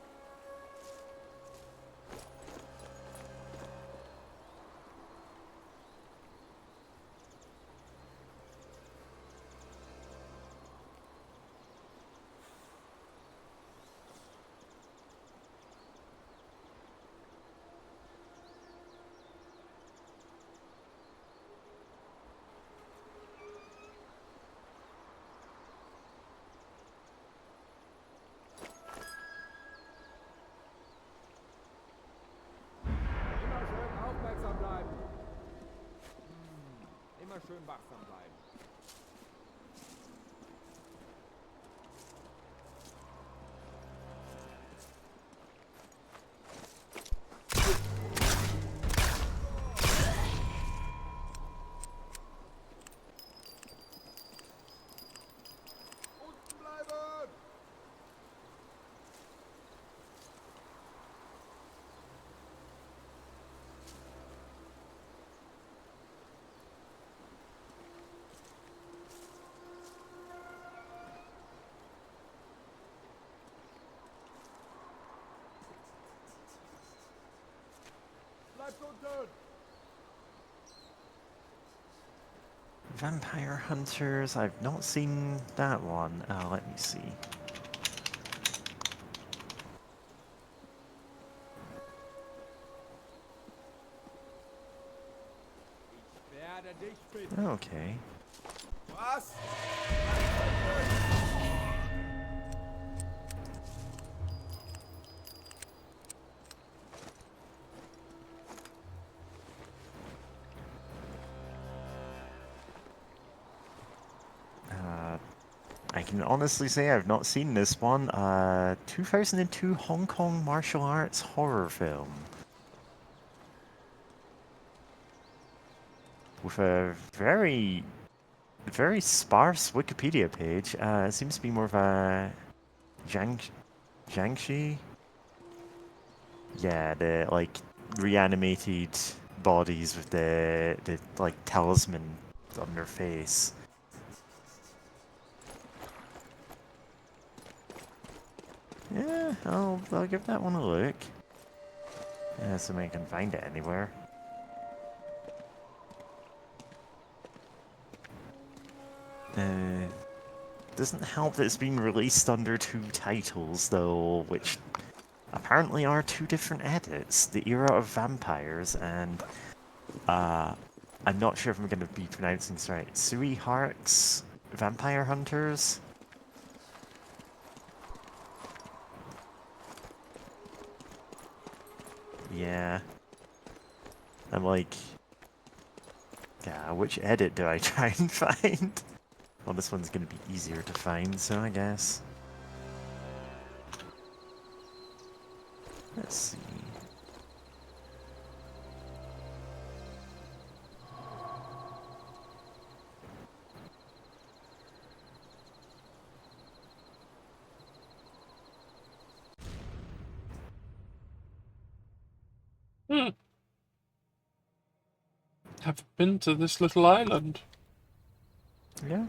Immer schön aufmerksam bleiben. Immer schön wachsam bleiben. Unten bleiben! Bleibt unten! Vampire Hunters. I've not seen that one. Let me see. Ich werde dich finden. Okay. Was? I can honestly say I've not seen this one. 2002 Hong Kong martial arts horror film. With a very sparse Wikipedia page. It seems to be more of a Jiangxi? Yeah, the like reanimated bodies with the like talisman on their face. Yeah, I'll give that one a look. Yeah, so I can find it anywhere. Doesn't help that it's been released under 2 titles, though, which apparently are 2 different edits. The Era of Vampires and, I'm not sure if I'm going to be pronouncing this right, Sui Hark's Vampire Hunters? Yeah. I'm like, yeah, which edit do I try and find? Well, this one's gonna be easier to find, so I guess. Let's see. Have been to this little island. Yeah.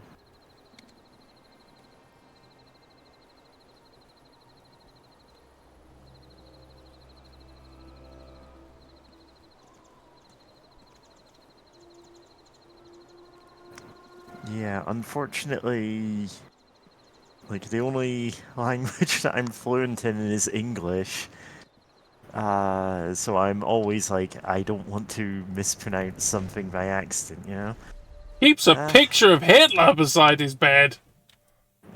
Yeah, unfortunately, like, the only language that I'm fluent in is English. So I'm always like, I don't want to mispronounce something by accident, you know? Keeps a picture of Hitler beside his bed.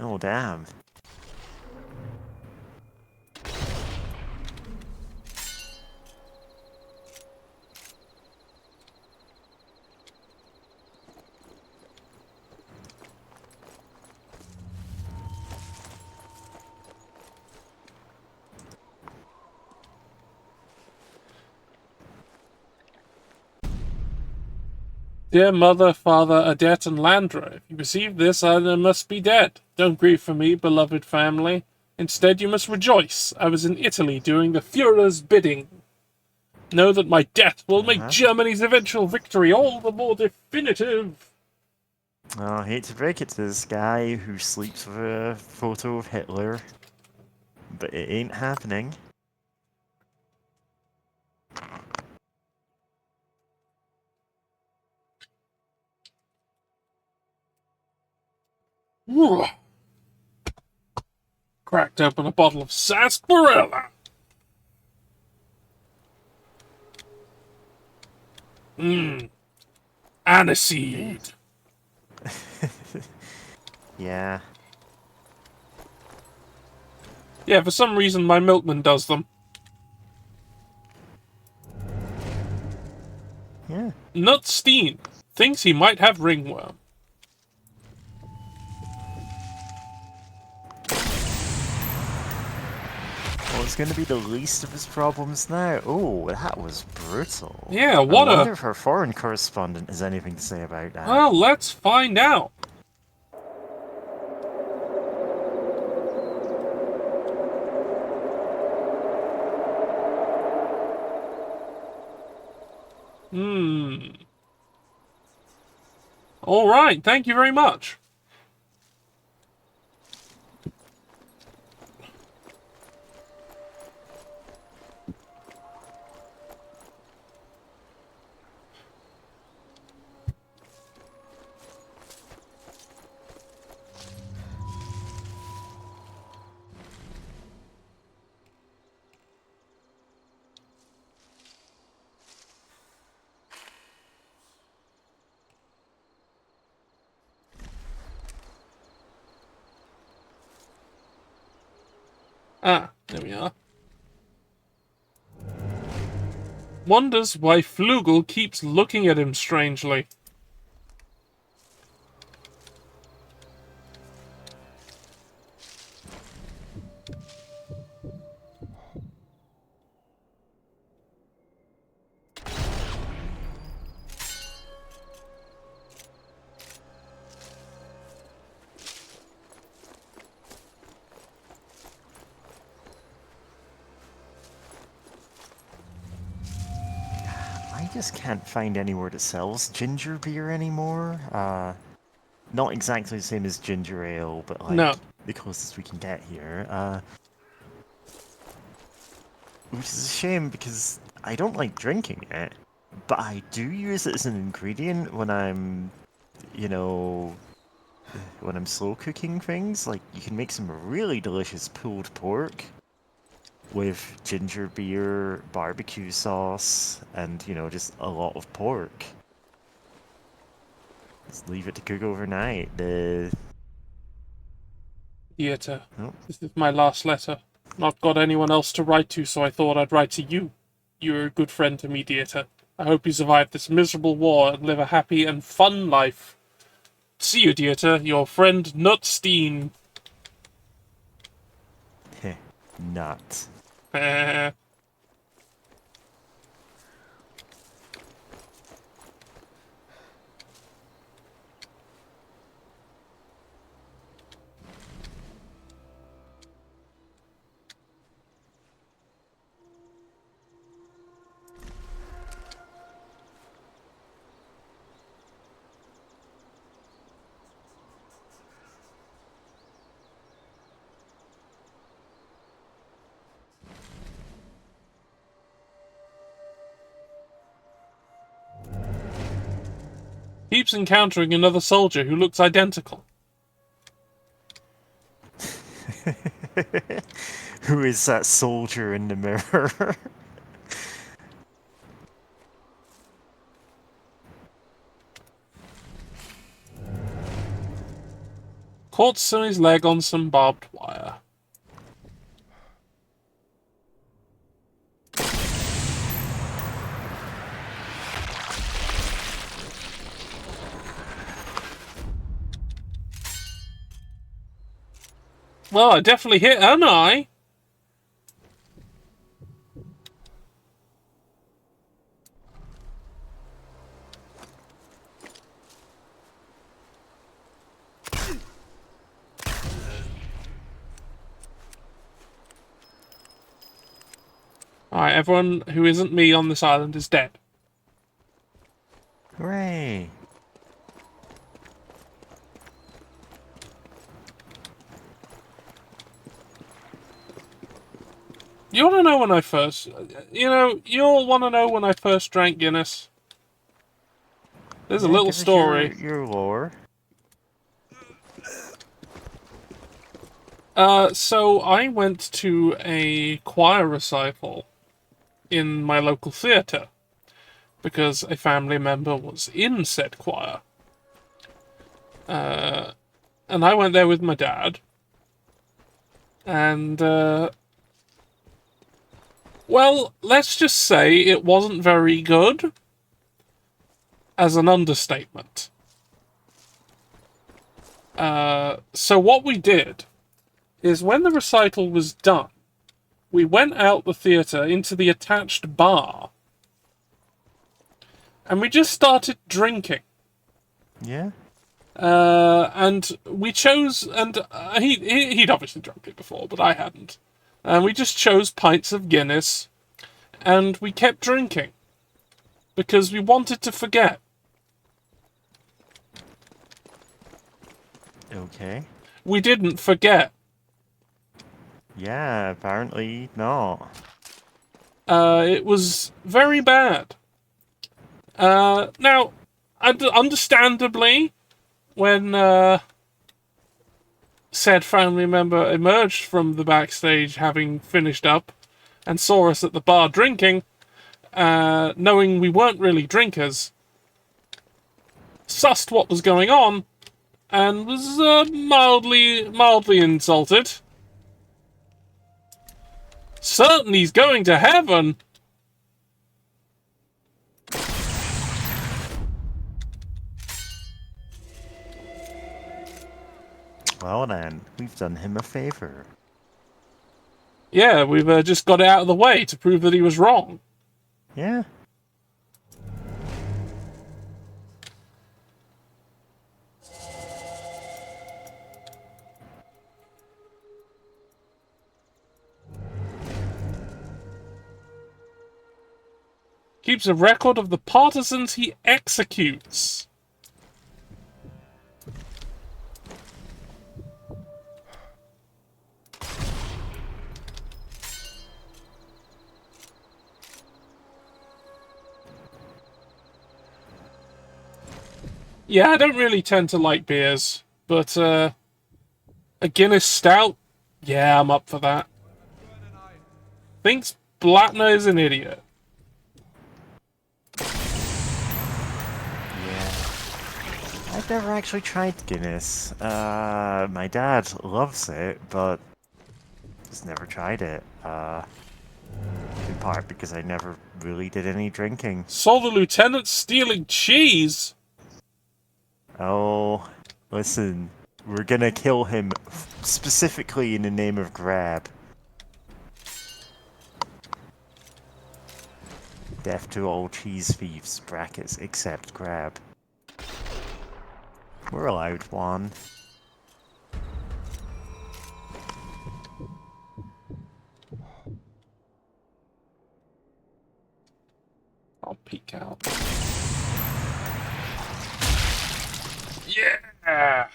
Oh, damn. Dear mother, father, Adet, and Landra, if you receive this, I must be dead. Don't grieve for me, beloved family. Instead, you must rejoice. I was in Italy doing the Führer's bidding. Know that my death will make Germany's eventual victory all the more definitive. Oh, I hate to break it to this guy who sleeps with a photo of Hitler, but it ain't happening. Ugh. Cracked open a bottle of sarsaparilla. Aniseed. Yeah. Yeah, for some reason my milkman does them. Yeah. Nutstein thinks he might have ringworm. Well, it's going to be the least of his problems now. Oh, that was brutal. Yeah, I what wonder if our foreign correspondent has anything to say about that. Well, let's find out. All right, thank you very much. Ah, there we are. Wonders why Flugel keeps looking at him strangely. I just can't find anywhere that sells ginger beer anymore. Not exactly the same as ginger ale, but like No. the closest we can get here. Which is a shame because I don't like drinking it, but I do use it as an ingredient when I'm, you know, when I'm slow cooking things. Like you can make some really delicious pulled pork with ginger beer, barbecue sauce, and, you know, just a lot of pork. Just leave it to cook overnight. Theatre. Oh. This is my last letter. Not got anyone else to write to, so I thought I'd write to you. You're a good friend to me, Dieter. I hope you survive this miserable war and live a happy and fun life. See you, Dieter. Your friend Nutstein. Heh, not. Keeps encountering another soldier who looks identical. Who is that soldier in the mirror? Caught Sonny's leg on some barbed wire. Well, I definitely hit an eye. Alright, everyone who isn't me on this island is dead. Hooray! You want to know when I first... you'll want to know when I first drank Guinness. There's a little give us story. Your lore. So I went to a choir recital in my local theatre because a family member was in said choir. And I went there with my dad. And, well, let's just say it wasn't very good as an understatement. So what we did is when the recital was done, we went out the theatre into the attached bar and we just started drinking. Yeah? And we chose, and he'd obviously drunk it before, but I hadn't. And we just chose pints of Guinness and we kept drinking because we wanted to forget. Okay. We didn't forget. Yeah, apparently not. It was very bad. Now, understandably, when said family member emerged from the backstage having finished up and saw us at the bar drinking, knowing we weren't really drinkers, sussed what was going on and was mildly insulted. Certain he's going to heaven. Well then, we've done him a favor. Yeah, we've just got it out of the way to prove that he was wrong. Yeah. Keeps a record of the partisans he executes. Yeah, I don't really tend to like beers, but a Guinness Stout? Yeah, I'm up for that. Thinks Blattner is an idiot. I've never actually tried Guinness. My dad loves it, but just never tried it. In part because I never really did any drinking. Saw the lieutenant stealing cheese? Oh, listen, we're gonna kill him specifically in the name of Grab. Death to all cheese thieves, brackets, except Grab. We're allowed one. I'll peek out. Yeah!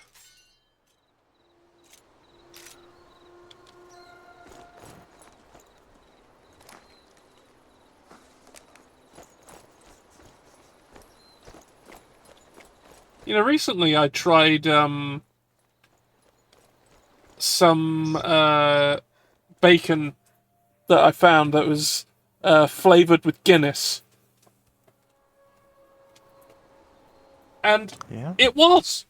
You know, recently I tried, some, bacon that I found that was, flavoured with Guinness. And Yeah? it was!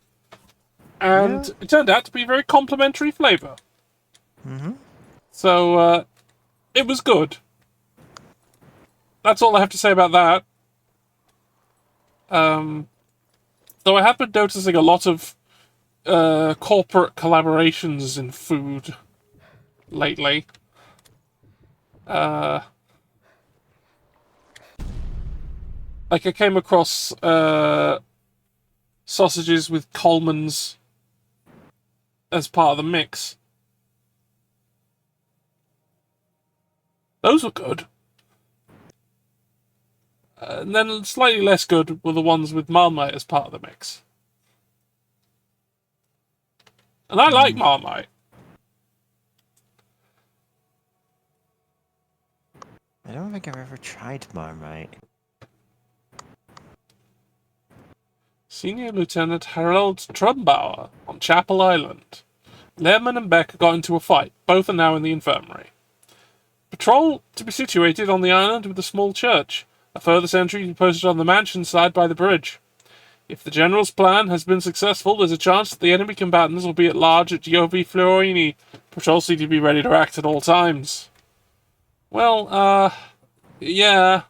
And Yeah. it turned out to be a very complimentary flavour. Mm-hmm. So, it was good. That's all I have to say about that. Though I have been noticing a lot of corporate collaborations in food lately. Like I came across sausages with Coleman's as part of the mix. Those were good. And then slightly less good were the ones with Marmite as part of the mix. And I like Marmite. I don't think I've ever tried Marmite. Senior Lieutenant Harold Trumbauer on Chapel Island. Lehrman and Beck got into a fight. Both are now in the infirmary. Patrol to be situated on the island with a small church. A further sentry to be posted on the mansion side by the bridge. If the General's plan has been successful, there's a chance that the enemy combatants will be at large at Giovi Fiorini. Patrols need to be ready to act at all times. Well, yeah.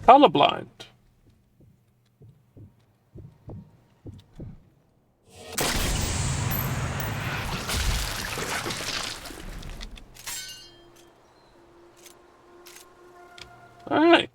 Colorblind. Alright.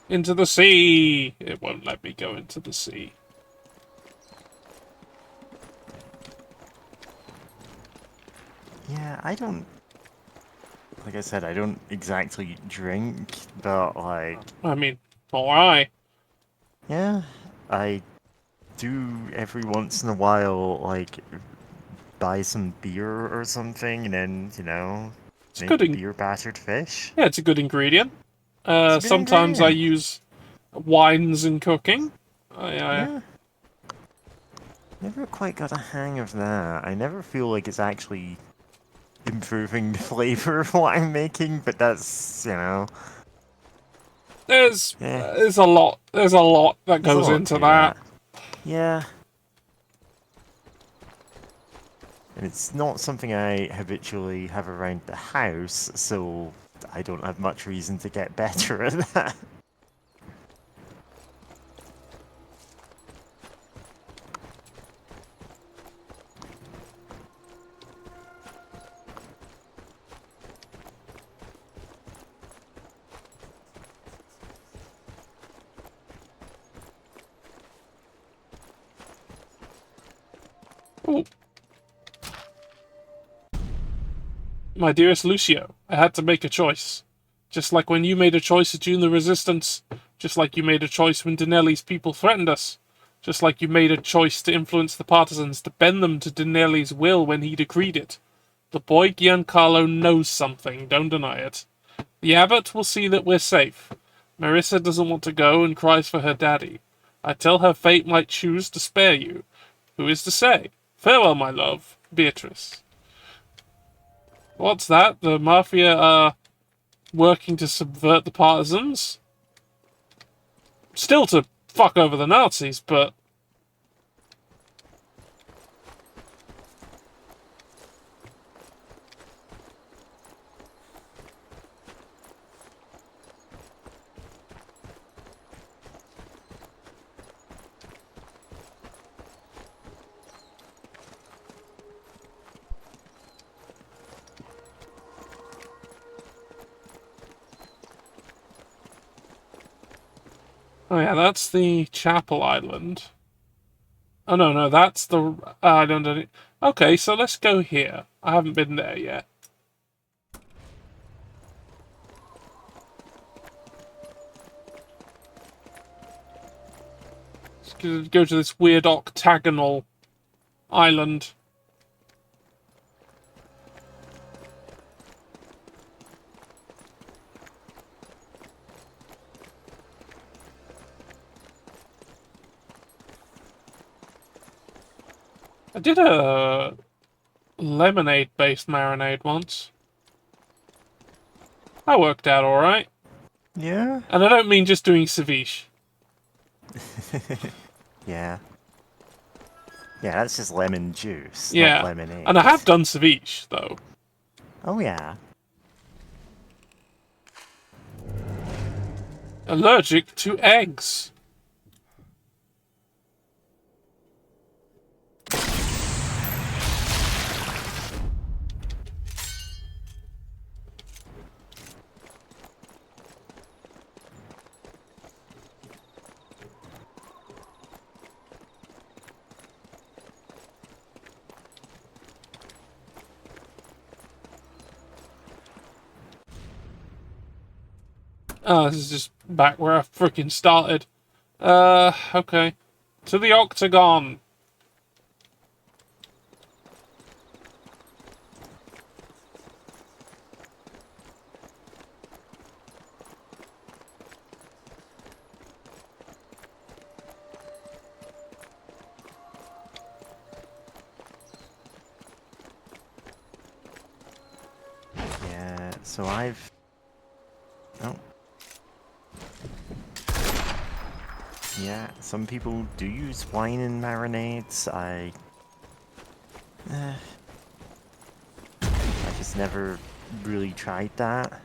Into the sea! It won't let me go into the sea. Yeah, I don't... Like I said, I don't exactly drink, but like... I mean, alright. Yeah, I do every once in a while, like, buy some beer or something, and then, you know, It's make good in- beer battered fish. Yeah, it's a good ingredient. It's a good Sometimes I ingredient. use wines in cooking. Yeah. Never quite got a hang of that. I never feel like it's actually improving the flavor of what I'm making, but that's, you know... There's Yeah. there's a lot that There's a goes lot into to that. Yeah. And it's not something I habitually have around the house, so I don't have much reason to get better at that. Ooh. My dearest Lucio, I had to make a choice. Just like when you made a choice to join the Resistance. Just like you made a choice when Dinelli's people threatened us. Just like you made a choice to influence the partisans, to bend them to Dinelli's will when he decreed it. The boy Giancarlo knows something, don't deny it. The abbot will see that we're safe. Marissa doesn't want to go and cries for her daddy. I tell her fate might choose to spare you. Who is to say? Farewell, my love, Beatrice. What's that? The Mafia are working to subvert the partisans? Still to fuck over the Nazis, but... Oh yeah, that's the Chapel Island. Oh no, that's the island. Okay, so let's go here. I haven't been there yet. Let's go to this weird octagonal island. I did a lemonade-based marinade once. That worked out alright. Yeah? And I don't mean just doing ceviche. Yeah. Yeah, that's just lemon juice, not Yeah, lemonade. and I have done ceviche though. Oh yeah. Allergic to eggs. Oh, this is just back where I freaking started. Okay. To the Octagon. Yeah, so I've... Oh. Yeah, some people do use wine in marinades. I just never really tried that.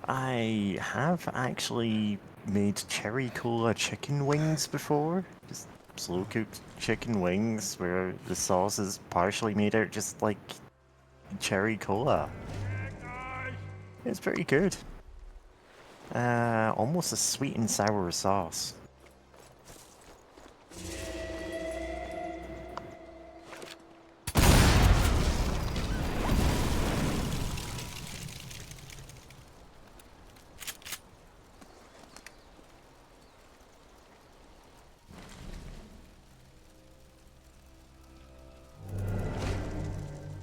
I have actually made cherry cola chicken wings before. Just slow cooked chicken wings where the sauce is partially made out just like cherry cola. It's pretty good. Almost a sweet and sour sauce.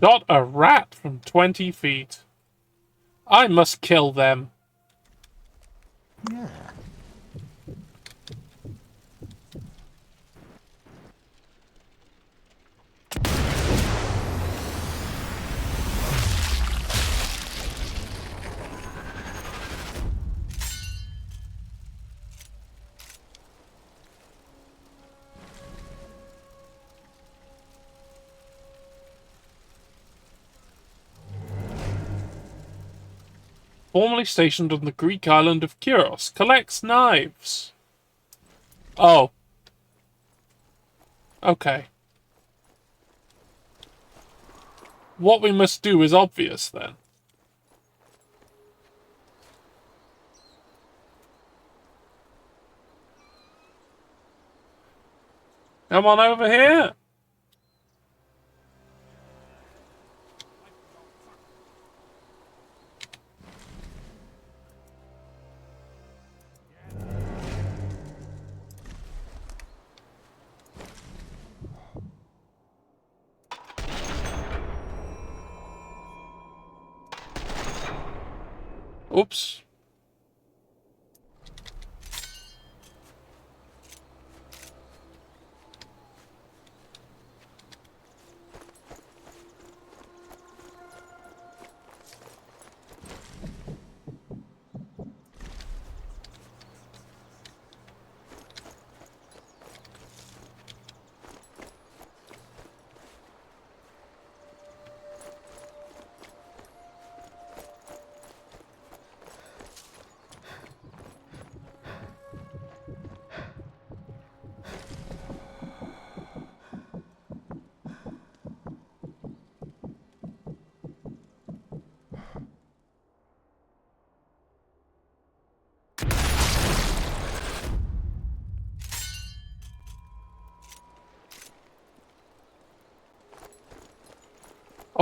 Got a rat from 20 feet. I must kill them. Yeah. Formerly stationed on the Greek island of Kyros, collects knives. Oh. Okay. What we must do is obvious, then. Come on over here. Oops.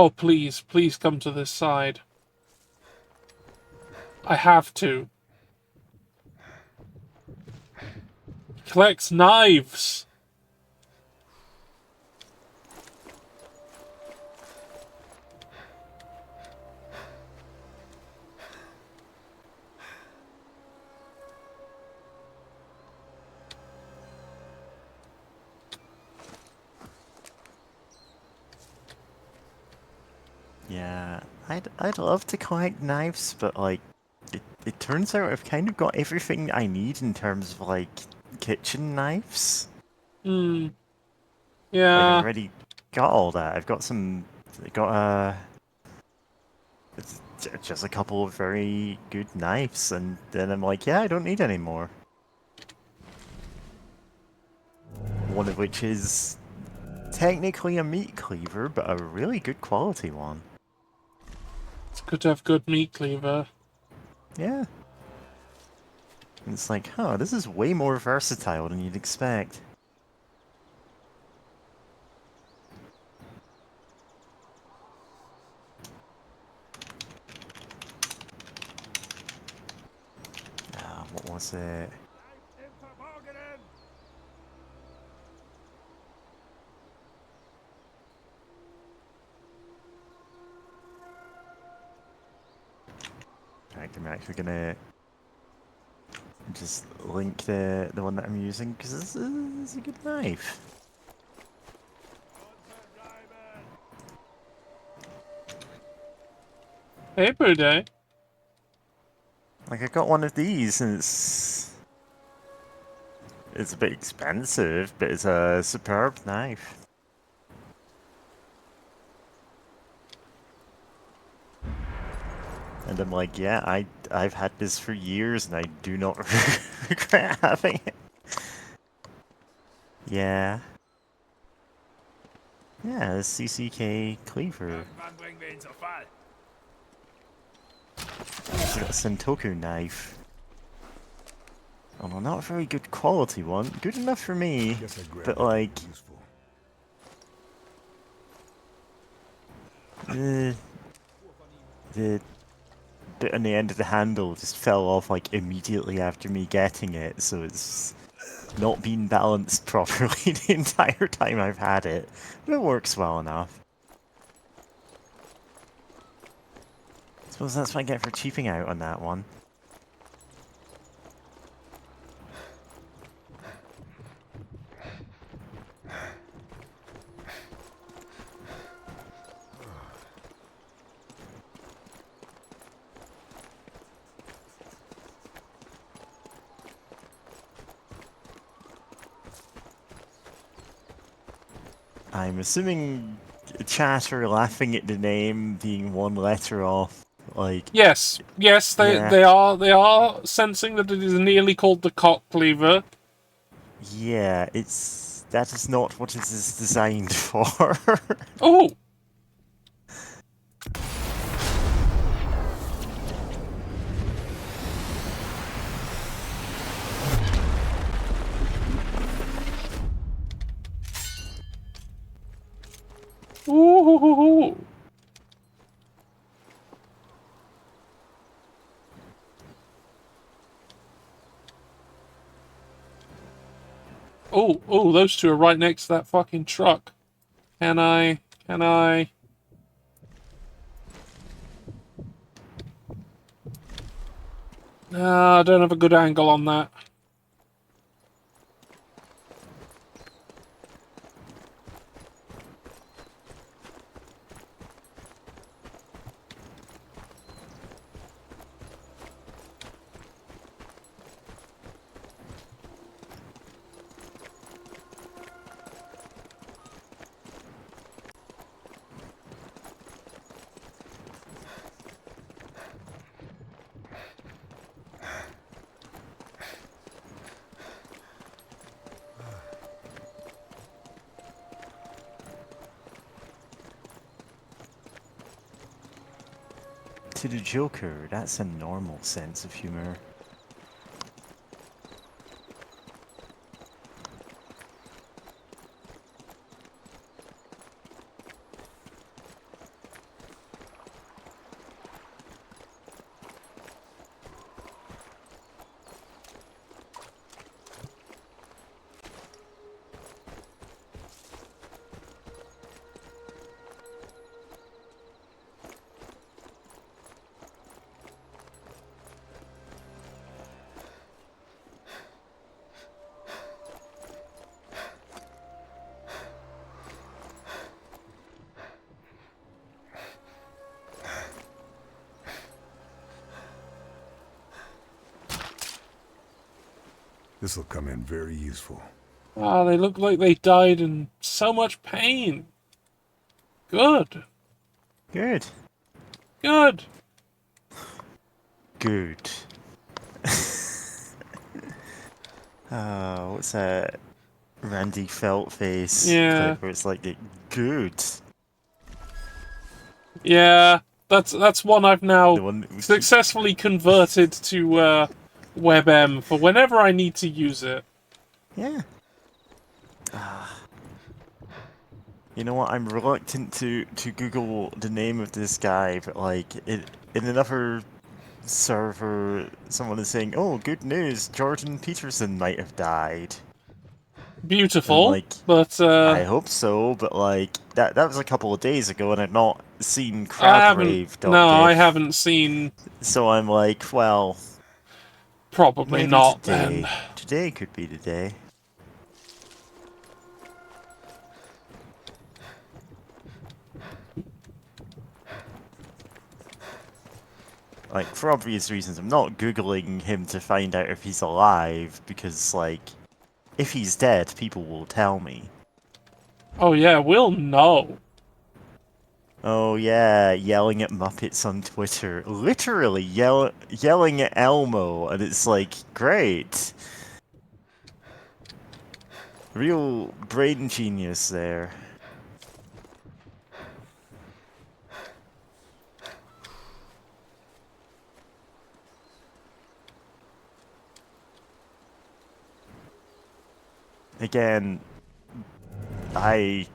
Oh, please, please come to this side. I have to. He collects knives. Yeah, I'd love to collect knives, but like, it turns out I've kind of got everything I need in terms of like kitchen knives. Hmm. Like, Yeah. I've already got all that. I've got some. I got it's just a couple of very good knives, and then I'm like, yeah, I don't need any more. One of which is technically a meat cleaver, but a really good quality one. It's good to have good meat cleaver. Yeah. And it's like, huh, this is way more versatile than you'd expect. What was it? Im Verborgenen! In fact, I'm actually gonna just link the one that I'm using because it's a good knife. Bleiben! Hey, Bude. Like, I got one of these, and it's a bit expensive, but it's a superb knife. And I'm like, yeah, I've had this for years, and I do not regret having it. Yeah. Yeah, the CCK cleaver. Irgendwann bringen wir ihn zu Fall. It's got a Sentoku knife. Oh, not a very good quality one. Good enough for me, Guess I grabbed but anything like, useful. the bit on the end of the handle just fell off like immediately after me getting it, so it's not been balanced properly the entire time I've had it. But it works well enough. I suppose that's what I get for cheaping out on that one. I'm assuming chat are laughing at the name being one letter off. Like, Yes, yes, Yeah. they are sensing that it is nearly called the cock cleaver. yeah, that is not what it is designed for. Oh, ooh. Oh, those two are right next to that fucking truck. Can I? I don't have a good angle on that. To the Joker, that's a normal sense of humor. This'll come in very useful. Ah, they look like they died in so much pain. Good. Good. Good. Good. What's that Randy Feltface Yeah. clip where it's like, good. Yeah, that's one I've The now one that was successfully converted to WebM for whenever I need to use it. Yeah. You know what? I'm reluctant to Google the name of this guy, but like in another server, someone is saying, "Oh, good news! Jordan Peterson might have died." And Beautiful, like, but I hope so, but like that was a couple of days ago, and I've not seen I haven't. No, I Crabgrave.diff. haven't seen. So I'm like, well, Probably maybe not today. then. Today could be the day. Like, for obvious reasons, I'm not Googling him to find out if he's alive, because, like, if he's dead, people will tell me. Oh yeah, we'll know. Oh yeah, yelling at Muppets on Twitter. Literally yelling at Elmo, and it's like, great. Real brain genius there. Again, I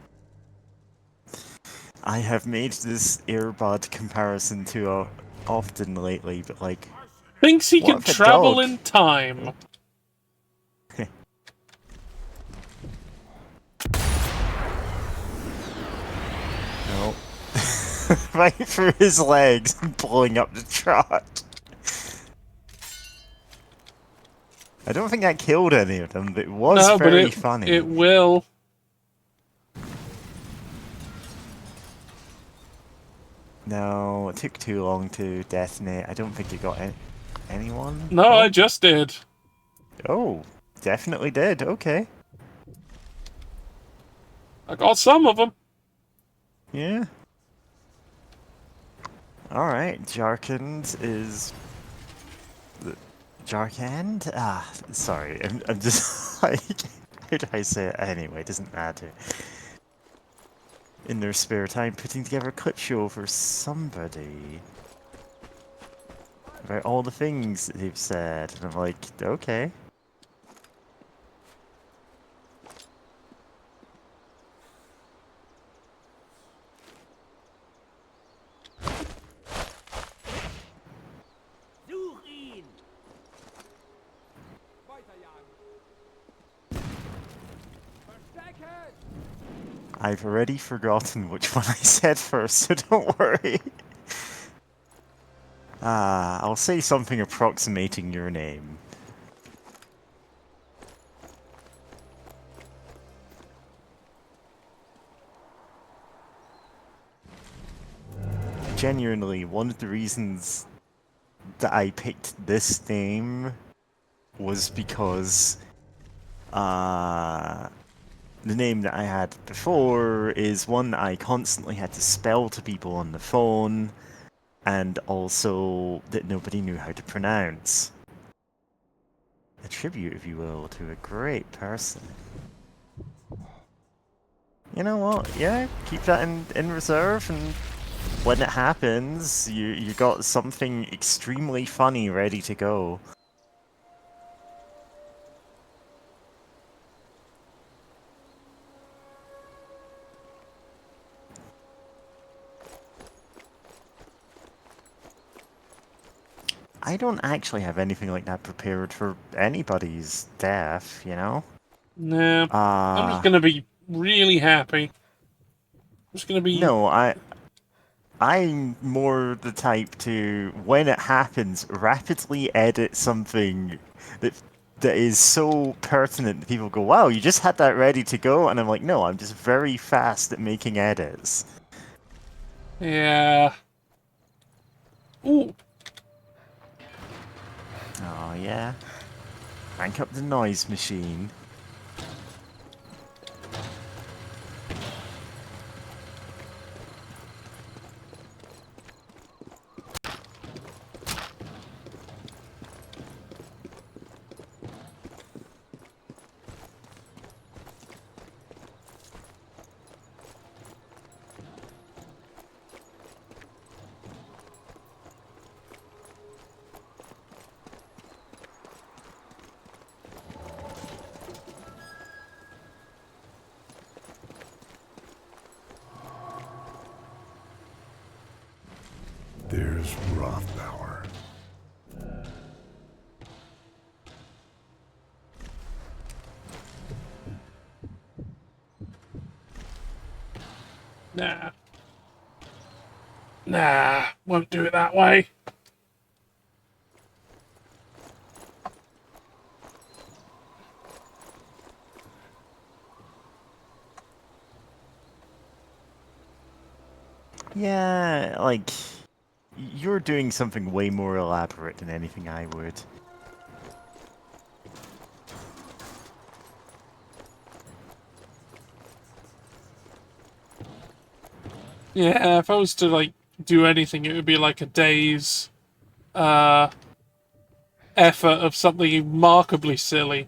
have made this earbud comparison too often lately, but like, Thinks he what can if a travel dog? in time. No. Right through his legs and pulling up the trot. I don't think that killed any of them, but it was No, but very funny. it will. No, it took too long to detonate. I don't think it got anyone. No, I just did. Oh, definitely did. Okay. I got some of them. Yeah. Alright, Jarkand is... Jarkand? Ah, sorry, I'm just like... How do I say it? Anyway, it doesn't matter. In their spare time, putting together a clip show for somebody. About all the things that they've said. And I'm like, okay. I've already forgotten which one I said first, so don't worry. I'll say something approximating your name. Genuinely, one of the reasons that I picked this name was because the name that I had before is one that I constantly had to spell to people on the phone, and also that nobody knew how to pronounce. A tribute, if you will, to a great person. You know what? Yeah, keep that in reserve, and when it happens, you got something extremely funny ready to go. I don't actually have anything like that prepared for anybody's death, you know? Nah, I'm just gonna be really happy. I'm just gonna be... No, I'm more the type to, when it happens, rapidly edit something that is so pertinent that people go, wow, you just had that ready to go? And I'm like, no, I'm just very fast at making edits. Yeah. Ooh. Oh, yeah? Crank up the noise machine. There's Rothbauer. Nah. Nah, won't do it that way. Yeah, like, you're doing something way more elaborate than anything I would. Yeah, if I was to, like, do anything, it would be like a day's, effort of something remarkably silly.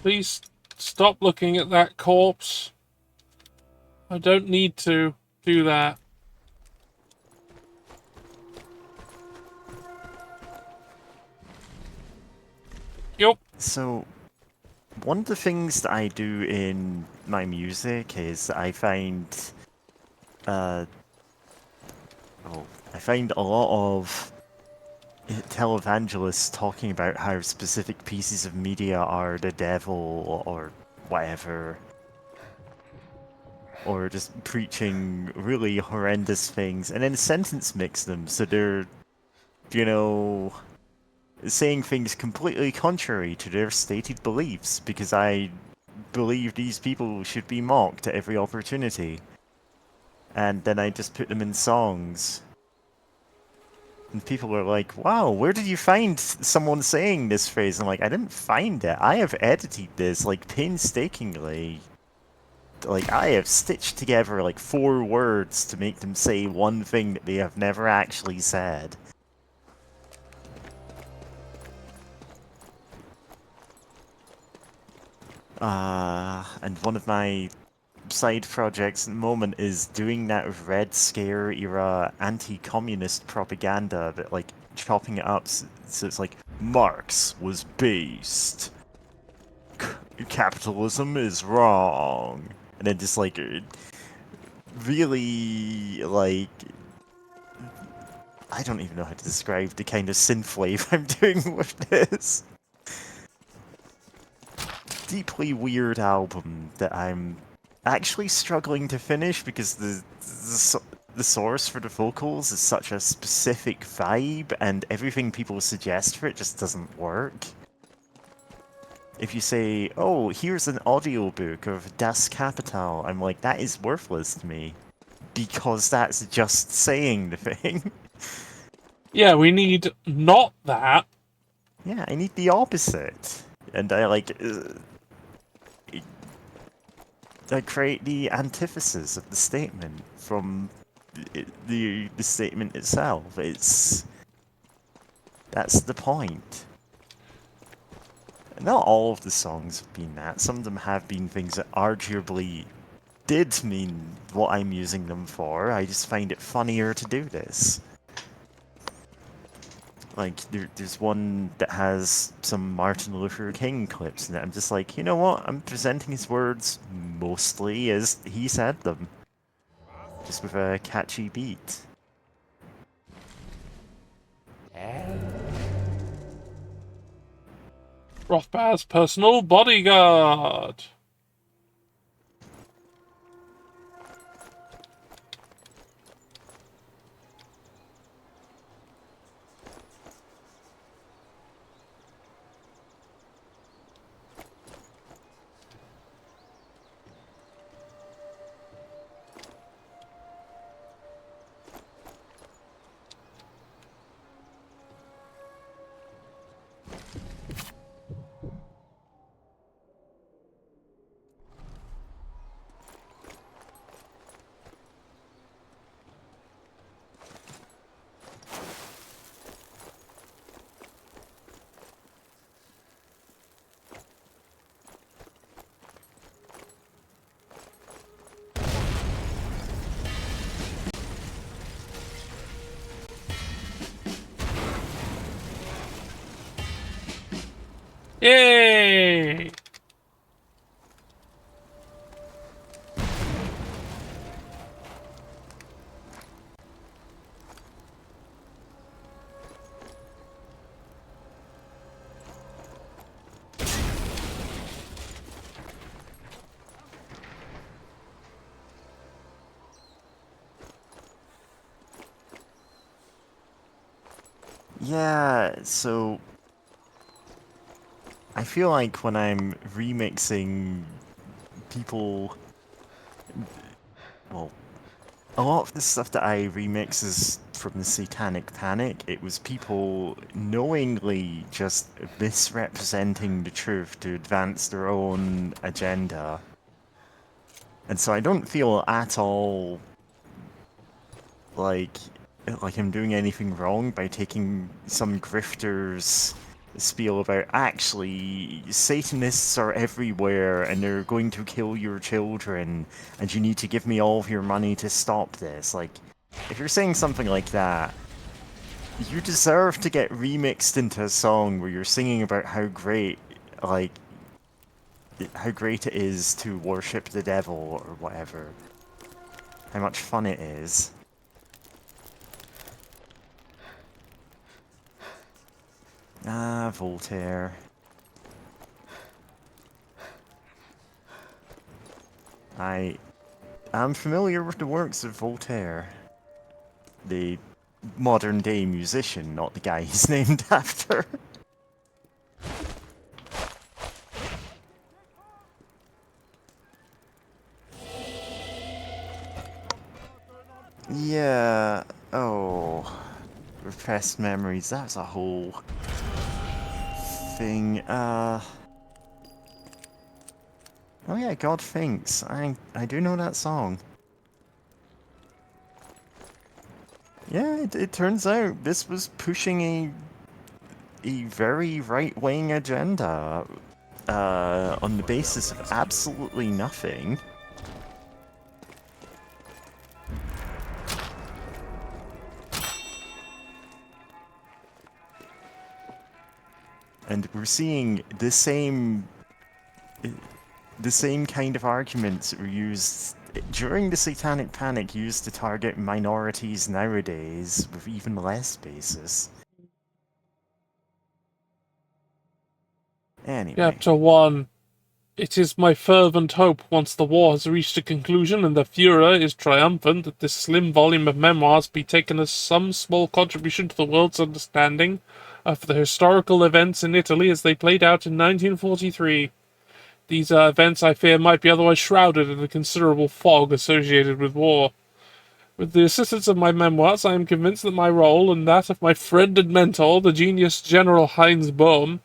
Please stop looking at that corpse. I don't need to do that. Yup. So, one of the things that I do in my music is I find, I find a lot of televangelists talking about how specific pieces of media are the devil or whatever. Or just preaching really horrendous things and then sentence mix them so they're, you know, saying things completely contrary to their stated beliefs because I believe these people should be mocked at every opportunity. And then I just put them in songs. And people are like, wow, where did you find someone saying this phrase? I'm like, I didn't find it. I have edited this, like, painstakingly. Like, I have stitched together, like, 4 words to make them say one thing that they have never actually said. And one of my side projects at the moment is doing that with Red Scare era anti-communist propaganda, but like chopping it up so it's like Marx was based, capitalism is wrong, and then just like really like I don't even know how to describe the kind of synthwave I'm doing with this. Deeply weird album that I'm actually struggling to finish because the source for the vocals is such a specific vibe, and everything people suggest for it just doesn't work. If you say, oh, here's an audiobook of Das Kapital, I'm like, that is worthless to me. Because that's just saying the thing. Yeah, we need not that. Yeah, I need the opposite. And I like... I create the antithesis of the statement from the statement itself. That's the point. Not all of the songs have been that. Some of them have been things that arguably did mean what I'm using them for. I just find it funnier to do this. Like, there's one that has some Martin Luther King clips in it. I'm just like, you know what? I'm presenting his words mostly as he said them. Just with a catchy beat. Rothbar's personal bodyguard. Yay! Yeah, so... I feel like when I'm remixing people... Well, a lot of the stuff that I remix is from the Satanic Panic. It was people knowingly just misrepresenting the truth to advance their own agenda. And so I don't feel at all like I'm doing anything wrong by taking some grifter's spiel about actually Satanists are everywhere and they're going to kill your children and you need to give me all of your money to stop this. Like, if you're saying something like that, you deserve to get remixed into a song where you're singing about how great, like, how great it is to worship the devil or whatever. How much fun it is. Ah, Voltaire. I am familiar with the works of Voltaire. The modern-day musician, not the guy he's named after. Yeah, oh... Repressed memories, that's a whole... thing, Oh yeah, God Thinks. I do know that song. Yeah, it turns out this was pushing a very right-wing agenda. on the basis of absolutely nothing. And we're seeing the same kind of arguments that were used during the Satanic Panic, used to target minorities nowadays with even less basis. Anyway. Chapter 1. It is my fervent hope, once the war has reached a conclusion and the Führer is triumphant, that this slim volume of memoirs be taken as some small contribution to the world's understanding of the historical events in Italy as they played out in 1943. These events, I fear, might be otherwise shrouded in a considerable fog associated with war. With the assistance of my memoirs, I am convinced that my role, and that of my friend and mentor, the genius General Heinz Bohm,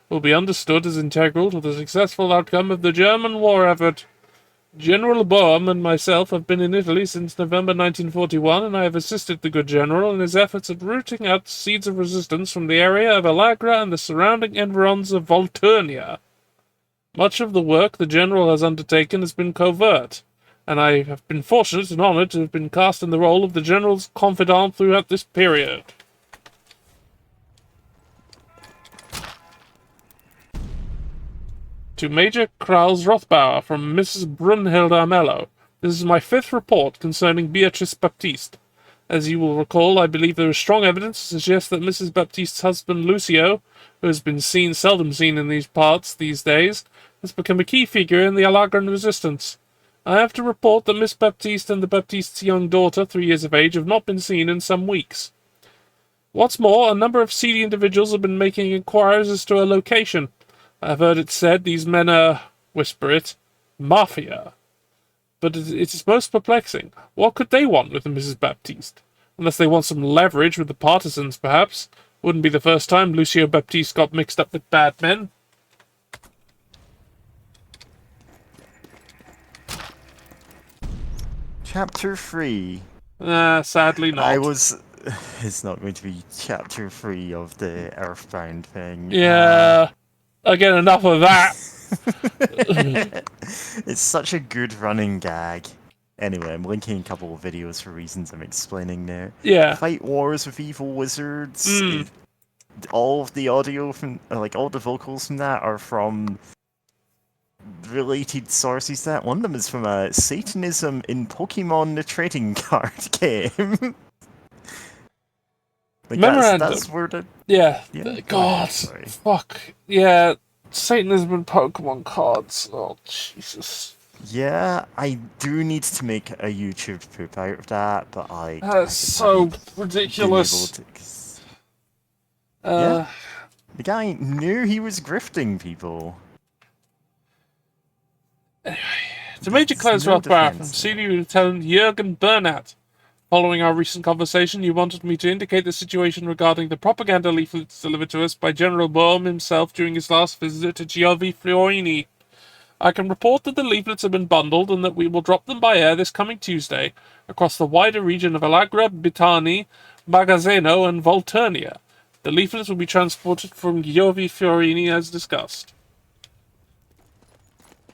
will be understood as integral to the successful outcome of the German war effort. General Bohm and myself have been in Italy since November 1941, and I have assisted the good general in his efforts at rooting out seeds of resistance from the area of Alagra and the surrounding environs of Volturnia. Much of the work the general has undertaken has been covert, and I have been fortunate and honoured to have been cast in the role of the general's confidant throughout this period. To Major Kraus Rothbauer from Mrs. Brunhilde Amello. This is my 5th report concerning Beatrice Baptiste. As you will recall, I believe there is strong evidence to suggest that Mrs. Baptiste's husband Lucio, who has been seldom seen in these parts these days, has become a key figure in the Alagran resistance. I have to report that Miss Baptiste and the Baptiste's young daughter, 3 years of age, have not been seen in some weeks. What's more, a number of seedy individuals have been making inquiries as to her location. I have heard it said these men are, whisper it, mafia. But it is most perplexing. What could they want with Mrs. Baptiste? Unless they want some leverage with the partisans, perhaps. Wouldn't be the first time Lucio Baptiste got mixed up with bad men. Chapter 3. Sadly not. It's not going to be Chapter 3 of the Earthbound thing. Yeah. Again, enough of that. It's such a good running gag. Anyway, I'm linking a couple of videos for reasons I'm explaining now. Yeah. Fight wars with evil wizards. All of the audio from, all the vocals from that are from related sources. That one of them is from Satanism in Pokemon the trading card game. That's where the... Yeah. Yeah. God. Sorry. Fuck. Yeah. Satanism and Pokemon cards. Oh, Jesus. Yeah, I do need to make a YouTube poop out of that, but That's so ridiculous. Yeah. The guy knew he was grifting people. Anyway, to Major Klaus Rothbauer from Senior Lieutenant Jürgen Bernat. Following our recent conversation, you wanted me to indicate the situation regarding the propaganda leaflets delivered to us by General Bohm himself during his last visit to Giovi Fiorini. I can report that the leaflets have been bundled and that we will drop them by air this coming Tuesday across the wider region of Alagra, Bitani, Magazzeno, and Volturnia. The leaflets will be transported from Giovi Fiorini as discussed.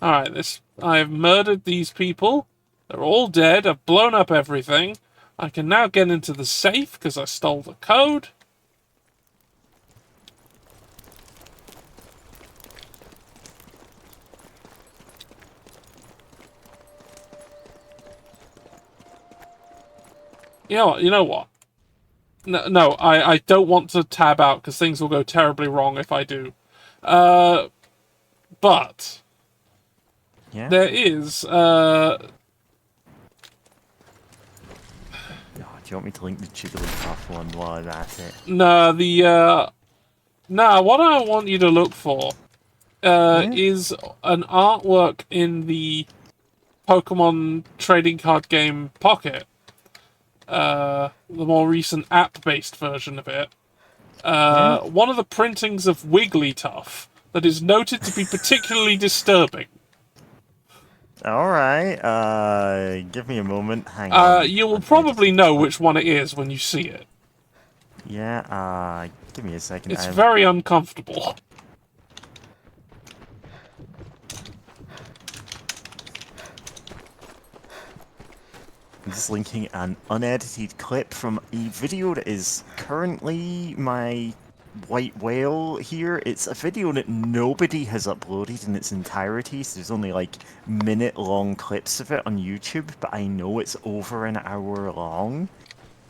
Alright, I have murdered these people. They're all dead. I've blown up everything. I can now get into the safe because I stole the code. You know what? No, I don't want to tab out because things will go terribly wrong if I do. But yeah? There is Do you want me to link the Jigglypuff one while I'm at it? No, what I want you to look for is an artwork in the Pokemon trading card game Pocket. The more recent app-based version of it. One of the printings of Wigglytuff that is noted to be particularly disturbing. Alright, give me a moment. Hang on. You will probably know which one it is when you see it. Yeah, give me a second. It's very uncomfortable. I'm just linking an unedited clip from a video that is currently my white whale here. It's a video that nobody has uploaded in its entirety, so there's only like minute-long clips of it on YouTube, but I know it's over an hour long.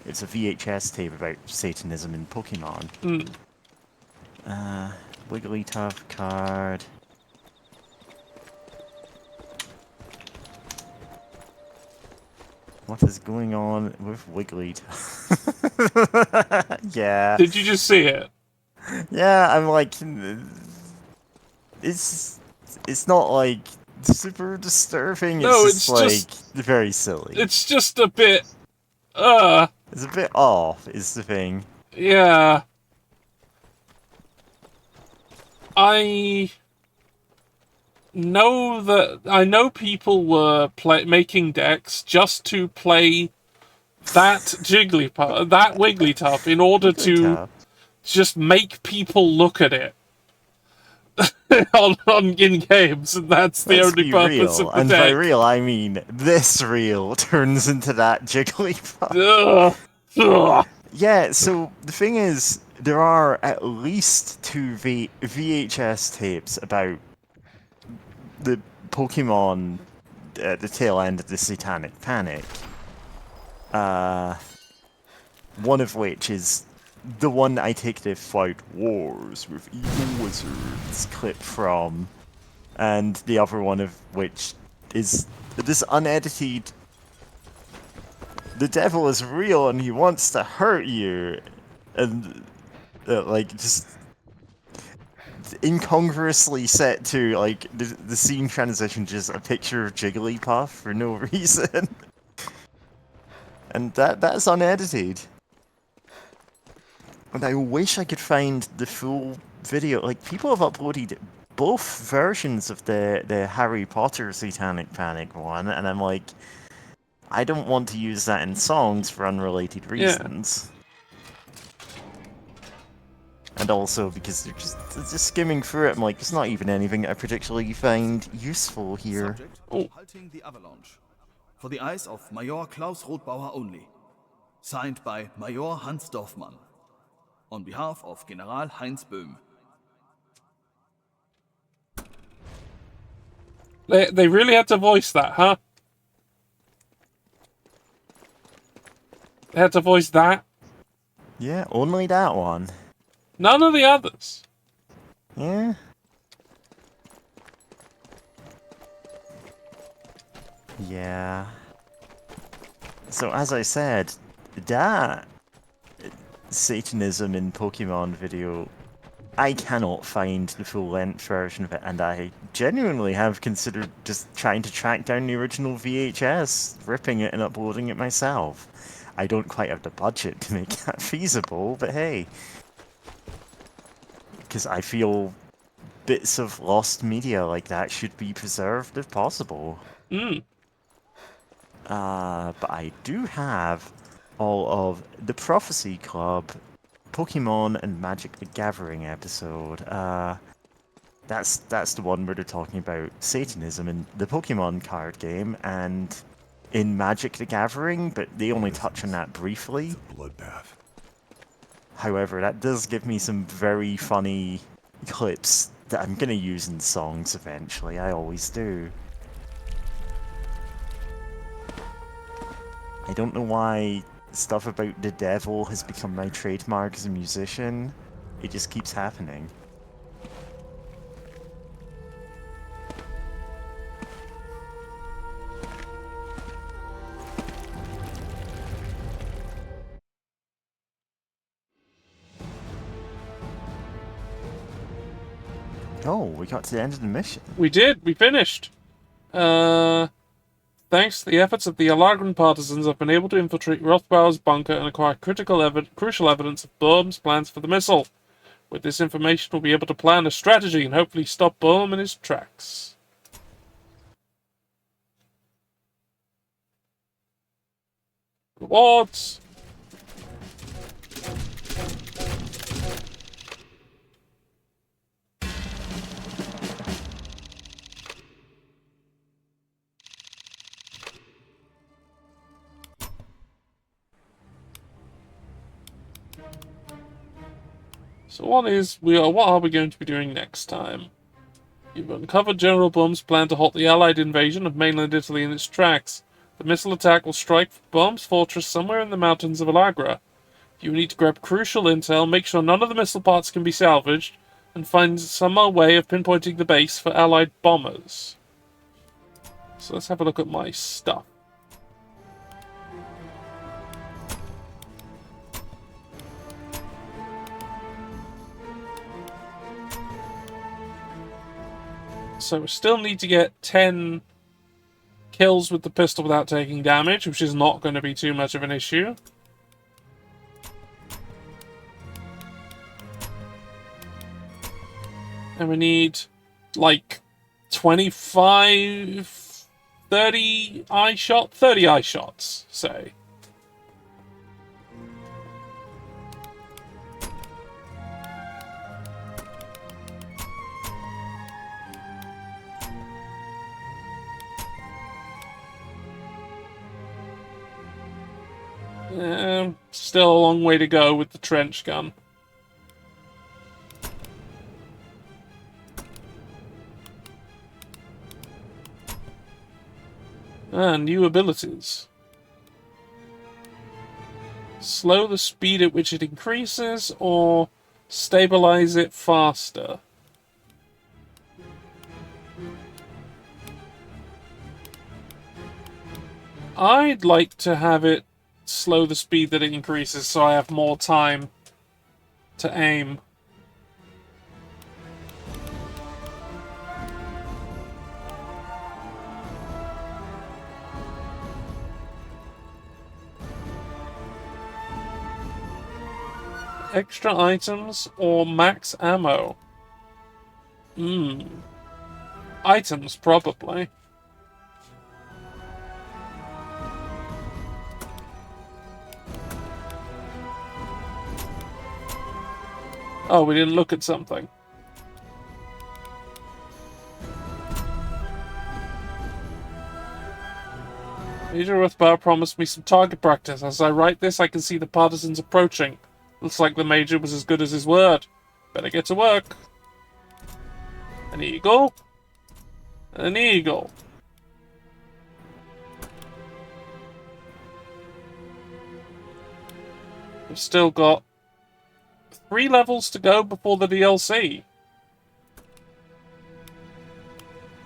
It's a VHS tape about Satanism in Pokemon. Wigglytuff card. What is going on with Wigglytuff? Yeah. Did you just see it? Yeah, I'm like, it's not like super disturbing. No, it's just it's like very silly. It's just a bit, It's a bit off, is the thing. yeah. I know people were making decks just to play that Jigglypuff, that Wigglytuff, in order to Wigglytuff. just make people look at it in games, and that's the Let's only be purpose real, of the and by deck. real I mean this reel turns into that Jigglypuff. Ugh. Ugh. Yeah, so the thing is, there are at least 2 VHS tapes about the Pokemon at the tail end of the Satanic Panic. One of which is the one I take the Fight Wars with Evil Wizards clip from, and the other one of which is this unedited "The devil is real and he wants to hurt you," and like just incongruously set to like the scene transition, just a picture of Jigglypuff for no reason, and that's unedited. And I wish I could find the full video. Like, people have uploaded both versions of the Harry Potter Satanic Panic one, and I'm like, I don't want to use that in songs for unrelated reasons. And also because they're just skimming through it, I'm like, there's not even anything I particularly find useful here. Subject, Oh. halting the avalanche. For the eyes of Major Klaus Rothbauer only. Signed by Major Hans Dorfmann. On behalf of General Heinz Böhm. They really had to voice that, huh? They had to voice that? Yeah, only that one. None of the others. Yeah. Yeah. So as I said, that Satanism in Pokemon video, I cannot find the full-length version of it, and I genuinely have considered just trying to track down the original VHS, ripping it and uploading it myself. I don't quite have the budget to make that feasible, but hey. Because I feel bits of lost media like that should be preserved if possible. But I do have all of the Prophecy Club, Pokemon and Magic the Gathering episode. That's the one where they're talking about Satanism in the Pokemon card game and in Magic the Gathering, but they only touch on that briefly. It's a bloodbath. However, that does give me some very funny clips that I'm gonna use in songs eventually. I always do. I don't know why stuff about the devil has become my trademark as a musician. It just keeps happening. Oh, we got to the end of the mission. We did. We finished. Thanks to the efforts of the Alargan partisans, I've been able to infiltrate Rothbauer's bunker and acquire crucial evidence of Boehm's plans for the missile. With this information, we'll be able to plan a strategy and hopefully stop Boehm in his tracks. Rewards. So what are we going to be doing next time? You've uncovered General Baum's plan to halt the Allied invasion of mainland Italy in its tracks. The missile attack will strike Baum's fortress somewhere in the mountains of Alagra. You need to grab crucial intel, make sure none of the missile parts can be salvaged, and find some way of pinpointing the base for Allied bombers. So let's have a look at my stuff. So we still need to get 10 kills with the pistol without taking damage, which is not going to be too much of an issue. And we need, like, 25, 30 eye shots, say. Still a long way to go with the trench gun. New abilities. Slow the speed at which it increases, or stabilize it faster. I'd like to have it slow the speed that it increases so I have more time to aim. Extra items or max ammo? Items, probably. Oh, we didn't look at something. Major Rothbauer promised me some target practice. As I write this, I can see the partisans approaching. Looks like the Major was as good as his word. Better get to work. An eagle. An eagle. We've still got 3 levels to go before the DLC.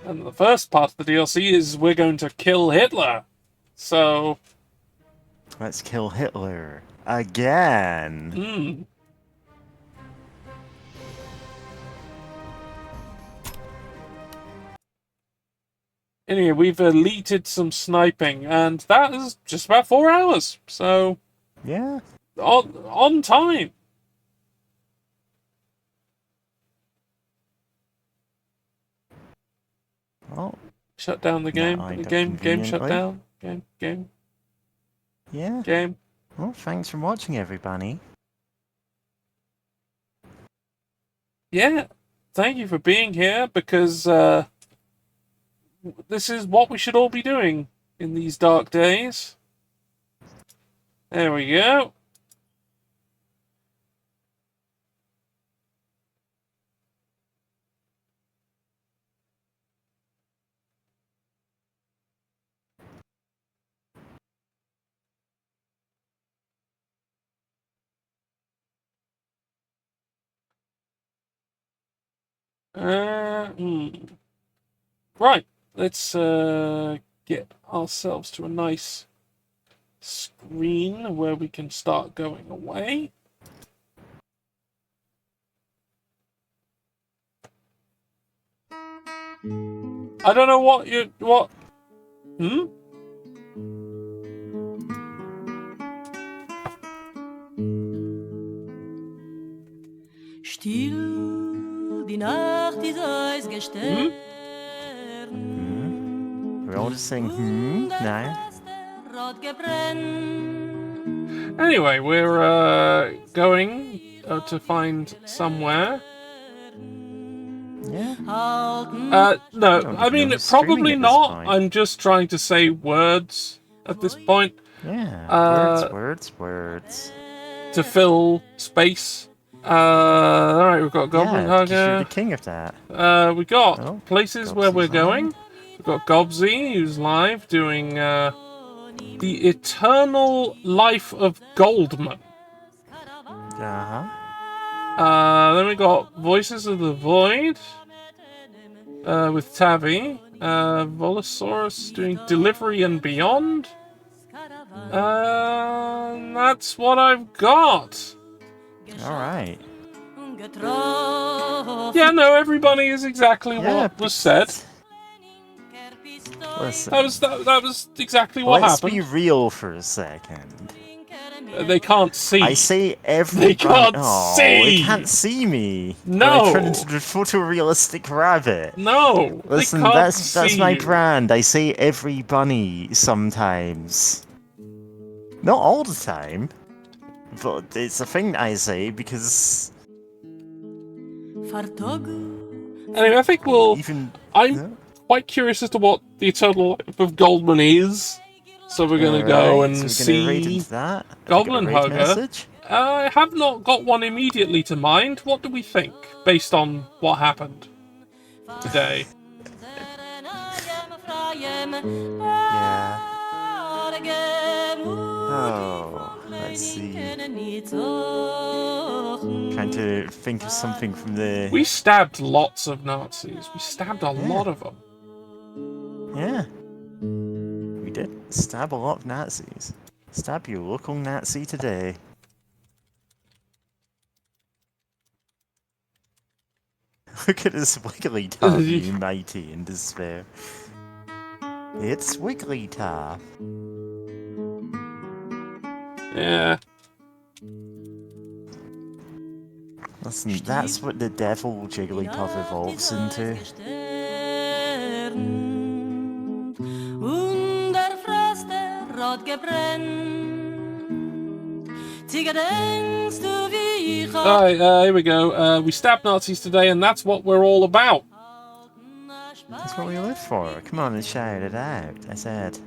And the first part of the DLC is we're going to kill Hitler. So... let's kill Hitler. Again. Anyway, we've eliteed some sniping, and that is just about 4 hours. So... yeah. On time. Oh. Shut down the game. No, Game shut down. Game. Yeah. Game. Well, thanks for watching, everybody. Yeah. Thank you for being here, because this is what we should all be doing in these dark days. There we go. Right, let's get ourselves to a nice screen where we can start going away. I don't know what you... what... Still, die Nacht ist ausgestellt. We're all just saying, no. Anyway, we're going to find somewhere. Yeah. No, I mean, probably not. I'm just trying to say words at this point. Yeah, words. to fill space. Alright, we've got Goblin Yeah, because you're Hugger. the king of that. We got Oh, places where we're Gobsy's going. on. We've got Gobsy, who's live, doing The Eternal Life of Goldman. Then we got Voices of the Void with Tavi. Volosaurus doing Delivery and Beyond. That's what I've got. Alright. Yeah, no, everybody is exactly Yeah, what was said. Listen, That was exactly what let's happened. be real for a second. They can't see. I say every They can't oh, see. They can't see me. No. I turn into the photorealistic rabbit. No. Listen, they can't that's see my you. brand. I say every bunny sometimes. Not all the time. But it's a thing I say because Anyway, I think we'll. even I'm quite curious as to what the Eternal Life of Goldman is. So we're going to go and so we're gonna raid see into that. Have you got a Goblin raid Hugger. message? I have not got one immediately to mind. What do we think, based on what happened today? Yeah. Oh, let's see. Trying to think of something from the. We stabbed lots of Nazis. We stabbed a lot of them. Yeah. We did stab a lot of Nazis. Stab your local Nazi today. Look at this Wigglytuff, you mighty in despair. It's Wigglytuff. Yeah. Listen, that's what the devil Jigglypuff evolves into. Alright, here we go. We stabbed Nazis today, and that's what we're all about. That's what we live for. Come on and shout it out. I said.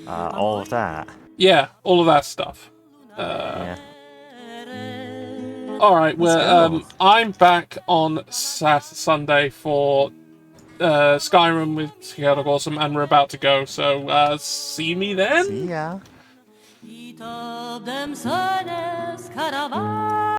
All of that. Yeah, all of that stuff. Yeah. Alright, Let's go. I'm back on Sunday for Skyrim with Chaotic Awesome, and we're about to go, so see me then? See ya.